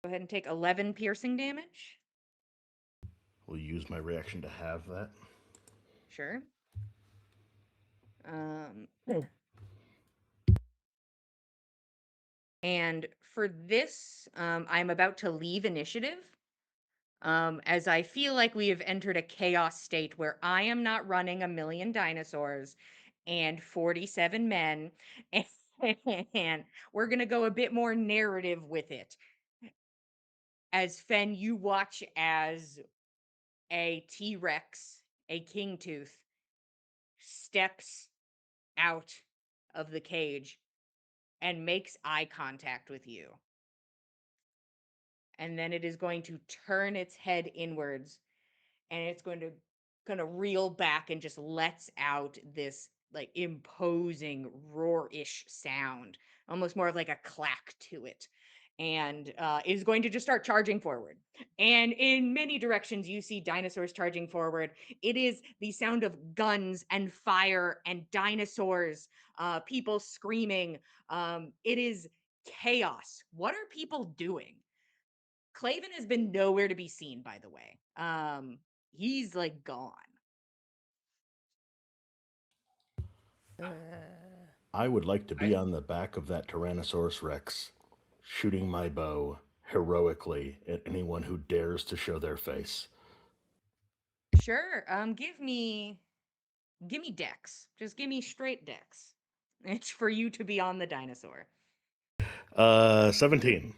Go ahead and take 11 piercing damage. Will you use my reaction to have that? Sure. And for this, I'm about to leave initiative, as I feel like we have entered a chaos state where I am not running a million dinosaurs and 47 men, and we're going to go a bit more narrative with it. As Fen, you watch as a T-Rex, a king tooth, steps out of the cage and makes eye contact with you. And then it is going to turn its head inwards and it's going to reel back and just lets out this like imposing roar-ish sound, almost more of like a clack to it, and is going to just start charging forward. And in many directions you see dinosaurs charging forward. It is the sound of guns and fire and dinosaurs, people screaming. It is chaos. What are people doing? Claven has been nowhere to be seen, by the way. He's like gone. I would like to be on the back of that Tyrannosaurus Rex, shooting my bow heroically at anyone who dares to show their face. Sure. Give me dex. Just give me straight dex. It's for you to be on the dinosaur. 17.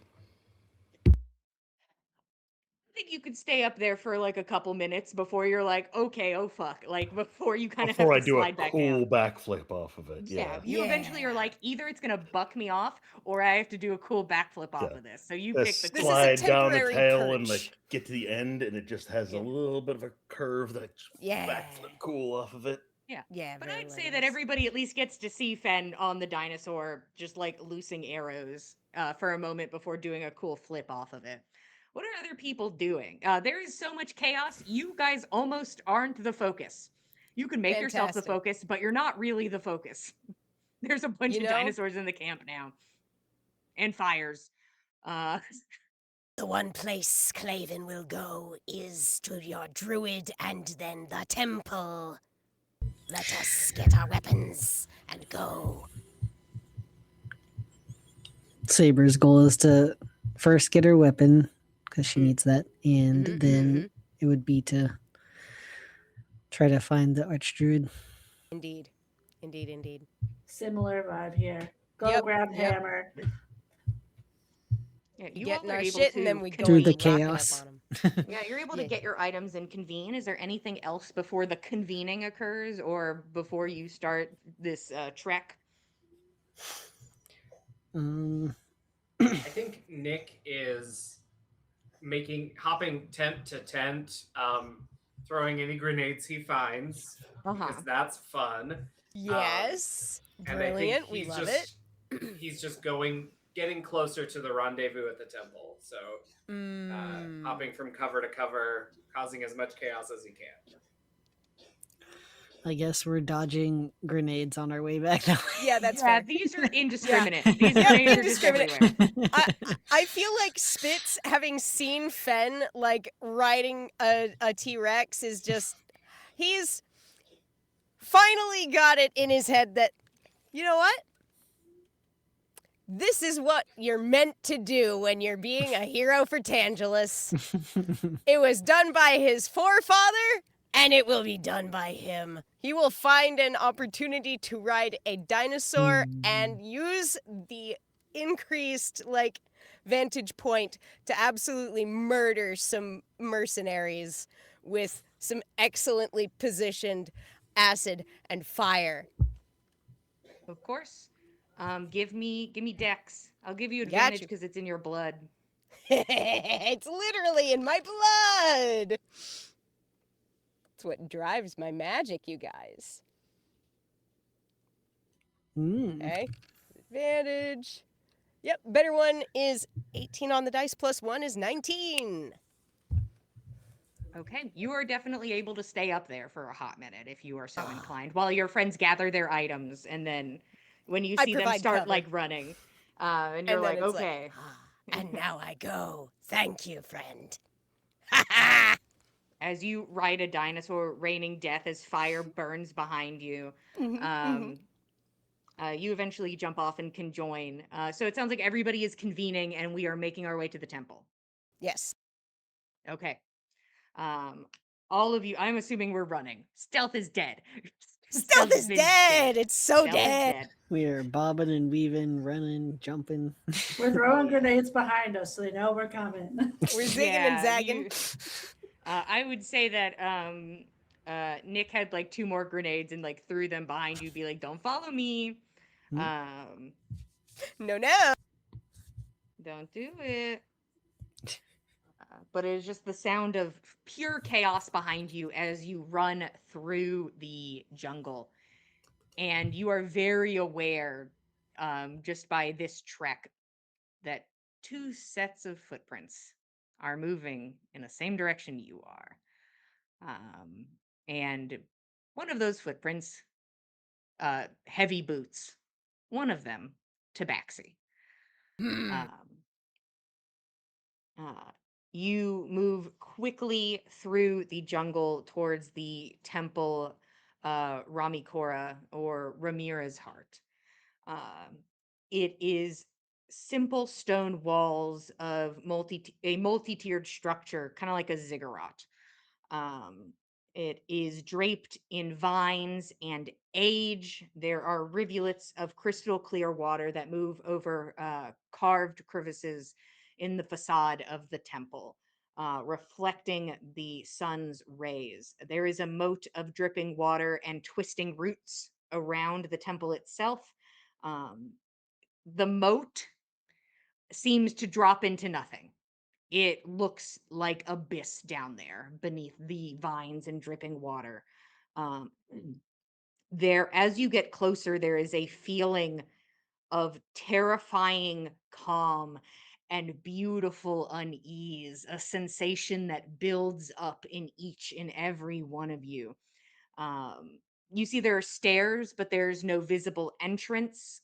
I think you could stay up there for like a couple minutes before you're like, okay, oh fuck, like before you kind of have Before I to do a slide back cool down. backflip off of it. Yeah. You eventually are like, either it's gonna buck me off, or I have to do a cool backflip off Yeah. of this. So you The pick the This is a cool. slide down the temporary tail and perch. get to the end, and it just has Yeah. a little bit of a curve that Yeah. backflip cool off of it. Yeah, But very I'd say that nice. everybody at least gets to see Fen on the dinosaur, just like loosing arrows for a moment before doing a cool flip off of it. What are other people doing? There is so much chaos. You guys almost aren't the focus. You can make yourself the Fantastic. focus, but you're not really the focus. There's a bunch You of know- dinosaurs in the camp now. And fires. The one place Claven will go is to your druid and then the temple. Let us get our weapons and go. Saber's goal is to first get her weapon because she needs that, and Mhm, then it would be to try to find the archdruid. Indeed. Indeed. Similar vibe here. Go Yep, grab yep. hammer. Yeah, you Getting all are our able shit to and then we go Through the rocking up chaos. on 'em. Yeah, you're able to Yeah. get your items and convene. Is there anything else before the convening occurs or before you start this trek? I think Nick is hopping tent to tent, throwing any grenades he finds because that's fun. Yes. And I think Brilliant. We he's love it. he's just getting closer to the rendezvous at the temple. So hopping from cover to cover, causing as much chaos as he can. I guess we're dodging grenades on our way back now. Yeah, that's Yeah, fair. these are indiscriminate. These Yep, grenades are just indiscriminate. everywhere. I feel like Spitz, having seen Fen like riding a T-Rex, is just he's finally got it in his head that, you know what? This is what you're meant to do when you're being a hero for Tangelus. It was done by his forefather, and it will be done by him. He will find an opportunity to ride a dinosaur and use the increased like vantage point to absolutely murder some mercenaries with some excellently positioned acid and fire. Of course. Give me Dex. I'll give you Got advantage you. because it's in your blood. It's literally in my blood. It's what drives my magic, you guys. Okay. Advantage. Yep, better one is 18 on the dice plus 1 is 19. Okay, you are definitely able to stay up there for a hot minute if you are so inclined, while your friends gather their items, and then when you I see them provide start cover. like running, and you're And then like, it's okay. And now I go. Thank you, friend. Ha ha! As you ride a dinosaur, raining death as fire burns behind you, you eventually jump off and can join. So it sounds like everybody is convening, and we are making our way to the temple. Yes. Okay. All of you, I'm assuming we're running. Stealth is dead. Stealth has is been dead. It's so Stealth is dead. dead. We are bobbing and weaving, running, jumping. We're throwing Yeah. grenades behind us so they know we're coming. We're zigging and zagging. I would say that Nick had like 2 more grenades and like threw them behind you, be like, don't follow me. Hmm. No, no. Don't do it. But it is just the sound of pure chaos behind you as you run through the jungle. And you are very aware, just by this trek, that 2 sets of footprints are moving in the same direction you are. And one of those footprints, heavy boots, one of them, Tabaxi. Um, you move quickly through the jungle towards the temple, Ramikora, or Ramira's Heart. It is simple stone walls of a multi-tiered structure, kind of like a ziggurat. It is draped in vines and age. There are rivulets of crystal clear water that move over carved crevices in the facade of the temple, reflecting the sun's rays. There is a moat of dripping water and twisting roots around the temple itself. The moat seems to drop into nothing. It looks like abyss down there beneath the vines and dripping water. Um, there, as you get closer, there is a feeling of terrifying calm and beautiful unease, a sensation that builds up in each and every one of you. You see there are stairs, but there's no visible entrance.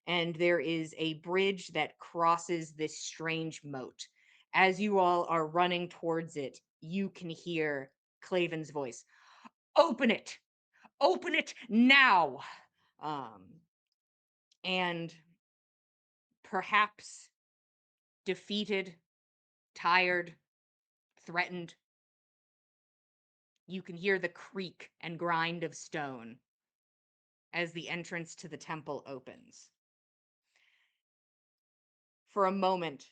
And there is a bridge that crosses this strange moat. As you all are running towards it, you can hear Claven's voice. Open it! Open it now! And perhaps defeated, tired, threatened, you can hear the creak and grind of stone as the entrance to the temple opens. For a moment,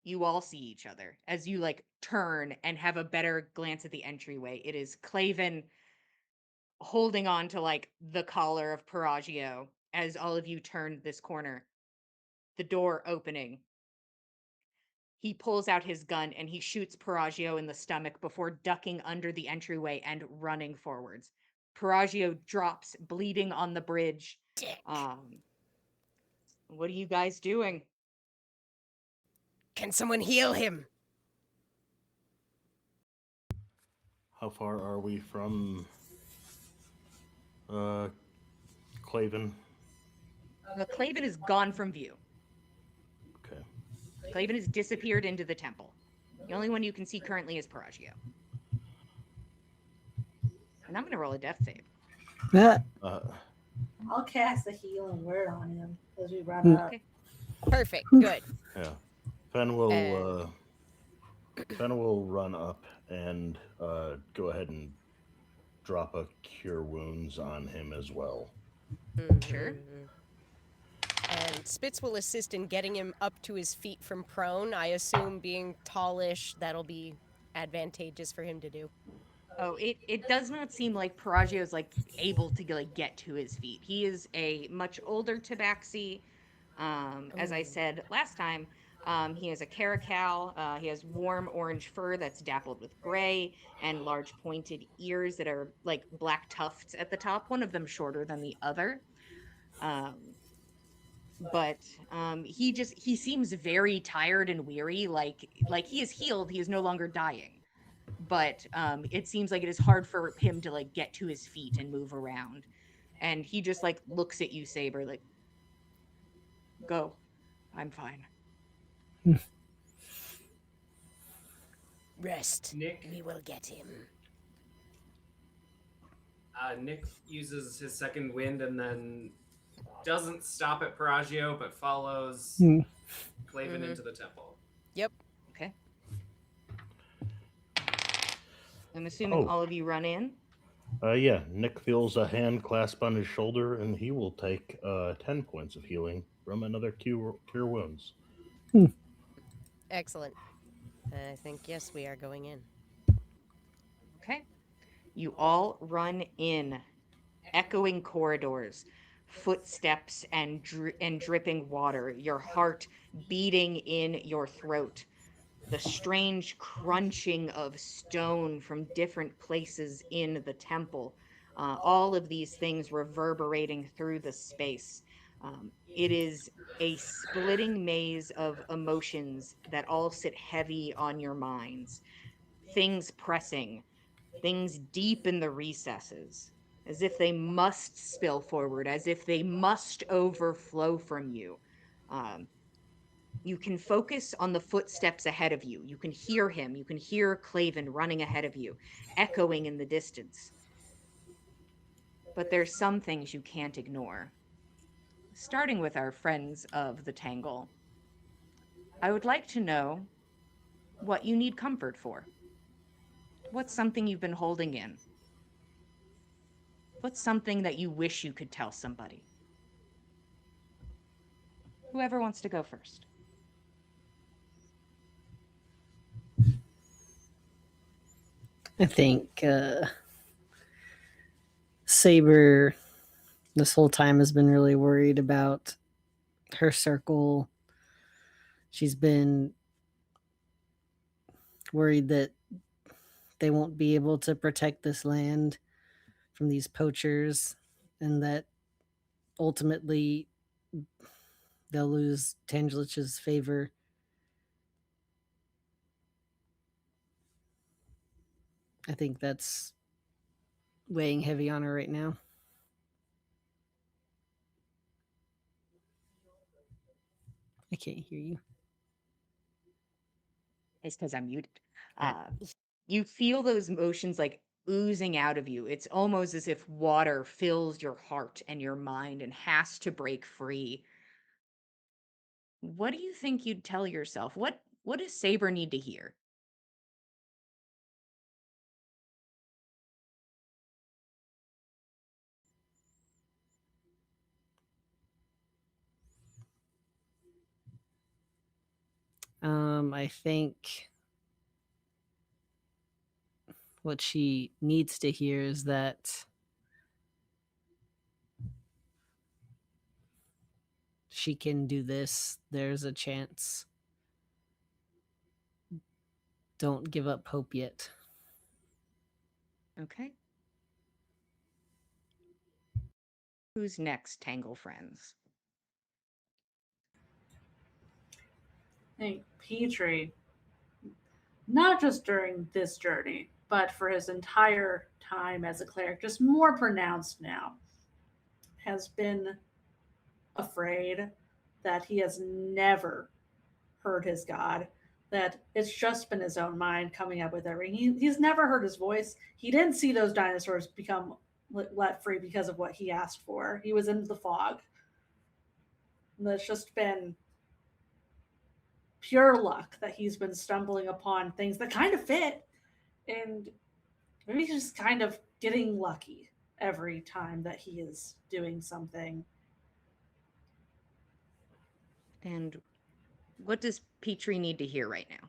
you all see each other as you like turn and have a better glance at the entryway. It is Claven holding on to like the collar of Peragio as all of you turn this corner. The door opening. He pulls out his gun and he shoots Peragio in the stomach before ducking under the entryway and running forwards. Peragio drops, bleeding on the bridge. Dick. What are you guys doing? Can someone heal him? How far are we from Claven? Claven is gone from view. Okay. Claven has disappeared into the temple. The only one you can see currently is Peragio. And I'm going to roll a death save. I'll cast a healing word on him as we run up. Okay. Perfect. Good. Yeah. Fen will run up and go ahead and drop a cure wounds on him as well. Sure. and Spitz will assist in getting him up to his feet from prone. I assume being tallish, that'll be advantageous for him to do. Oh, it does not seem like Perazio is like able to like get to his feet. He is a much older tabaxi. As I Ooh. said last time, he has a caracal. He has warm orange fur that's dappled with gray and large pointed ears that are like black tufts at the top. One of them shorter than the other. Um, but he seems very tired and weary. Like he is healed. He is no longer dying, but it seems like it is hard for him to like get to his feet and move around. And he just like looks at you, Saber, like, go. I'm fine. Rest. Nick We will get him. Nick uses his second wind and then doesn't stop at Perazio, but follows Hmm. Claven Mhm. into the temple. Okay. I'm assuming Oh. all of you run in. Yeah, Nick feels a hand clasp on his shoulder, and he will take 10 points of healing from another cure wounds. Excellent. I think, yes, we are going in. Okay. You all run in, echoing corridors, footsteps and dripping water, your heart beating in your throat, the strange crunching of stone from different places in the temple. All of these things reverberating through the space. It is a splitting maze of emotions that all sit heavy on your minds. Things pressing, things deep in the recesses, as if they must spill forward, as if they must overflow from you. Um, you can focus on the footsteps ahead of you. You can hear him. You can hear Claven running ahead of you, echoing in the distance. But there's some things you can't ignore. Starting with our friends of the Tangle, I would like to know what you need comfort for. What's something you've been holding in? What's something that you wish you could tell somebody? Whoever wants to go first. I think Saber this whole time has been really worried about her circle. She's been worried that they won't be able to protect this land from these poachers and that ultimately they'll lose Tangelich's favor. I think that's weighing heavy on her right now. I can't hear you. It's because I'm muted. Right. You feel those emotions like oozing out of you. It's almost as if water fills your heart and your mind and has to break free. What do you think you'd tell yourself? What does Saber need to hear? I think what she needs to hear is that she can do this. There's a chance. Don't give up hope yet. Okay. Who's next, Tangle friends? I think Petrie, not just during this journey, but for his entire time as a cleric, just more pronounced now, has been afraid that he has never heard his God, that it's just been his own mind coming up with everything. He's never heard his voice. He didn't see those dinosaurs become let free because of what he asked for. He was in the fog. And it's just been pure luck that he's been stumbling upon things that kind of fit. And maybe he's just kind of getting lucky every time that he is doing something. And what does Petrie need to hear right now?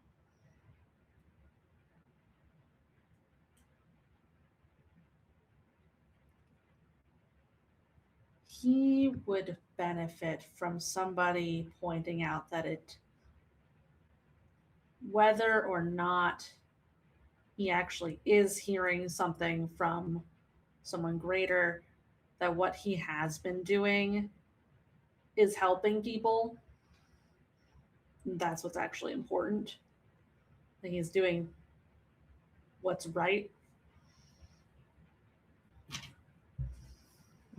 He would benefit from somebody pointing out that whether or not he actually is hearing something from someone greater, that what he has been doing is helping people. That's what's actually important. That he's doing what's right.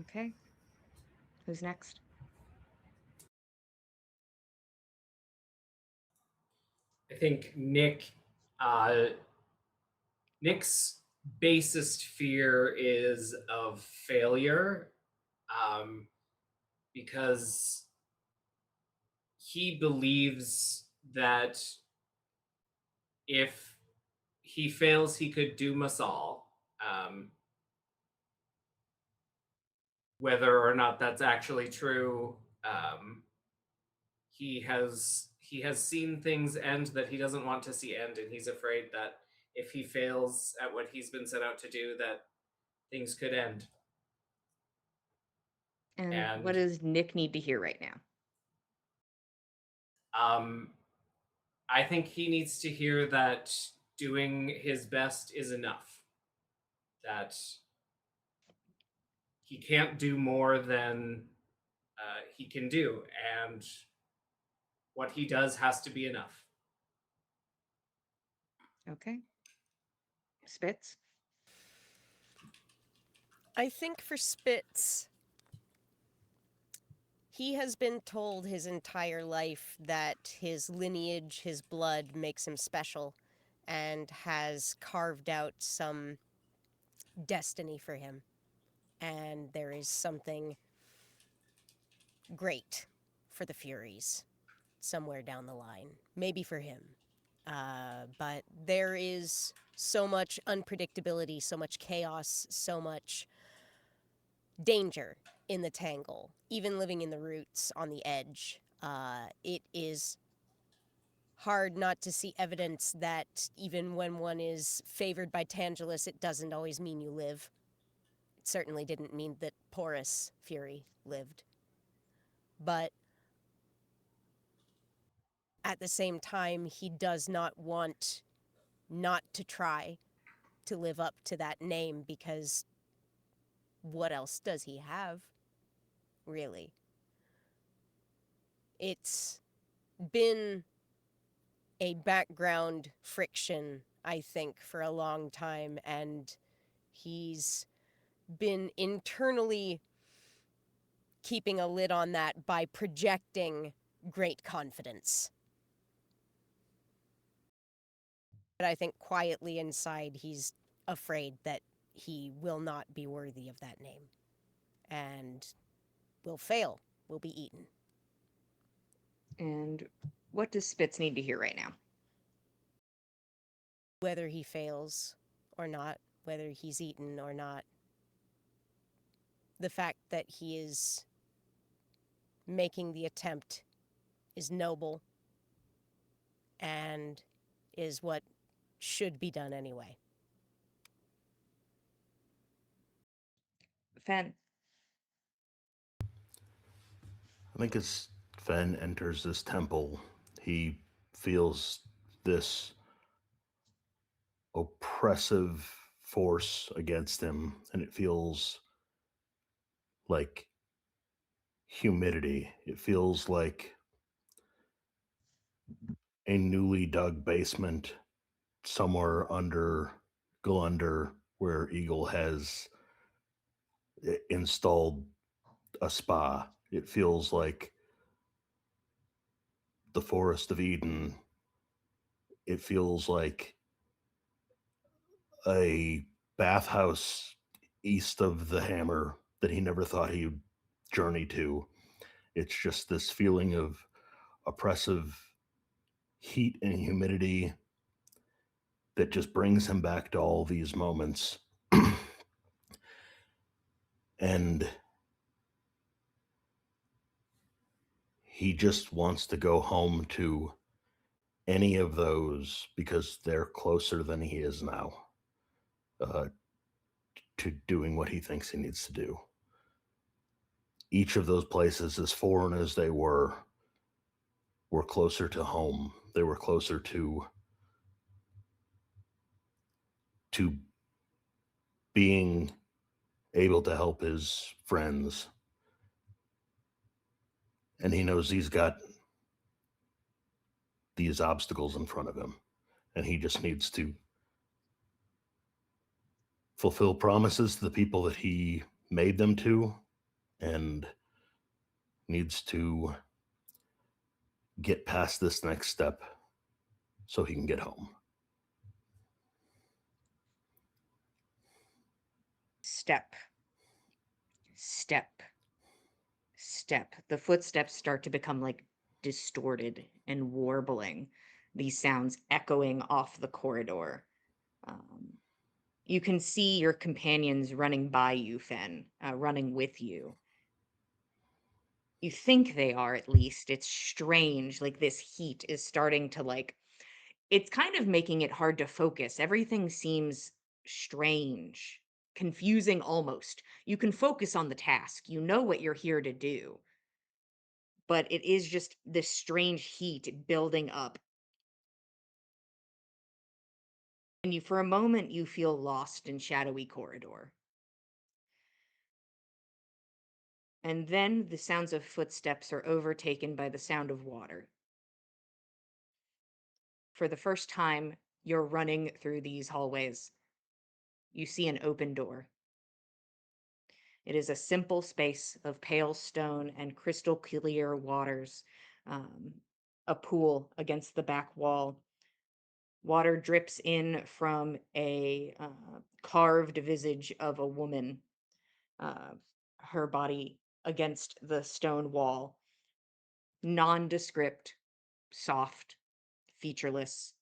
Okay. Who's next? I think Nick's basest fear is of failure, because he believes that if he fails, he could doom us all. Whether or not that's actually true, he has seen things end that he doesn't want to see end, and he's afraid that if he fails at what he's been set out to do, that things could end. And what And does Nick need to hear right now? I think he needs to hear that doing his best is enough. That he can't do more than he can do, and what he does has to be enough. Okay. Spitz? I think for Spitz, he has been told his entire life that his lineage, his blood makes him special, and has carved out some destiny for him. And there is something great for the Furies somewhere down the line. Maybe for him. But there is so much unpredictability, so much chaos, so much danger in the tangle. Even living in the roots on the edge, it is hard not to see evidence that even when one is favored by Tangelus, it doesn't always mean you live. It certainly didn't mean that Porus Fury lived. But at the same time, he does not want not to try to live up to that name, because what else does he have, really? It's been a background friction, I think, for a long time, and he's been internally keeping a lid on that by projecting great confidence. But I think quietly inside, he's afraid that he will not be worthy of that name and will fail, will be eaten. And what does Spitz need to hear right now? Whether he fails or not, whether he's eaten or not, the fact that he is making the attempt is noble and is what should be done anyway. Fen? I think as Fen enters this temple, he feels this oppressive force against him, and it feels like humidity. It feels like a newly dug basement somewhere under Glunder, where Eagle has installed a spa. It feels like the Forest of Eden. It feels like a bathhouse east of the Hammer that he never thought he'd journey to. It's just this feeling of oppressive heat and humidity that just brings him back to all these moments. And he just wants to go home to any of those because they're closer than he is now uh, to doing what he thinks he needs to do. Each of those places, as foreign as they were closer to home. They were closer to being able to help his friends. And he knows he's got these obstacles in front of him, and he just needs to fulfill promises to the people that he made them to, and needs to get past this next step so he can get home. Step, step, step. The footsteps start to become like distorted and warbling, these sounds echoing off the corridor. You can see your companions running by you, Fen, running with you. You think they are, at least. It's strange, like this heat is starting to it's kind of making it hard to focus. Everything seems strange, confusing almost. You can focus on the task. You know what you're here to do. But it is just this strange heat building up. And for a moment you feel lost in shadowy corridor. And then the sounds of footsteps are overtaken by the sound of water. For the first time, you're running through these hallways. You see an open door. It is a simple space of pale stone and crystal clear waters, a pool against the back wall. Water drips in from a carved visage of a woman, her body against the stone wall. Nondescript, soft, featureless.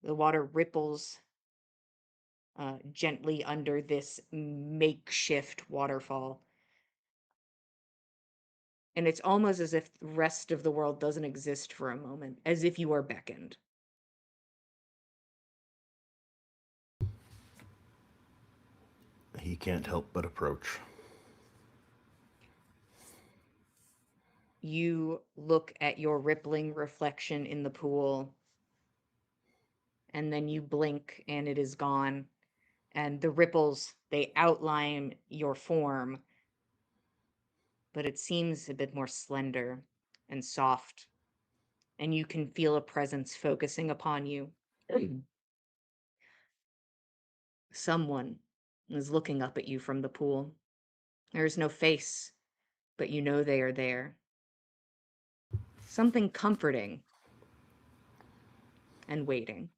The water ripples gently under this makeshift waterfall. And it's almost as if the rest of the world doesn't exist for a moment, as if you are beckoned. He can't help but approach. You look at your rippling reflection in the pool, and then you blink and it is gone. And the ripples, they outline your form, but it seems a bit more slender and soft. And you can feel a presence focusing upon you. Someone is looking up at you from the pool. There is no face, but you know they are there. Something comforting and waiting.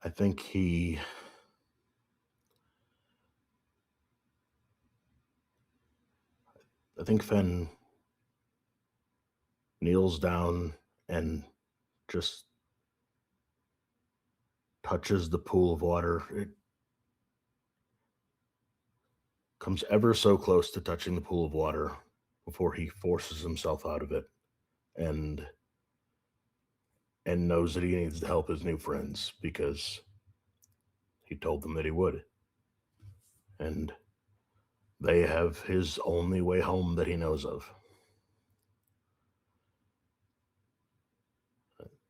I think Fen kneels down and just touches the pool of water. It comes ever so close to touching the pool of water before he forces himself out of it and knows that he needs to help his new friends because he told them that he would. And they have his only way home that he knows of.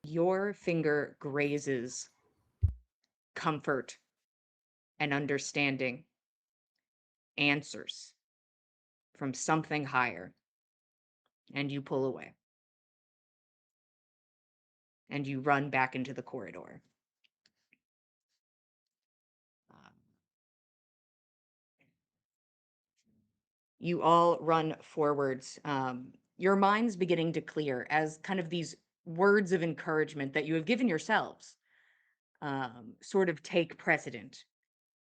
Your finger grazes comfort and understanding, answers from something higher, and you pull away. And you run back into the corridor. You all run forwards. Your mind's beginning to clear as kind of these words of encouragement that you have given yourselves sort of take precedent.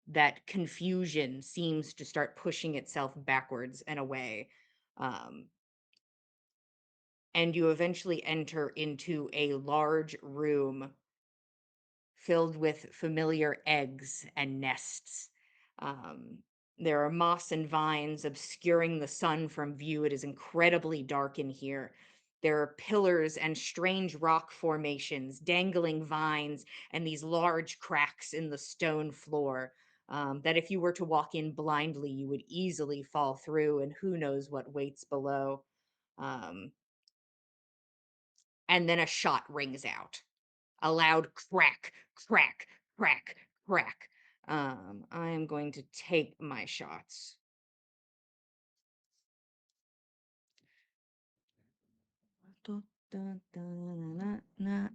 That confusion seems to start pushing itself backwards and away. And you eventually enter into a large room filled with familiar eggs and nests. There are moss and vines obscuring the sun from view. It is incredibly dark in here. There are pillars and strange rock formations, dangling vines, and these large cracks in the stone floor that if you were to walk in blindly, you would easily fall through, and who knows what waits below. Um, and then a shot rings out. A loud crack, crack, crack, crack. I am going to take my shots.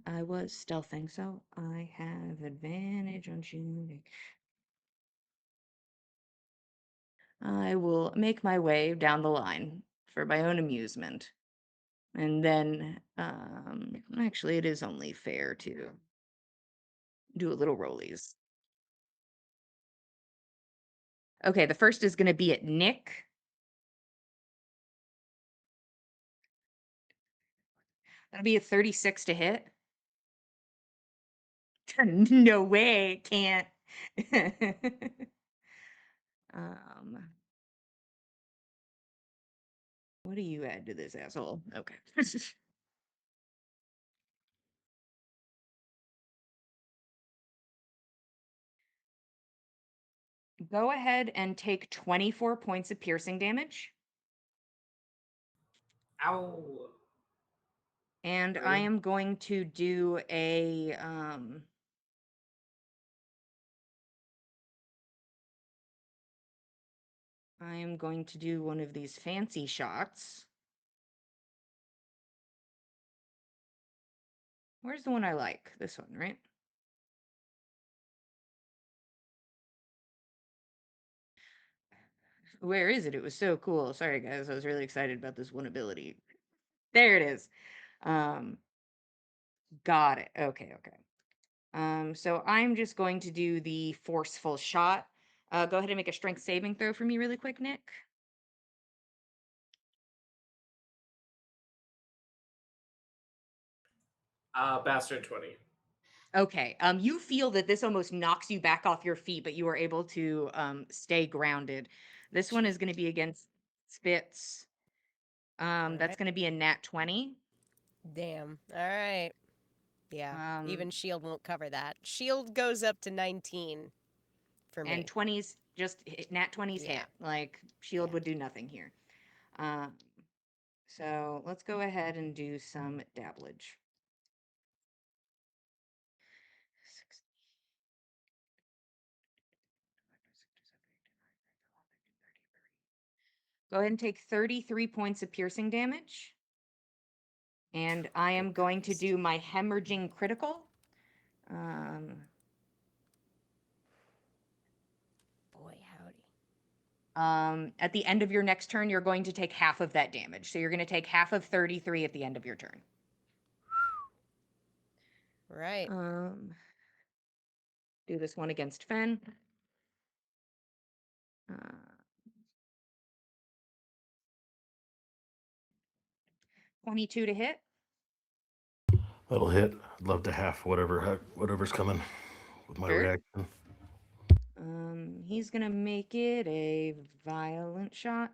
I was stealthing, so I have advantage on shooting. I will make my way down the line for my own amusement. And then, actually, it is only fair to do a little rollies. Okay, the first is going to be at Nick. That'll be a 36 to hit. No way, it can't. um, what do you add to this asshole? Okay. Go ahead and take 24 points of piercing damage. Ow. And I Really? am going to do a I am going to do one of these fancy shots. Where's the one I like? This one, right? Where is it? It was so cool. Sorry, guys. I was really excited about this one ability. There it is. Got it. Okay, okay. So I'm just going to do the forceful shot. Go ahead and make a strength saving throw for me really quick, Nick. Bastard 20. Okay. You feel that this almost knocks you back off your feet, but you are able to stay grounded. This one is going to be against Spitz. That's Alright. going to be a nat 20. Damn. All right. Yeah. Um, Even shield won't cover that. Shield goes up to 19 for me. and 20s just hit, nat 20s Yeah. hit. Like shield Yeah. would do nothing here. So let's go ahead and do some dabblage. Go ahead and take 33 points of piercing damage. And I am Good going to Christ. do my hemorrhaging critical. Boy, howdy. At the end of your next turn, you're going to take half of that damage. So you're going to take half of 33 at the end of your turn. Right. Do this one against Fen. 22 to hit. That'll hit. I'd love to half whatever's coming with my Sure. reaction. He's gonna make it a violent shot.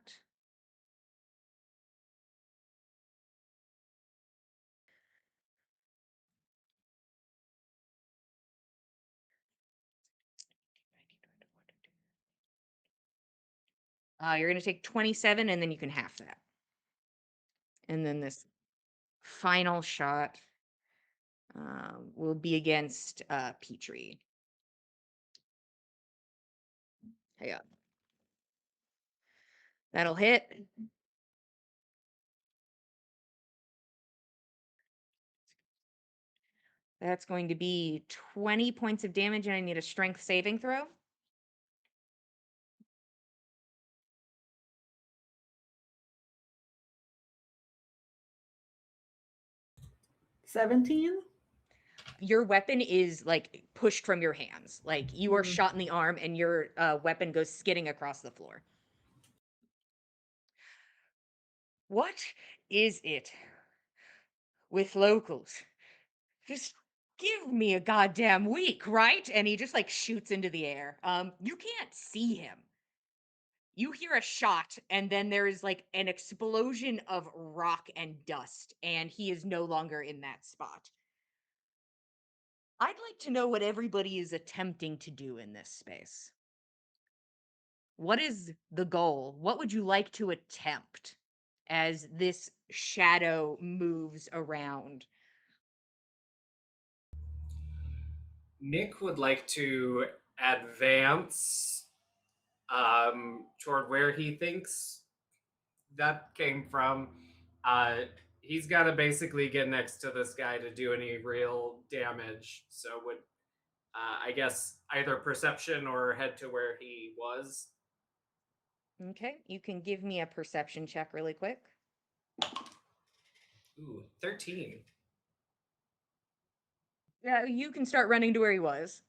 You're gonna take 27, and then you can half that. And then this final shot will be against Petrie. Hey up. That'll hit. That's going to be 20 points of damage, and I need a strength saving throw. $17? Your weapon is like pushed from your hands. Like you are Mm. shot in the arm, and your weapon goes skidding across the floor. What is it with locals? Just give me a goddamn week, right? And he just like shoots into the air. You can't see him. You hear a shot, and then there is like an explosion of rock and dust, and he is no longer in that spot. I'd like to know what everybody is attempting to do in this space. What is the goal? What would you like to attempt as this shadow moves around? Nick would like to advance toward where he thinks that came from. He's got to basically get next to this guy to do any real damage. So would I guess either perception or head to where he was. Okay, you can give me a perception check really quick. Ooh, 13. Yeah, you can start running to where he was.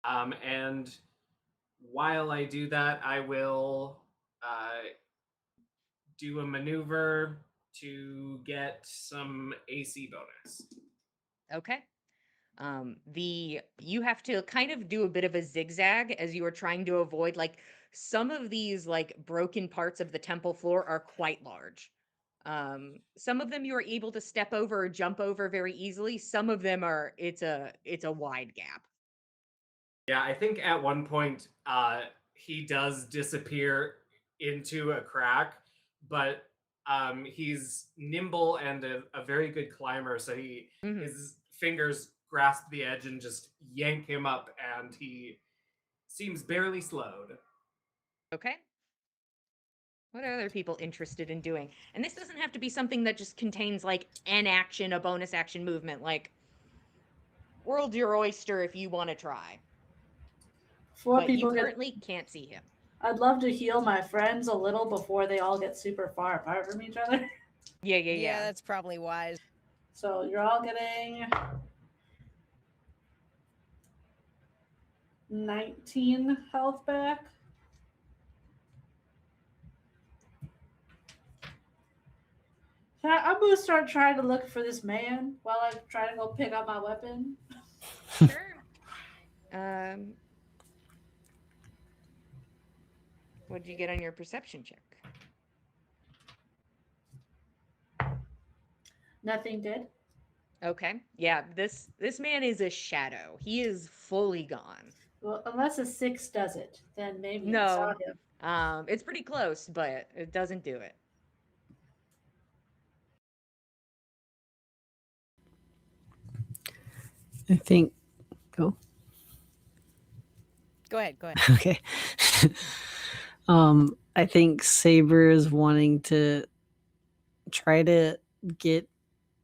And while I do that, I will do a maneuver to get some AC bonus. Okay. You have to kind of do a bit of a zigzag as you are trying to avoid like some of these like broken parts of the temple floor are quite large. Some of them you are able to step over or jump over very easily. Some of them are it's a wide gap. Yeah, I think at one point he does disappear into a crack, but he's nimble and a very good climber, so Mhm. his fingers grasp the edge and just yank him up, and he seems barely slowed. Okay. What are other people interested in doing? And this doesn't have to be something that just contains like an action, a bonus action movement. Like, world your oyster if you want to try. Before But you people get, currently can't see him. I'd love to heal my friends a little before they all get super far apart from each other. Yeah. that's probably wise. So you're all getting 19 health back. I'm gonna start trying to look for this man while I try to go pick up my weapon. Sure. What'd you get on your perception check? Nothing good. Okay. Yeah, this man is a shadow. He is fully gone. Well, unless a 6 does it, then maybe I No. saw him. It's pretty close, but it doesn't do it. I think. Go. Go ahead. Okay. I think Saber is wanting to try to get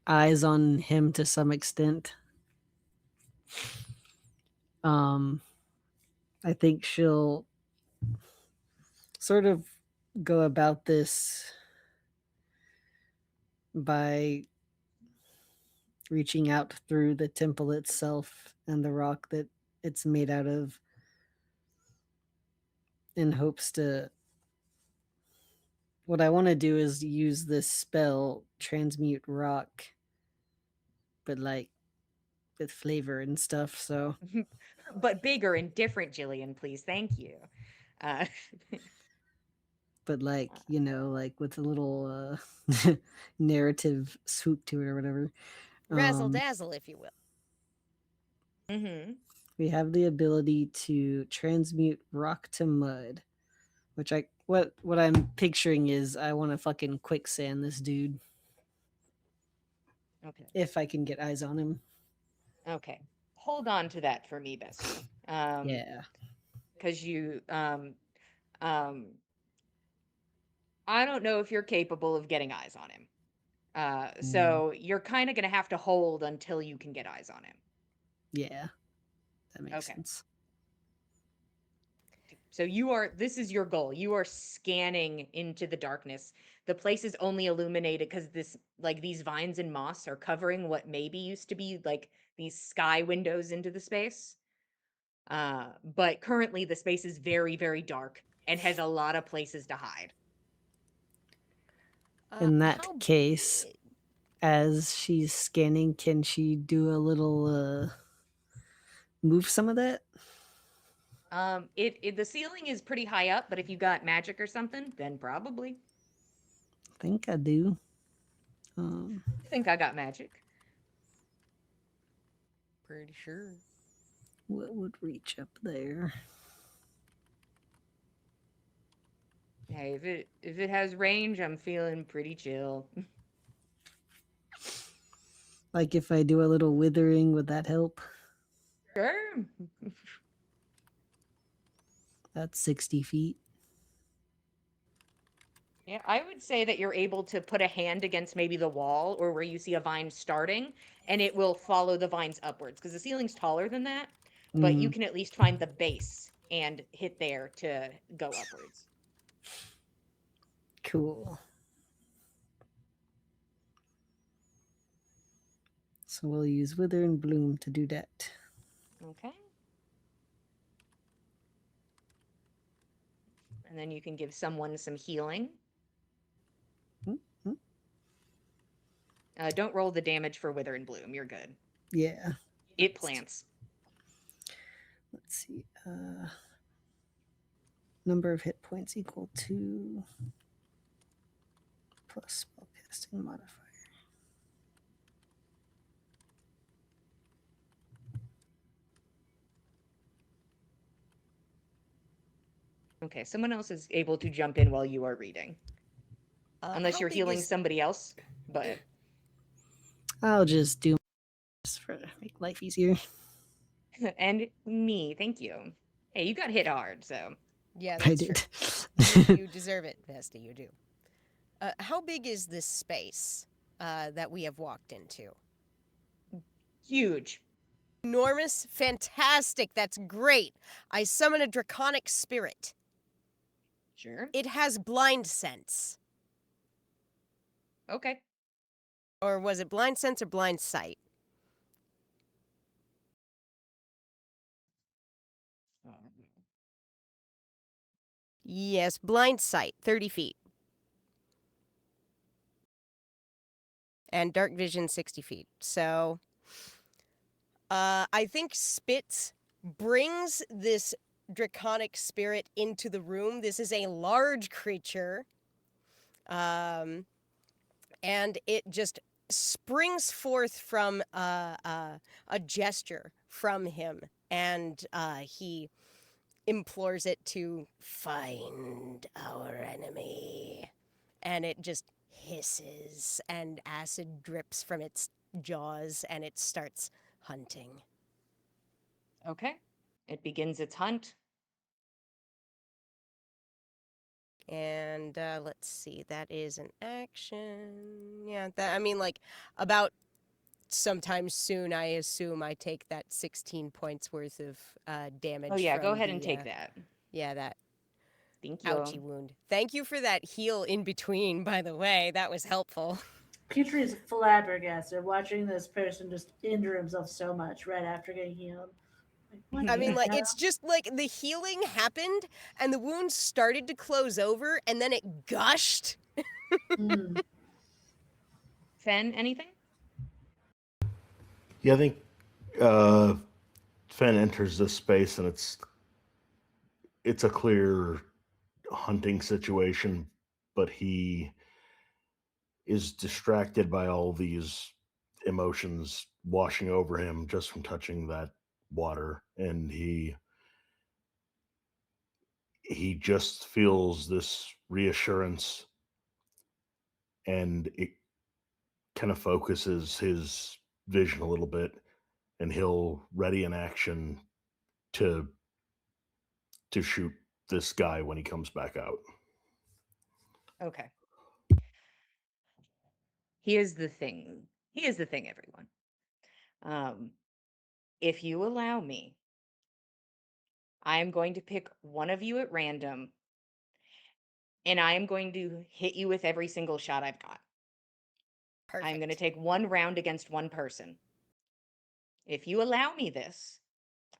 eyes on him to some extent. I think she'll sort of go about this by reaching out through the temple itself and the rock that it's made out of in hopes to. What I want to do is use this spell, Transmute Rock, but like with flavor and stuff. So, But bigger and different, Jillian, please. Thank you. Uh, but like, like with a little narrative swoop to it or whatever. Razzle dazzle, if you will. mm-hmm. We have the ability to transmute rock to mud, which what I'm picturing is I want to fucking quicksand this dude. Okay. If I can get eyes on him. Okay. Hold on to that for me, Bessie. Yeah. Because you I don't know if you're capable of getting eyes on him. So you're kind of gonna have to hold until you can get eyes on him. Yeah. That makes Okay. sense. So this is your goal. You are scanning into the darkness. The place is only illuminated because these vines and moss are covering what maybe used to be like these sky windows into the space. But currently the space is very, very dark and has a lot of places to hide. In that case, as she's scanning, can she do a little move some of that? The ceiling is pretty high up, but if you got magic or something, then probably. I think I do. I think I got magic. Pretty sure. What would reach up there? Hey, if it has range, I'm feeling pretty chill. Like if I do a little withering, would that help? Sure. That's 60 feet. Yeah, I would say that you're able to put a hand against maybe the wall or where you see a vine starting, and it will follow the vines upwards because the ceiling's taller than that, but you Mm, can at least find the base and hit there to go upwards. cool. So we'll use Wither and Bloom to do that. Okay. And then you can give someone some healing. Mm. Don't roll the damage for Wither and Bloom. You're good. Yeah. It plants. Let's see. Number of hit points equal to plus spellcasting modifier. Okay, someone else is able to jump in while you are reading. Unless How you're big healing is- somebody else, but I'll just do just for make life easier. and me, thank you. Hey, you got hit hard, so Yeah, I that's did. true. You deserve it, Vesta. You do. How big is this space that we have walked into? huge. Enormous, fantastic. That's great. I summon a draconic spirit. Sure. It has blind sense, Okay. or was it blind sense or blind sight? Yes, blind sight, 30 feet. And dark vision, 60 feet. So, I think Spitz brings this draconic spirit into the room. This is a large creature. And it just springs forth from a gesture from him. And he implores it to find our enemy. And it just hisses, and acid drips from its jaws, and it starts hunting. Okay. It begins its hunt. And let's see, that is an action. Yeah, that, I mean, like, about sometime soon, I assume I take that 16 points worth of damage. Oh yeah, go from ahead and the, take that. Yeah, that Thank you. ouchie wound. Thank you for that heal in between, by the way. That was helpful. Petrie is flabbergasted watching this person just injure himself so much right after getting healed. Like, what I mean, the like, hell? it's just like the healing happened and the wound started to close over and then it gushed. Mm. Fen, anything? Yeah, I think Fen enters this space and it's a clear hunting situation, but he is distracted by all these emotions washing over him just from touching that water, and he just feels this reassurance, and it kind of focuses his vision a little bit, and he'll ready an action to shoot this guy when he comes back out. Okay. Here's the thing. Here's the thing, everyone. If you allow me, I am going to pick one of you at random, and I am going to hit you with every single shot I've got. Perfect. I'm going to take one round against one person. If you allow me this,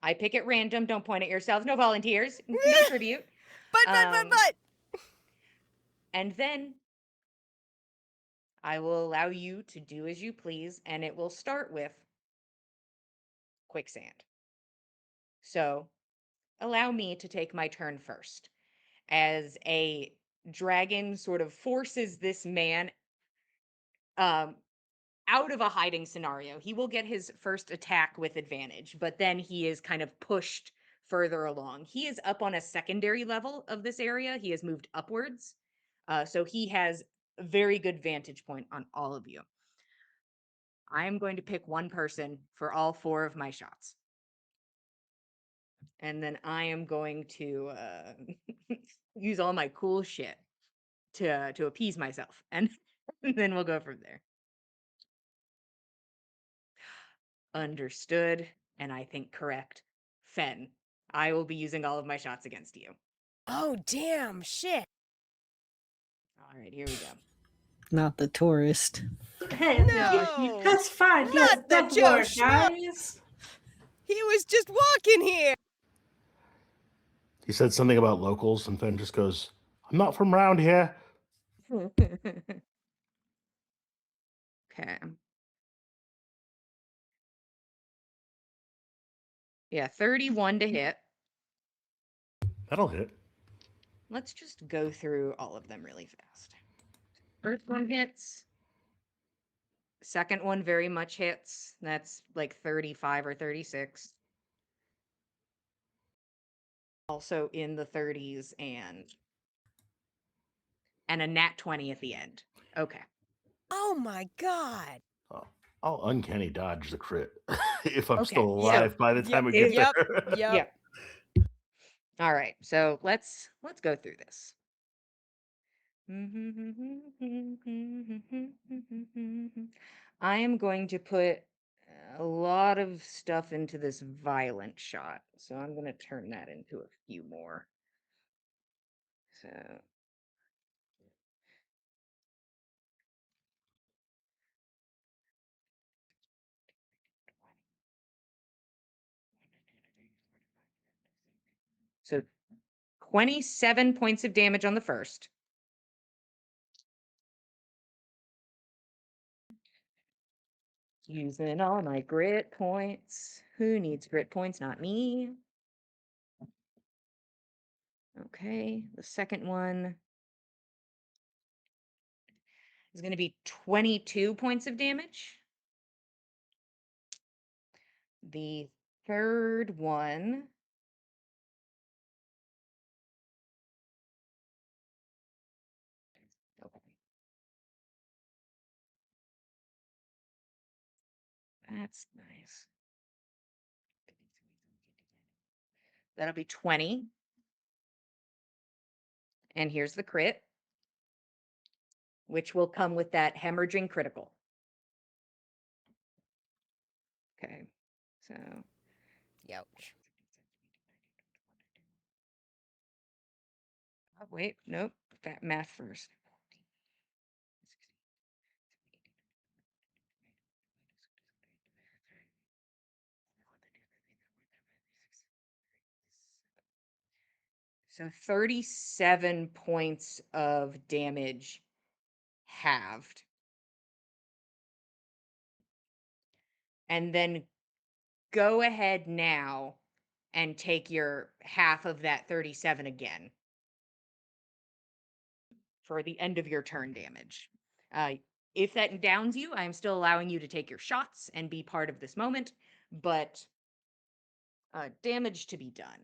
I pick at random. Don't point at yourselves. No volunteers. No tribute. But. And then I will allow you to do as you please, and it will start with quicksand. So allow me to take my turn first. As a dragon sort of forces this man um, out of a hiding scenario. He will get his first attack with advantage, but then he is kind of pushed further along. He is up on a secondary level of this area. He has moved upwards. So he has a very good vantage point on all of you. I am going to pick one person for all 4 of my shots. And then I am going to use all my cool shit to appease myself. And then we'll go from there. Understood, and I think correct. Fen, I will be using all of my shots against you. Oh, damn, shit. All right, here we go. Not the tourist. Hey, No! that's fine. He has Not the blood Joe war, Schmo! guys. He was just walking here. He said something about locals, and Fen just goes, I'm not from around here. Okay. Yeah, 31 to hit. That'll hit. Let's just go through all of them really fast. First one hits. Second one very much hits. That's like 35 or 36. Also in the 30s and a nat 20 at the end. Okay. Oh my god. I'll uncanny dodge the crit if I'm Okay, still so- alive by the time we get Yep. there. Yep. Yep. All right, so let's go through this. I am going to put a lot of stuff into this violent shot, so I'm going to turn that into a few more. So So 27 points of damage on the first. Using all my grit points. Who needs grit points? Not me. Okay, the second one is going to be 22 points of damage. The third one okay. That's nice. That'll be 20. And here's the crit, which will come with that hemorrhaging critical. Okay, so Ouch. oh, wait, nope, that math first. So 37 points of damage halved. And then go ahead now and take your half of that 37 again for the end of your turn damage. If that downs you, I'm still allowing you to take your shots and be part of this moment, but damage to be done.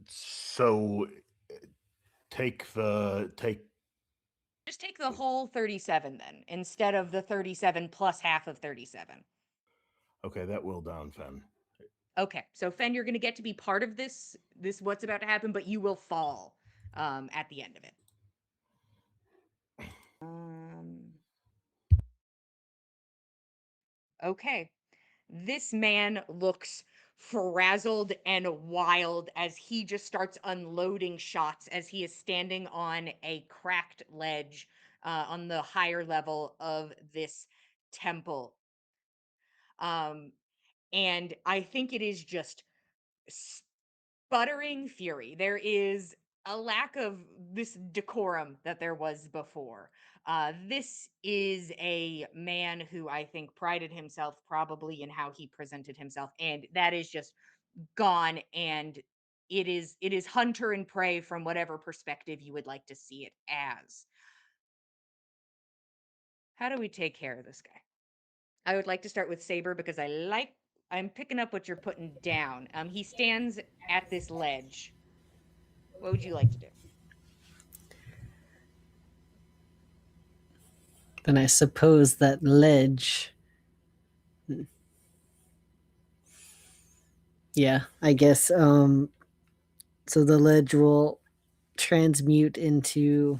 So Just take the whole 37 then, instead of the 37 plus half of 37. okay, that will down Fen. Okay, so Fen, you're going to get to be part of this what's about to happen, but you will fall at the end of it. Okay, this man looks frazzled and wild as he just starts unloading shots as he is standing on a cracked ledge on the higher level of this temple. And I think it is just sputtering fury. There is a lack of this decorum that there was before. This is a man who I think prided himself probably in how he presented himself, and that is just gone. And it is hunter and prey from whatever perspective you would like to see it as. How do we take care of this guy? I would like to start with Saber because I'm picking up what you're putting down. He stands at this ledge. What would you like to do? Then I suppose that ledge. Yeah, I guess. So the ledge will transmute into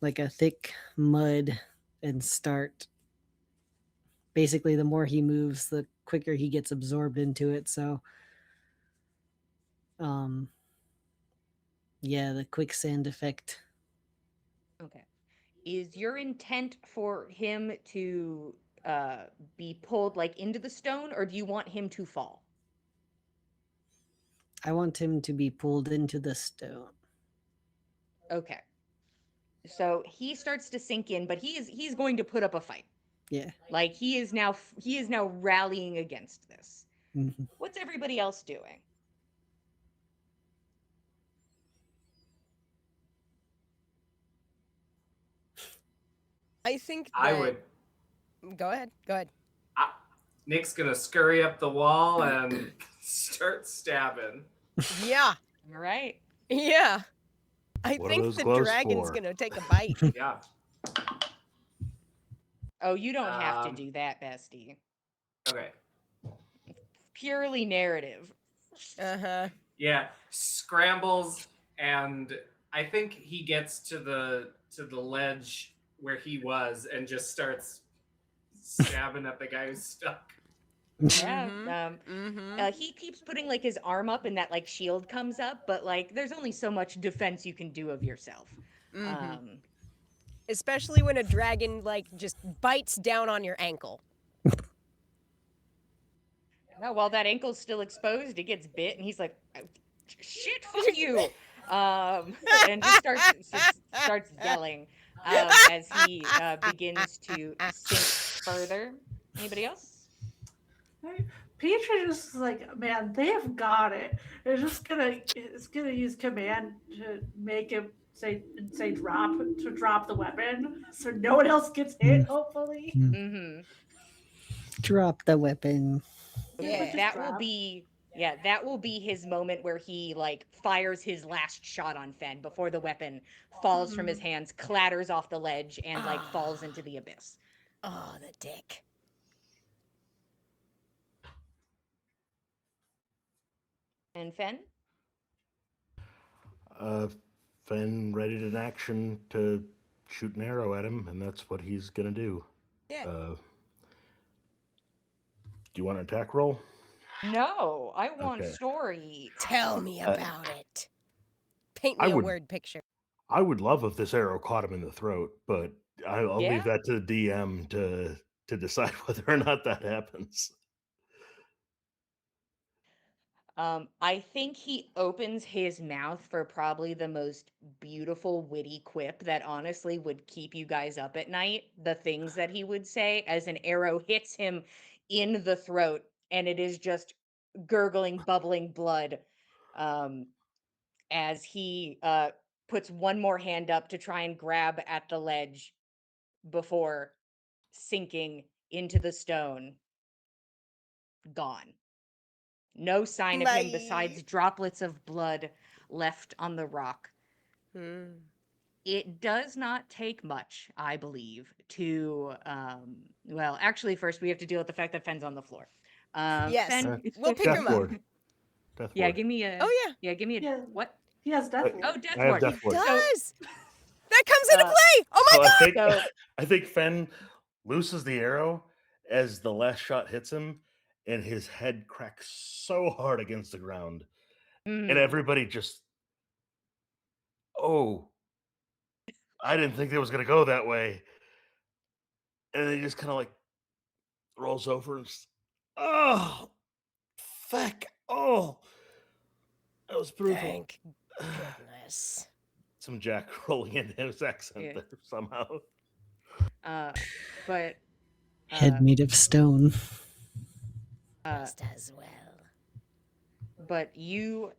like a thick mud and start. Basically, the more he moves, the quicker he gets absorbed into it. So, yeah, the quicksand effect. Okay. Is your intent for him to be pulled like into the stone, or do you want him to fall? I want him to be pulled into the stone. Okay. So he starts to sink in, but he's going to put up a fight. Yeah. Like he is now rallying against this. Mhm. What's everybody else doing? I think I that- would. Go ahead. Go ahead. Nick's gonna scurry up the wall and start stabbing. Yeah. All right. Yeah. I What are think those the gloves dragon's for? gonna take a bite. Yeah. Oh, you don't have to Um, do that, bestie. Okay. Purely narrative. Uh-huh. Yeah. Scrambles, and I think he gets to the ledge where he was and just starts stabbing at the guy who's stuck. Yeah. Mhm. He keeps putting like his arm up and that like shield comes up, but like there's only so much defense you can do of yourself. Mhm. Especially when a dragon like just bites down on your ankle. No, while that ankle's still exposed, it gets bit, and he's like, "Oh, "Shit, fuck you!" And just starts yelling as he begins to sink further. Anybody else? Peach is just like, man, they have got it. It's gonna use command to make him say drop the weapon, so no one else gets hit. Hopefully, Mm-hmm. Drop the weapon. Yeah, just That will drop. be his moment where he like fires his last shot on Fen before the weapon falls from his hands, clatters off the ledge, and like falls into the abyss. Oh, the dick. And Fen? Fen readied an action to shoot an arrow at him, and that's what he's gonna do. Yeah. Do you want an attack roll? No, I want Okay. story. Tell me about it. Paint me I a would- word picture. I would love if this arrow caught him in the throat, but I'll Yeah? leave that to the DM to decide whether or not that happens. I think he opens his mouth for probably the most beautiful, witty quip that honestly would keep you guys up at night. The things that he would say as an arrow hits him in the throat, and it is just gurgling, bubbling blood as he puts one more hand up to try and grab at the ledge before sinking into the stone. Gone. No sign of him besides Bye. droplets of blood left on the rock. Hmm. It does not take much, I believe, to well, actually first we have to deal with the fact that Fen's on the floor. Yes. Fen, We'll pick Death him up. ward. Death yeah, ward. give me a Oh, yeah. give me a Yeah. what? he has death. Wait, Oh, ward. death I have ward. death ward. Does. That comes into Uh, play. Oh my So god. So I think Fen looses the arrow as the last shot hits him, and his head cracks so hard against the ground, and mhm. everybody just, oh, I didn't think it was gonna go that way, and then he just kind of like rolls over and just, oh, fuck, oh, that was brutal. Thank Goodness. Some Jack rolling in his accent Yeah. there somehow. But Head made of stone. Just as well. but you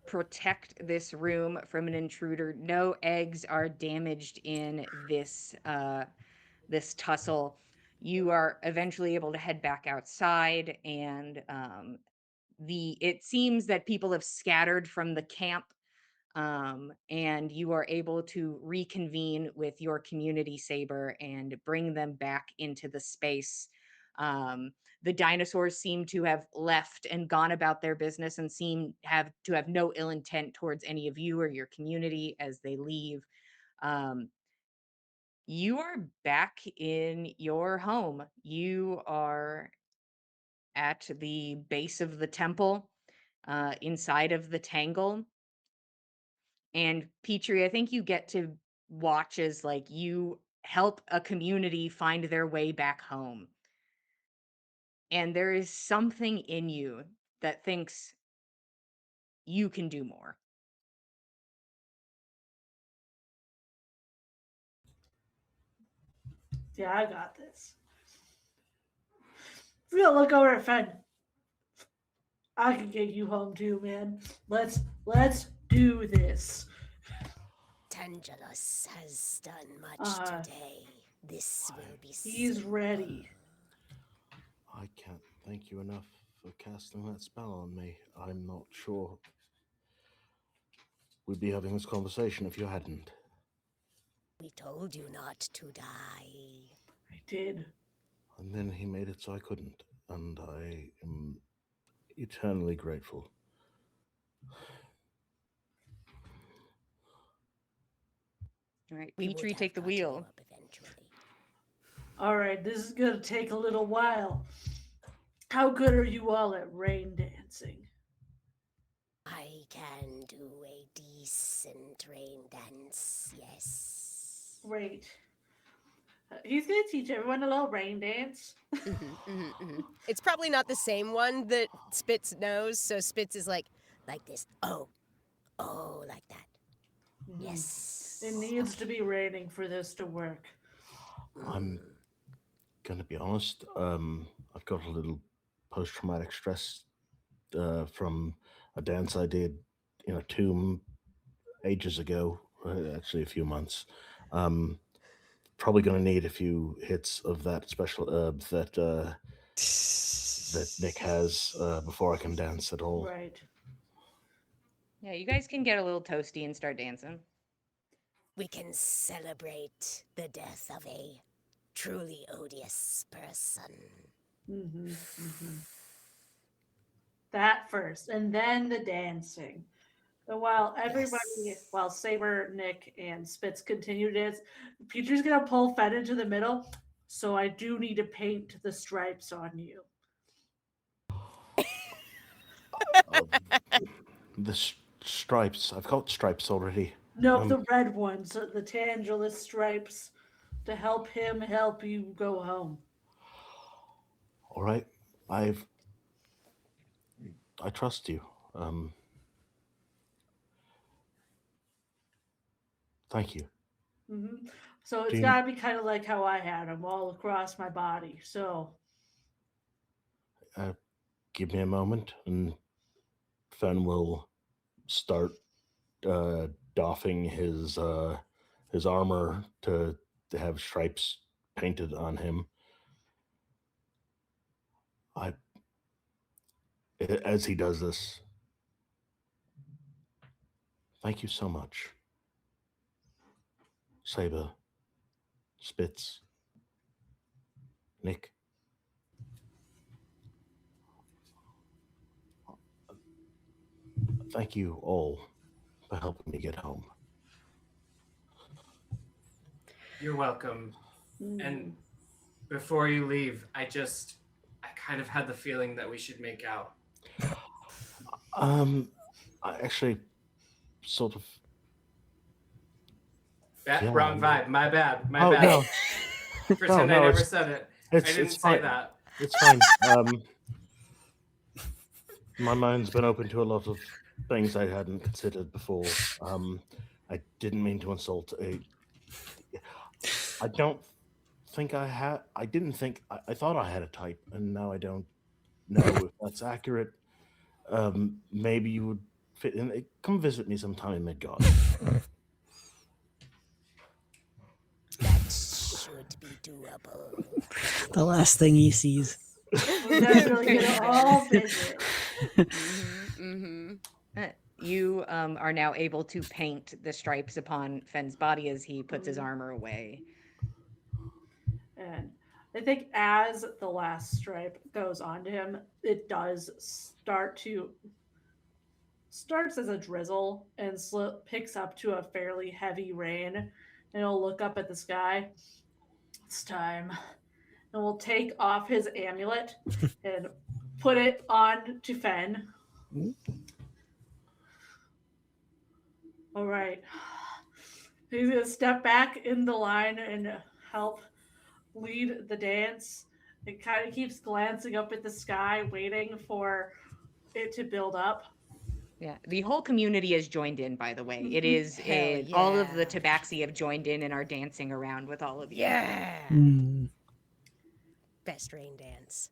protect this room from an intruder. No eggs are damaged in this tussle. You are eventually able to head back outside, and it seems that people have scattered from the camp, and you are able to reconvene with your community saber and bring them back into the space. The dinosaurs seem to have left and gone about their business and seem to have no ill intent towards any of you or your community as they leave. You are back in your home. You are at the base of the temple, inside of the tangle. And Petrie, I think you get to watch as like you help a community find their way back home. And there is something in you that thinks you can do more. Yeah, I got this. If you look over at Fen, I can get you home too, man. Let's do this. Tangelus has done much today. This will be He's simple. ready. I can't thank you enough for casting that spell on me. I'm not sure we'd be having this conversation if you hadn't. We told you not to die. I did. And then he made it so I couldn't, and I am eternally grateful. All right, We would Petrie, have take the got you wheel. up eventually. All right, this is gonna take a little while. How good are you all at rain dancing? I can do a decent rain dance, yes. Great. He's gonna teach everyone a little rain dance. It's probably not the same one that Spitz knows, so Spitz is like, Like this. Oh, like that. Yes. It needs to be raining for this to work. I'm gonna be honest. I've got a little post-traumatic stress from a dance I did in a tomb ages ago, actually a few months. Probably gonna need a few hits of that special herb that Nick has before I can dance at all. Right. Yeah, you guys can get a little toasty and start dancing. We can celebrate the death of a truly odious person. That first, and then the dancing. And while everybody, Yes. while Saber, Nick, and Spitz continue to dance, Peter's gonna pull Fed into the middle. So I do need to paint the stripes on you. The stripes. I've got stripes already. No, the red ones, the Tangelus stripes, to help him help you go home. All right. I trust you. Thank you. So it's got to be kind of like how I had them all across my body. So Give me a moment, and Fen will start doffing his armor to have stripes painted on him. As he does this, thank you so much, Saber, Spitz, Nick. Thank you all for helping me get home. You're welcome. And before you leave, I kind of had the feeling that we should make out. I actually sort of. Wrong vibe. My bad. My Oh, bad. no. Pretend No, I never it's- said it. It's I didn't it's say fine. that. It's fine. My mind's been open to a lot of things I hadn't considered before. I didn't mean to insult a. I don't think I had. I didn't think. I thought I had a type, and now I don't know if that's accurate. Maybe you would fit in. Come visit me sometime in Midgard. That should be doable. The last thing he sees. We're definitely gonna all visit. You are now able to paint the stripes upon Fenn's body as he puts his armor away. And I think as the last stripe goes onto him, it does starts as a drizzle and picks up to a fairly heavy rain. And he'll look up at the sky. It's time. And we'll take off his amulet and put it on to Fen. All right. He's going to step back in the line and help lead the dance. It kind of keeps glancing up at the sky, waiting for it to build up. Yeah, the whole community has joined in, by the way. It is Hell all of the yeah. Tabaxi have joined in and are dancing around with all of you. Yeah. Mm. Best rain dance.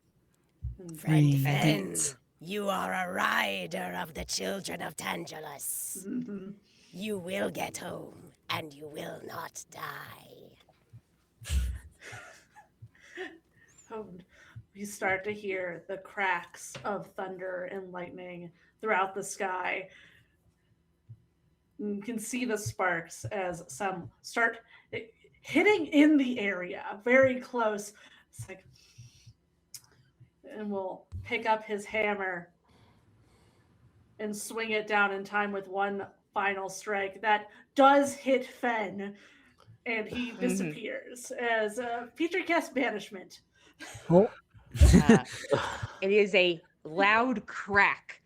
Friend Rain Fen, dance. you are a rider of the children of Tangelus. Mm-hmm. You will get home, and you will not die. You start to hear the cracks of thunder and lightning throughout the sky. You can see the sparks as some start hitting in the area, very close. It's like, and we'll pick up his hammer and swing it down in time with one final strike that does hit Fen, and he disappears as a feature cast banishment. Oh. It is a loud crack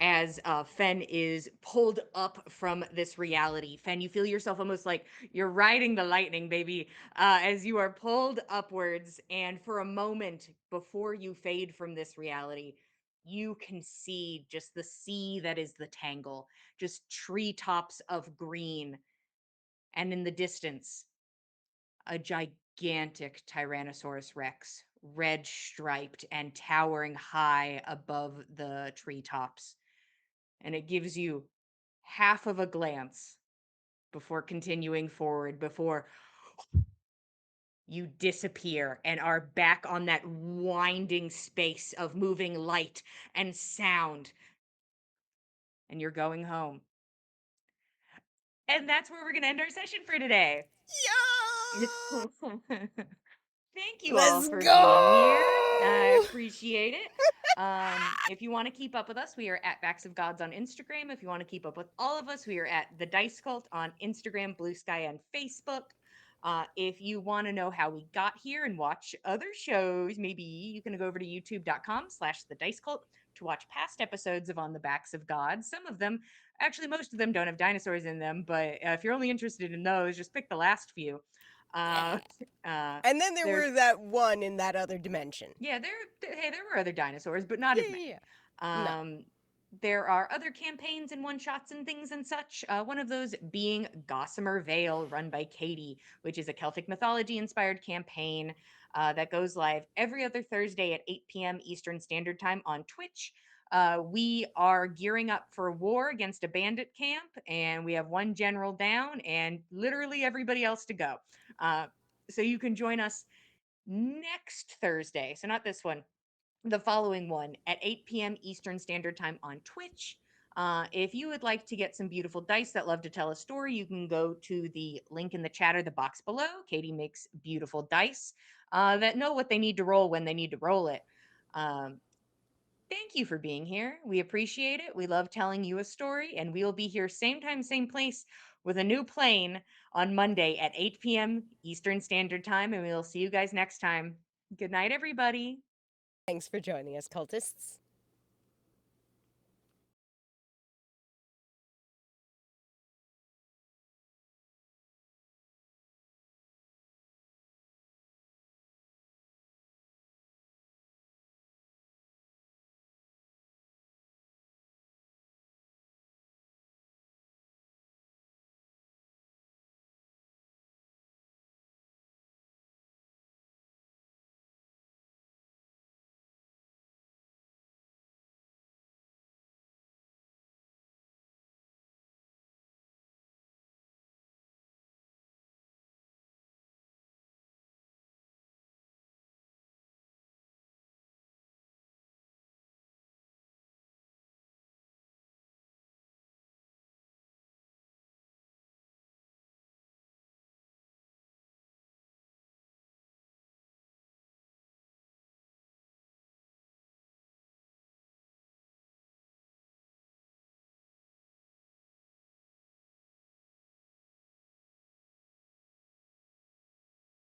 as Fen is pulled up from this reality. Fen, you feel yourself almost like you're riding the lightning, baby, as you are pulled upwards. And for a moment before you fade from this reality, you can see just the sea that is the Tangle, just treetops of green. And in the distance, a gigantic Tyrannosaurus Rex, red striped and towering high above the treetops. And it gives you half of a glance before continuing forward, before you disappear and are back on that winding space of moving light and sound. And you're going home. And that's where we're going to end our session for today. Yeah. Thank you all Let's for being here. I go! appreciate it. If you want to keep up with us, we are at Backs of Gods on Instagram. If you want to keep up with all of us, we are at The Dice Cult on Instagram, Blue Sky, and Facebook. If you want to know how we got here and watch other shows, maybe you can go over to youtube.com/The Dice Cult to watch past episodes of On the Backs of Gods. Some of them, actually, most of them don't have dinosaurs in them, but if you're only interested in those, just pick the last few. And then there there's- were that one in that other dimension. Yeah, there were other dinosaurs, but not as many. Yeah. No. There are other campaigns and one-shots and things and such. One of those being Gossamer Vale, run by Katie, which is a Celtic mythology-inspired campaign that goes live every other Thursday at 8 p.m. Eastern Standard Time on Twitch. We are gearing up for war against a bandit camp, and we have one general down and literally everybody else to go. So you can join us next Thursday. So not this one, the following one at 8 p.m. Eastern Standard Time on Twitch. If you would like to get some beautiful dice that love to tell a story, you can go to the link in the chat or the box below. Katie makes beautiful dice that know what they need to roll when they need to roll it. Thank you for being here. We appreciate it. We love telling you a story, and we will be here same time, same place with a new plane on Monday at 8 p.m. Eastern Standard Time, and we will see you guys next time. Good night, everybody. Thanks for joining us, cultists.